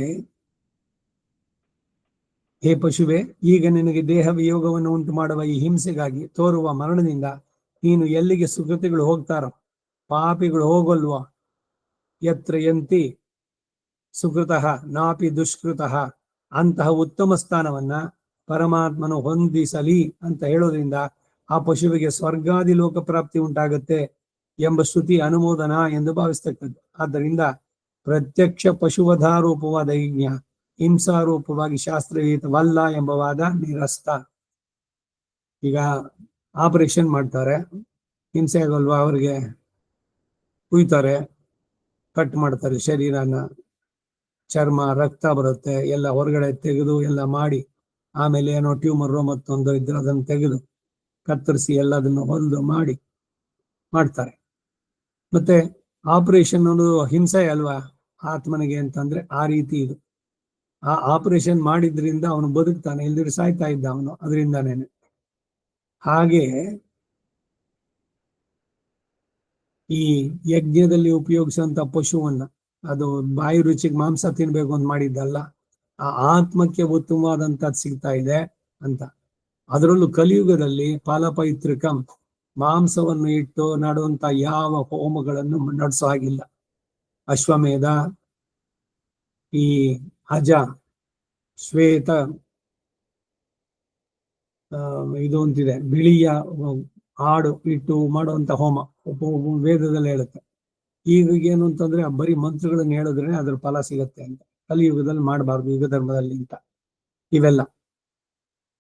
ಹೇ ಪಶುವೆ, ಈಗ ನಿನಗೆ ದೇಹ ವಿಯೋಗವನ್ನು ಉಂಟು ಮಾಡುವ ಈ ಹಿಂಸೆಗಾಗಿ ತೋರುವ ಮರಣದಿಂದ ನೀನು ಎಲ್ಲಿಗೆ ಸುಕೃತಿಗಳು ಹೋಗ್ತಾರೋ ಪಾಪಿಗಳು ಹೋಗಲ್ವೋ. ಯತ್ರ ಯಂತಿ ಸುಕೃತಃ ನಾಪಿ ದುಷ್ಕೃತಃ, ಅಂತಹ ಉತ್ತಮ ಸ್ಥಾನವನ್ನ ಪರಮಾತ್ಮನು ಹೊಂದಿಸಲಿ ಅಂತ ಹೇಳೋದ್ರಿಂದ ಆ ಪಶುವಿಗೆ ಸ್ವರ್ಗಾದಿ ಲೋಕ ಪ್ರಾಪ್ತಿ ಉಂಟಾಗುತ್ತೆ ಎಂಬ ಶ್ರುತಿ ಅನುಮೋದನ ಎಂದು ಭಾವಿಸ್ತಕ್ಕದ್ದು. ಆದ್ದರಿಂದ ಪ್ರತ್ಯಕ್ಷ ಪಶುವಧಾರೂಪವಾದ ಯಜ್ಞ ಹಿಂಸಾರೂಪವಾಗಿ ಶಾಸ್ತ್ರವಿಹಿತವಲ್ಲ ಎಂಬ ವಾದ ನಿರಸ್ತ. ಈಗ ಆಪರೇಷನ್ ಮಾಡ್ತಾರೆ, ಹಿಂಸೆ ಆಗಲ್ವಾ, ಅವ್ರಿಗೆ ಕುಯ್ತಾರೆ, ಕಟ್ ಮಾಡ್ತಾರೆ ಶರೀರನ, ಚರ್ಮ ರಕ್ತ ಬರುತ್ತೆ, ಎಲ್ಲ ಹೊರಗಡೆ ತೆಗೆದು ಎಲ್ಲ ಮಾಡಿ ಆಮೇಲೆ ಏನೋ ಟ್ಯೂಮರ್ ಮತ್ತೊಂದು ಇದ್ರೆ ಅದನ್ನು ತೆಗೆದು ಕತ್ತರಿಸಿ ಎಲ್ಲದನ್ನು ಹೊಲಿದು ಮಾಡ್ತಾರೆ. ಮತ್ತೆ ಆಪರೇಷನ್ ಅನ್ನೋದು ಹಿಂಸೆ ಅಲ್ವಾ ಆತ್ಮನಿಗೆ ಅಂತಂದ್ರೆ ಆ ರೀತಿ ಇದು. ಆ ಆಪರೇಷನ್ ಮಾಡಿದ್ರಿಂದ ಅವನು ಬದುಕ್ತಾನೆ, ಇಲ್ದಿದ್ರೆ ಸಾಯ್ತಾ ಇದ್ದ ಅವನು ಅದರಿಂದಾನೇನೆ. ಹಾಗೆ ಈ ಯಜ್ಞದಲ್ಲಿ ಉಪಯೋಗಿಸುವಂತ ಪಶುವನ್ನ, ಅದು ಬಾಯಿ ರುಚಿಗೆ ಮಾಂಸ ತಿನ್ಬೇಕು ಅಂತ ಮಾಡಿದ್ದಲ್ಲ, ಆ ಆತ್ಮಕ್ಕೆ ಉತ್ತಮವಾದಂತದ್ದು ಸಿಗ್ತಾ ಇದೆ ಅಂತ. ಅದರಲ್ಲೂ ಕಲಿಯುಗದಲ್ಲಿ ಫಲಪೈತೃಕಂ, ಮಾಂಸವನ್ನು ಇಟ್ಟು ಮಾಡುವಂತ ಯಾವ ಹೋಮಗಳನ್ನು ನಡೆಸೋ ಹಾಗಿಲ್ಲ. ಅಶ್ವಮೇಧ, ಈ ಅಜ, ಶ್ವೇತ, ಇದು ಅಂತಿದೆ ಬಿಳಿಯ ಆಡು ಇಟ್ಟು ಮಾಡುವಂತ ಹೋಮ ವೇದದಲ್ಲಿ ಹೇಳುತ್ತೆ. ಈಗ ಏನು ಅಂತಂದ್ರೆ ಬರೀ ಮಂತ್ರಗಳನ್ನು ಹೇಳಿದ್ರೆ ಅದ್ರ ಫಲ ಸಿಗತ್ತೆ ಅಂತ. ಕಲಿಯುಗದಲ್ಲಿ ಮಾಡಬಾರ್ದು ಯುಗ ಧರ್ಮದಲ್ಲಿ ಅಂತ. ಇವೆಲ್ಲ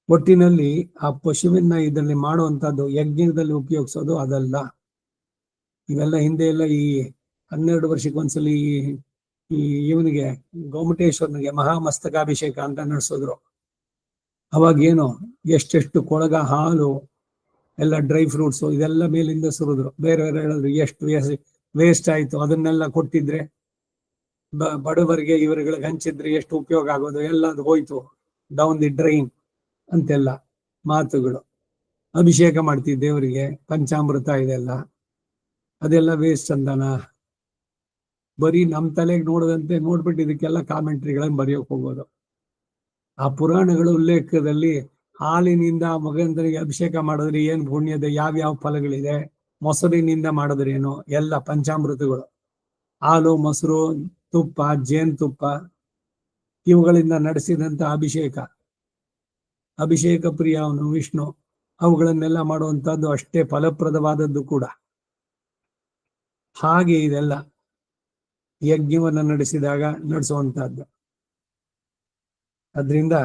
ಒಟ್ಟಿನಲ್ಲಿ ಆ ಪಶುವಿನ ಇದರಲ್ಲಿ ಮಾಡುವಂತದ್ದು ಯಜ್ಞದಲ್ಲಿ ಉಪಯೋಗಿಸೋದು ಅದಲ್ಲ. ಇವೆಲ್ಲ ಹಿಂದೆ ಎಲ್ಲ ಈ 12 ವರ್ಷಕ್ಕೊಂದ್ಸಲಿ ಈ ಇವನಿಗೆ ಗೋಮಟೇಶ್ವರನಿಗೆ ಮಹಾಮಸ್ತಕಾಭಿಷೇಕ ಅಂತ ನಡೆಸಿದ್ರು. ಅವಾಗೇನು ಎಷ್ಟೆಷ್ಟು ಕೊಳಗ ಹಾಲು, ಎಲ್ಲ ಡ್ರೈ ಫ್ರೂಟ್ಸು ಇದೆಲ್ಲ ಮೇಲಿಂದ ಸುರಿದ್ರು. ಬೇರೆ ಹೇಳಿದ್ರು ಎಷ್ಟು ವೇಸ್ಟ್ ಆಯ್ತು, ಅದನ್ನೆಲ್ಲ ಕೊಟ್ಟಿದ್ರೆ ಬಡವರಿಗೆ ಇವರುಗಳಿಗೆ ಹಂಚಿದ್ರೆ ಎಷ್ಟು ಉಪಯೋಗ ಆಗೋದು, ಎಲ್ಲ ಅದು ಹೋಯ್ತು ಡೌನ್ ದಿ ಡ್ರೈನ್ ಅಂತೆಲ್ಲ ಮಾತುಗಳು. ಅಭಿಷೇಕ ಮಾಡ್ತಿದ್ದೆ ದೇವರಿಗೆ, ಪಂಚಾಮೃತ ಇದೆಲ್ಲ, ಅದೆಲ್ಲ ವೇಸ್ಟ್ ಅಂದನ. ಬರೀ ನಮ್ಮ ತಲೆಗೆ ನೋಡದಂತೆ ನೋಡ್ಬಿಟ್ಟು ಇದಕ್ಕೆಲ್ಲ ಕಾಮೆಂಟ್ರಿಗಳನ್ನು ಬರೆಯೋಕೆ ಹೋಗೋದು. ಆ ಪುರಾಣಗಳ ಉಲ್ಲೇಖದಲ್ಲಿ ಹಾಲಿನಿಂದ ಮಗಂದರಿಗೆ ಅಭಿಷೇಕ ಮಾಡಿದ್ರೆ ಏನ್ ಪುಣ್ಯದ ಯಾವ್ಯಾವ ಫಲಗಳಿದೆ, ಮೊಸರಿನಿಂದ ಮಾಡಿದ್ರೇನು, ಎಲ್ಲ ಪಂಚಾಮೃತಗಳು, ಹಾಲು, ಮೊಸರು, ತುಪ್ಪ, ಜೇನುತುಪ್ಪ, ಇವುಗಳಿಂದ ನಡೆಸಿದಂತ ಅಭಿಷೇಕ ಪ್ರಿಯ ಅವನು ವಿಷ್ಣು. ಅವುಗಳನ್ನೆಲ್ಲ ಮಾಡುವಂತಹದ್ದು ಅಷ್ಟೇ ಫಲಪ್ರದವಾದದ್ದು ಕೂಡ. ಹಾಗೆ ಇದೆಲ್ಲ ಯಜ್ಞವನ್ನು ನಡೆಸಿದಾಗ ನಡೆಸುವಂತಹದ್ದು. ಅದರಿಂದ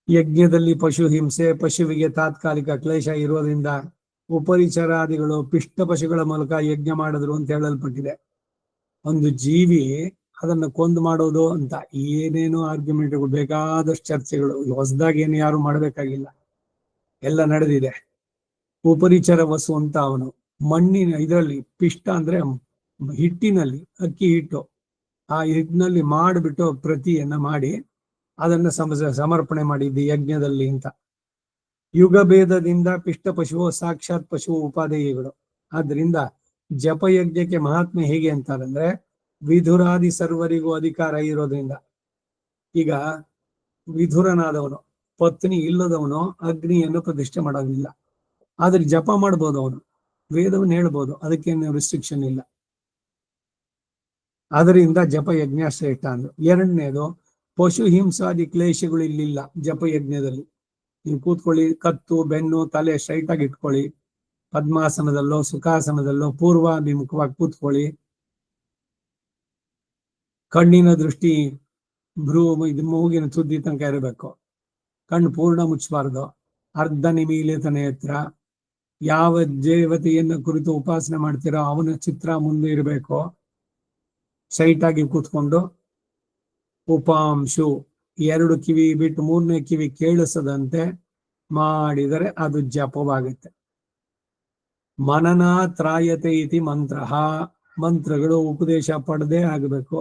ಯಜ್ಞದಲ್ಲಿ ಪಶು ಹಿಂಸೆ, ಪಶುವಿಗೆ ತಾತ್ಕಾಲಿಕ ಕ್ಲೇಶ ಇರೋದ್ರಿಂದ ಉಪರಿಚರಾದಿಗಳು ಪಿಷ್ಟ ಪಶುಗಳ ಮೂಲಕ ಯಜ್ಞ ಮಾಡಿದ್ರು ಅಂತ ಹೇಳಲ್ಪಟ್ಟಿದೆ. ಒಂದು ಜೀವಿ ಅದನ್ನು ಕೊಂದು ಮಾಡೋದು ಅಂತ ಏನೇನೋ ಆರ್ಗ್ಯುಮೆಂಟ್ಗಳು, ಬೇಕಾದಷ್ಟು ಚರ್ಚೆಗಳು. ಹೊಸದಾಗಿ ಏನು ಯಾರು ಮಾಡಬೇಕಾಗಿಲ್ಲ, ಎಲ್ಲ ನಡೆದಿದೆ. ಉಪರಿಚರ ವಸು ಅಂತ ಅವನು ಮಣ್ಣಿನ ಇದರಲ್ಲಿ, ಪಿಷ್ಟ ಅಂದ್ರೆ ಹಿಟ್ಟಿನಲ್ಲಿ, ಅಕ್ಕಿ ಹಿಟ್ಟು, ಆ ಹಿಟ್ಟಿನಲ್ಲಿ ಮಾಡಿಬಿಟ್ಟು ಪ್ರತಿಯನ್ನ ಮಾಡಿ ಅದನ್ನ ಸಮರ್ಪಣೆ ಮಾಡಿದ್ದು ಯಜ್ಞದಲ್ಲಿ ಅಂತ. ಯುಗ ಭೇದದಿಂದ ಪಿಷ್ಟ ಪಶುವು ಸಾಕ್ಷಾತ್ ಪಶುವು ಉಪಾದೇಯಗಳು. ಆದ್ರಿಂದ ಜಪಯಜ್ಞಕ್ಕೆ ಮಹಾತ್ಮೆ ಹೇಗೆ ಅಂತಾರಂದ್ರೆ, ವಿಧುರಾದಿ ಸರ್ವರಿಗೂ ಅಧಿಕಾರ ಇರೋದ್ರಿಂದ. ಈಗ ವಿಧುರನಾದವನು, ಪತ್ನಿ ಇಲ್ಲದವನು ಅಗ್ನಿಯನ್ನು ಪ್ರತಿಷ್ಠೆ ಮಾಡೋದಿಲ್ಲ, ಆದ್ರೆ ಜಪ ಮಾಡ್ಬೋದು, ಅವನು ವೇದವನ್ನು ಹೇಳ್ಬೋದು, ಅದಕ್ಕೇನು ರಿಸ್ಟ್ರಿಕ್ಷನ್ ಇಲ್ಲ. ಅದರಿಂದ ಜಪಯಜ್ಞ ಶ್ರೇಷ್ಠ ಅಂದ್ರು. ಎರಡನೇದು, ಪಶು ಹಿಂಸಾದಿ ಕ್ಲೇಶಗಳು ಇಲ್ಲಿಲ್ಲ ಜಪಯಜ್ಞದಲ್ಲಿ. ನೀವು ಕೂತ್ಕೊಳ್ಳಿ, ಕತ್ತು ಬೆನ್ನು ತಲೆ ಸ್ಟ್ರೈಟ್ ಆಗಿ ಇಟ್ಕೊಳ್ಳಿ, ಪದ್ಮಾಸನದಲ್ಲೋ ಸುಖಾಸನದಲ್ಲೋ ಪೂರ್ವಾಭಿಮುಖವಾಗಿ ಕೂತ್ಕೊಳ್ಳಿ. ಕಣ್ಣಿನ ದೃಷ್ಟಿ ಇದು ಮೂಗಿನ ತುದ್ದಿ ತನಕ ಇರಬೇಕು, ಕಣ್ಣು ಪೂರ್ಣ ಮುಚ್ಚಬಾರ್ದು. ಅರ್ಧ ನಿಮೀಲಿತ ನೇತ್ರ. ಯಾವ ದೇವತೆಯನ್ನು ಕುರಿತು ಉಪಾಸನೆ ಮಾಡ್ತೀರೋ ಅವನ ಚಿತ್ರ ಮುಂದೆ ಇರಬೇಕು. ಸೈಟ್ ಆಗಿ ಕೂತ್ಕೊಂಡು ಉಪಾಂಶು, 2 ಕಿವಿ ಬಿಟ್ಟು 3ನೇ ಕಿವಿ ಕೇಳಿಸದಂತೆ ಮಾಡಿದರೆ ಅದು ಜಪವಾಗುತ್ತೆ. ಮನನ ತ್ರಾಯತೆ ಇತಿ ಮಂತ್ರ. ಮಂತ್ರಗಳು ಉಪದೇಶ ಪಡೆದೇ ಆಗಬೇಕು.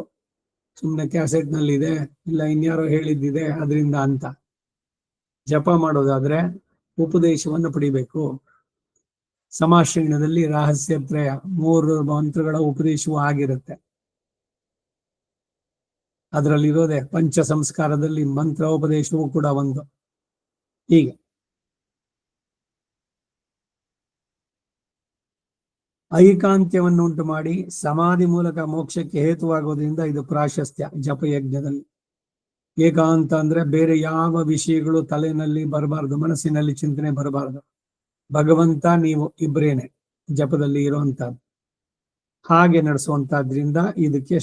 ಸುಮ್ಮನೆ ಕ್ಯಾಸೆಟ್ ನಲ್ಲಿದೆ, ಇಲ್ಲ ಇನ್ಯಾರೋ ಹೇಳಿದ್ದಿದೆ ಅದರಿಂದ ಅಂತ. ಜಪ ಮಾಡೋದಾದ್ರೆ ಉಪದೇಶವನ್ನು ಪಡಿಬೇಕು. ಸಮಾಶ್ರಯಣದಲ್ಲಿ ರಹಸ್ಯತ್ರಯ 3 ಮಂತ್ರಗಳ ಉಪದೇಶವೂ ಆಗಿರುತ್ತೆ. ಅದರಲ್ಲಿರೋದೆ ಪಂಚ ಸಂಸ್ಕಾರದಲ್ಲಿ ಮಂತ್ರೋಪದೇಶವೂ ಕೂಡ ಒಂದು. ಹೀಗೆ ಐಕಾಂತ್ಯವನ್ನು ಉಂಟು ಮಾಡಿ ಸಮಾಧಿ ಮೂಲಕ ಮೋಕ್ಷಕ್ಕೆ ಹೇತುವಾಗೋದ್ರಿಂದ ಇದು ಪ್ರಾಶಸ್ತ್ಯ ಜಪಯಜ್ಞದಲ್ಲಿ. ಏಕಾಂತ ಅಂದ್ರೆ ಬೇರೆ ಯಾವ ವಿಷಯಗಳು ತಲೆನಲ್ಲಿ ಬರಬಾರ್ದು, ಮನಸ್ಸಿನಲ್ಲಿ ಚಿಂತನೆ ಬರಬಾರ್ದು. ಭಗವಂತ ನೀವು ಇಬ್ಬರೇನೆ ಜಪದಲ್ಲಿ ಇರುವಂತಹದ್ದು. ಹಾಗೆ ನಡೆಸುವಂತಹದ್ರಿಂದ ಇದಕ್ಕೆ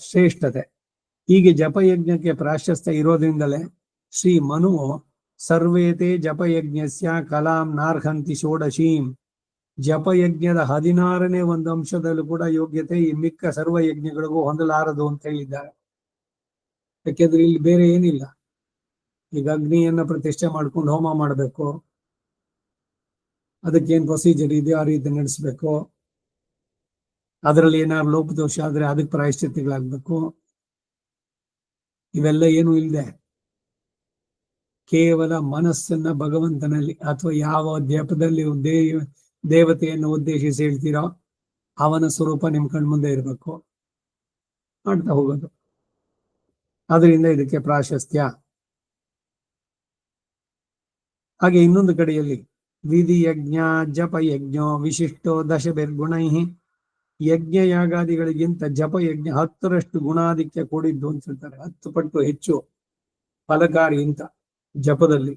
ಶ್ರೇಷ್ಠತೆ. ಹೀಗೆ ಜಪಯಜ್ಞಕ್ಕೆ ಪ್ರಾಶಸ್ತ್ಯ ಇರೋದ್ರಿಂದಲೇ ಶ್ರೀ ಮನು ಸರ್ವೇತೆ ಜಪಯಜ್ಞಸ್ಯ ಕಲಾಂ ನಾರ್ಹಂತಿ ಷೋಡಶೀಂ. ಜಪಯಜ್ಞದ 16ನೇ ಒಂದು ಅಂಶದಲ್ಲೂ ಕೂಡ ಯೋಗ್ಯತೆ ಈ ಮಿಕ್ಕ ಸರ್ವಯಜ್ಞಗಳಿಗೂ ಹೊಂದಲಾರದು ಅಂತ ಹೇಳಿದ್ದಾರೆ. ಯಾಕೆಂದ್ರೆ ಇಲ್ಲಿ ಬೇರೆ ಏನಿಲ್ಲ. ಈಗ ಅಗ್ನಿಯನ್ನ ಪ್ರತಿಷ್ಠೆ ಮಾಡ್ಕೊಂಡು ಹೋಮ ಮಾಡಬೇಕು, ಅದಕ್ಕೇನು ಪ್ರೊಸೀಜರ್ ಇದೆಯೋ ಆ ರೀತಿ ನಡೆಸ್ಬೇಕು. ಅದರಲ್ಲಿ ಏನಾದ್ರು ಲೋಪದೋಷ ಆದ್ರೆ ಅದಕ್ಕೆ ಪ್ರಾಯಶ್ಚಿತ್ತಗಳಾಗ್ಬೇಕು. ಇವೆಲ್ಲ ಏನು ಇಲ್ಲದೆ ಕೇವಲ ಮನಸ್ಸನ್ನ ಭಗವಂತನಲ್ಲಿ ಅಥವಾ ಯಾವ ಜಪದಲ್ಲಿ ದೇವತೆಯನ್ನು ಉದ್ದೇಶಿಸಿ ಹೇಳ್ತೀರೋ ಅವನ ಸ್ವರೂಪ ನಿಮ್ ಕಣ್ಮುಂದೆ ಇರಬೇಕು, ಮಾಡ್ತಾ ಹೋಗೋದು. ಅದರಿಂದ ಇದಕ್ಕೆ ಪ್ರಾಶಸ್ತ್ಯ. ಹಾಗೆ ಇನ್ನೊಂದು ಕಡೆಯಲ್ಲಿ ವಿಧಿ ಯಜ್ಞ ಜಪಯಜ್ಞೋ ವಿಶಿಷ್ಟೋ ದಶಭಿರ್ಗುಣೈ. ಯಜ್ಞ ಯಾಗಾದಿಗಳಿಗಿಂತ ಜಪಯಜ್ಞ 10ರಷ್ಟು ಗುಣಾಧಿಕ್ಯ ಕೂಡಿದ್ದು ಅಂತ ಹೇಳ್ತಾರೆ. 10 ಪಟ್ಟು ಹೆಚ್ಚು ಫಲಕಾರಿ ಅಂತ ಜಪದಲ್ಲಿ.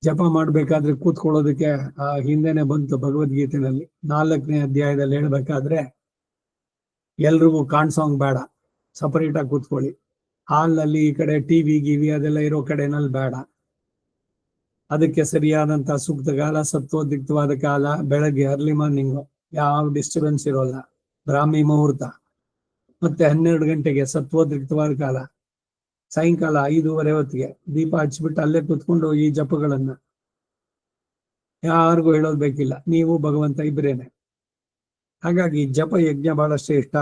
ಜಪ ಮಾಡ್ಬೇಕಾದ್ರೆ ಕೂತ್ಕೊಳ್ಳೋದಕ್ಕೆ ಹಿಂದೆನೆ ಬಂತು ಭಗವದ್ಗೀತೆಯಲ್ಲಿ 4ನೇ ಅಧ್ಯಾಯದಲ್ಲಿ ಹೇಳ್ಬೇಕಾದ್ರೆ, ಎಲ್ರಿಗೂ ಕಾಣಿಸೋಂಗ್ ಬೇಡ, ಸಪರೇಟ್ ಆಗಿ ಕೂತ್ಕೊಳ್ಳಿ. ಹಾಲ್ನಲ್ಲಿ ಈ ಕಡೆ ಟಿವಿ ಗಿವಿ ಅದೆಲ್ಲ ಇರೋ ಕಡೆನಲ್ಲಿ ಬೇಡ. ಅದಕ್ಕೆ ಸರಿಯಾದಂತಹ ಸೂಕ್ತ ಕಾಲ, ಸತ್ವೋದ್ಯುಕ್ತವಾದ ಕಾಲ ಬೆಳಗ್ಗೆ ಅರ್ಲಿ ಮಾರ್ನಿಂಗು, ಯಾವ ಡಿಸ್ಟರ್ಬೆನ್ಸ್ ಇರೋಲ್ಲ, ಬ್ರಾಹ್ಮಿ ಮುಹೂರ್ತ. ಮತ್ತೆ 12 ಗಂಟೆಗೆ ಸತ್ವೋದ್ಯುಕ್ತವಾದ ಕಾಲ, ಸಾಯಂಕಾಲ 5:30 ಹೊತ್ತಿಗೆ ದೀಪ ಹಚ್ಚಿಬಿಟ್ಟು ಅಲ್ಲೇ ಕೂತ್ಕೊಂಡು ಈ ಜಪಗಳನ್ನ ಯಾರಿಗೂ ಹೇಳೋದು ಬೇಕಿಲ್ಲ, ನೀವು ಭಗವಂತ ಇಬ್ಬರೇನೆ. ಹಾಗಾಗಿ ಜಪ ಯಜ್ಞ ಬಹಳ ಶ್ರೇಷ್ಠ.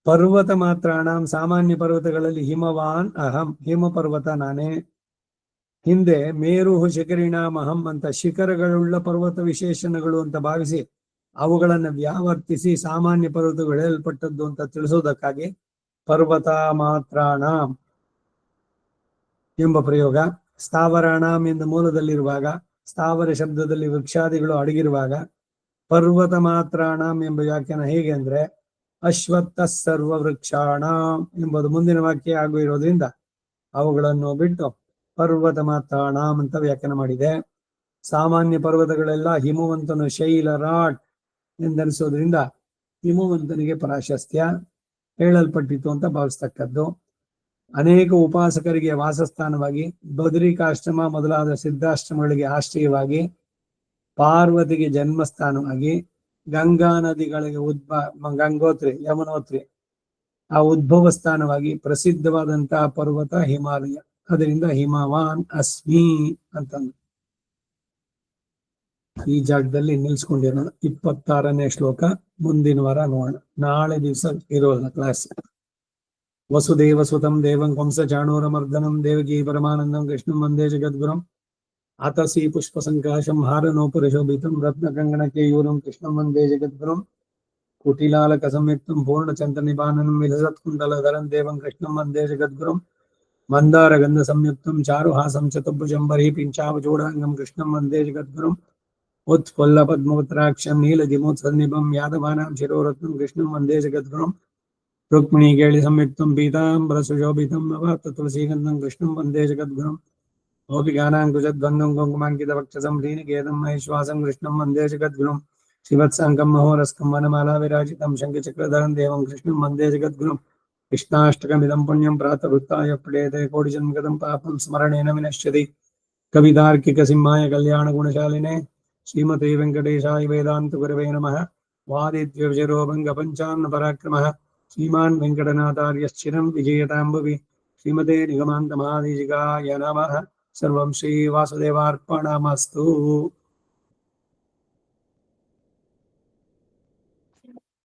ಪರ್ವತ ಮಾತ್ರಾಣ, ಸಾಮಾನ್ಯ ಪರ್ವತಗಳಲ್ಲಿ ಹಿಮವಾನ್ ಅಹಂ, ಹಿಮ ಪರ್ವತ ನಾನೇ. ಹಿಂದೆ ಮೇರು ಶಿಖರಿಣಾಮಹಂ ಅಂತ ಶಿಖರಗಳುಳ್ಳ ಪರ್ವತ ವಿಶೇಷಣಗಳು ಅಂತ ಭಾವಿಸಿ ಅವುಗಳನ್ನು ವ್ಯಾವರ್ತಿಸಿ ಸಾಮಾನ್ಯ ಪರ್ವತಗಳು ಹೇಳಲ್ಪಟ್ಟದ್ದು ಅಂತ ತಿಳಿಸೋದಕ್ಕಾಗಿ ಪರ್ವತ ಮಾತ್ರಾಣ ಎಂಬ ಪ್ರಯೋಗ. ಸ್ಥಾವರಾಣಾಮ್ ಎಂದು ಮೂಲದಲ್ಲಿರುವಾಗ, ಸ್ಥಾವರ ಶಬ್ದದಲ್ಲಿ ವೃಕ್ಷಾದಿಗಳು ಅಡಗಿರುವಾಗ ಪರ್ವತ ಮಾತ್ರಾಣಂ ಎಂಬ ವ್ಯಾಖ್ಯಾನ ಹೇಗೆ ಅಂದ್ರೆ ಅಶ್ವತ್ಥ ಸರ್ವ ವೃಕ್ಷಾಣ ಎಂಬುದು ಮುಂದಿನ ವಾಕ್ಯ ಹಾಗೂ ಇರೋದ್ರಿಂದ ಅವುಗಳನ್ನು ಬಿಟ್ಟು ಪರ್ವತ ಮಾತ್ರಾಣಂ ಅಂತ ವ್ಯಾಖ್ಯಾನ ಮಾಡಿದೆ. ಸಾಮಾನ್ಯ ಪರ್ವತಗಳೆಲ್ಲ ಹಿಮವಂತನು ಶೈಲರಾಟ್ ಎಂದೆನಿಸೋದ್ರಿಂದ ಹಿಮವಂತನಿಗೆ ಪ್ರಾಶಸ್ತ್ಯ ಹೇಳಲ್ಪಟ್ಟಿತು ಅಂತ ಭಾವಿಸ್ತಕ್ಕದ್ದು. ಅನೇಕ ಉಪಾಸಕರಿಗೆ ವಾಸಸ್ಥಾನವಾಗಿ, ಬದರಿಕಾಶ್ರಮ ಮೊದಲಾದ ಸಿದ್ಧಾಶ್ರಮಗಳಿಗೆ ಆಶ್ರಯವಾಗಿ, ಪಾರ್ವತಿಗೆ ಜನ್ಮಸ್ಥಾನವಾಗಿ, ಗಂಗಾ ನದಿಗಳಿಗೆ ಗಂಗೋತ್ರಿ ಯಮುನೋತ್ರಿ ಆ ಉದ್ಭವ ಸ್ಥಾನವಾಗಿ ಪ್ರಸಿದ್ಧವಾದಂತಹ ಪರ್ವತ ಹಿಮಾಲಯ. ಅದರಿಂದ ಹಿಮವಾನ್ ಅಸ್ಮಿ ಅಂತಂದು ಈ ಜಾಗದಲ್ಲಿ ನಿಲ್ಸ್ಕೊಂಡಿರೋಣ. 26ನೇ ಶ್ಲೋಕ ಮುಂದಿನ ವಾರ ನೋಡೋಣ. ನಾಳೆ ದಿವಸ ಇರೋಲ್ಲ ಕ್ಲಾಸ್. ವಸುದೇವ ಸುತಂ ದೇವಂ ಕಂಸ ಚಾಣೂರಮರ್ದನಂ ದೇವಕೀ ಪರಮಾನಂದಂ ಕೃಷ್ಣಂ ವಂದೇ ಜಗದ್ಗುರುಂ ಆತಸಿ ಪುಷ್ಪ ಸಂಕಾಶಂ ಹಾರನೋಪರಿಶೋಭಿತಂ ರತ್ನ ಕಂಗಣ ಕೇಯೂರಂ ಕೃಷ್ಣಂ ವಂದೇ ಜಗದ್ಗುರುಂ ಕುಟಿಲಾಲಕ ಸಂಯುಕ್ತಂ ಪೂರ್ಣಚಂದ್ರ ನಿಪಾನನಂ ವಿಲಸತ್ಕುಂಡಲಧರಂ ದೇವಂ ಕೃಷ್ಣಂ ವಂದೇ ಜಗದ್ಗುರುಂ ಮಂದಾರ ಗಂಧ ಸಂಯುಕ್ತಂ ಚಾರುಹಾಸಂ ಚತುರ್ಭುಜಂ ಬರ್ಹಿ ಪಿಂಚಾವಚೂಡಾಂಗಂ ಕೃಷ್ಣಂ ವಂದೇ ಜಗದ್ಗುರುಂ ಉತ್ಫುಲ್ಲ ಪದ್ಮಪತ್ರಾಕ್ಷಂ ನೀಲಜಿಮೋತ್ಸನ್ನಿಭಂ ಯಾದವಾನಾಂ ಶಿರೋರತ್ನಂ ಕೃಷ್ಣಂ ವಂದೇ ಜಗದ್ಗುರುಂ ರುಕ್ಮಿಣೀ ಕೇಳಿ ಸಂಯುಕ್ತಂ ಪೀತಾಂಬರ ಸುಶೋಭಿತಂ ನವಾರ್ತ ತುಳಸೀಗಂಧಂ ಕೃಷ್ಣಂ ವಂದೇ ಜಗದ್ಗುರುಂ ಗೋಪಿಕಾನಾಂ ಕುಜದ್ವಂದಂ ಕುಂಕುಮಾಂಕಿತ ವಕ್ಷಸಂ ಶ್ರೀನಿಕೇತಂ ಮಹೇಶ್ವಾಸಂ ಕೃಷ್ಣಂ ವಂದೇ ಜಗದ್ಗುರುಂ ಶಿವತ್ಸಾಂಗಂ ಮಹೋರಸ್ಕಂ ವನಮಾಲಾ ವಿರಾಜಿತಂ ಶಂಖಚಕ್ರಧರಂ ದೇವಂ ಕೃಷ್ಣಂ ವಂದೇ ಜಗದ್ಗುರುಂ ಕೃಷ್ಣಾಷ್ಟಕಮಿದಂ ಪುಣ್ಯಂ ಪ್ರಾತಃವೃತ್ತಾಯ ಪಠೇತೆ ಕೋಟಿಜನ್ಮಗತಂ ಪಾಪಂ ಸ್ಮರಣೇನ ವಿನಶ್ಯತಿ. ಕವಿತಾರ್ಕಿಕ ಸಿಂಹಾಯ ಕಲ್ಯಾಣ ಗುಣಶಾಲಿನೇ ಶ್ರೀಮತಿ ವೆಂಕಟೇಶಾಯ ವೇದಾಂತ ಗುರವೇ ನಮಃ. ವಾದಿದ್ವಿಜರೋ ಭಂಗ ಪಂಚಾನ್ನ ಪರಾಕ್ರಮಃ ಶ್ರೀಮಾನ್ ವೆಂಕಟನಾಥಾರ್ಯಶ್ಚಿರಂ ವಿಜಯತಾಂಬುವಿ. ಶ್ರೀಮತೆ ನಿಗಮಾಂತ ಮಹಾದೇಶಿಕಾಯ ನಮಃ. ಸರ್ವಂ ಶ್ರೀ ವಾಸುದೇವಾರ್ಪಣಮಸ್ತು.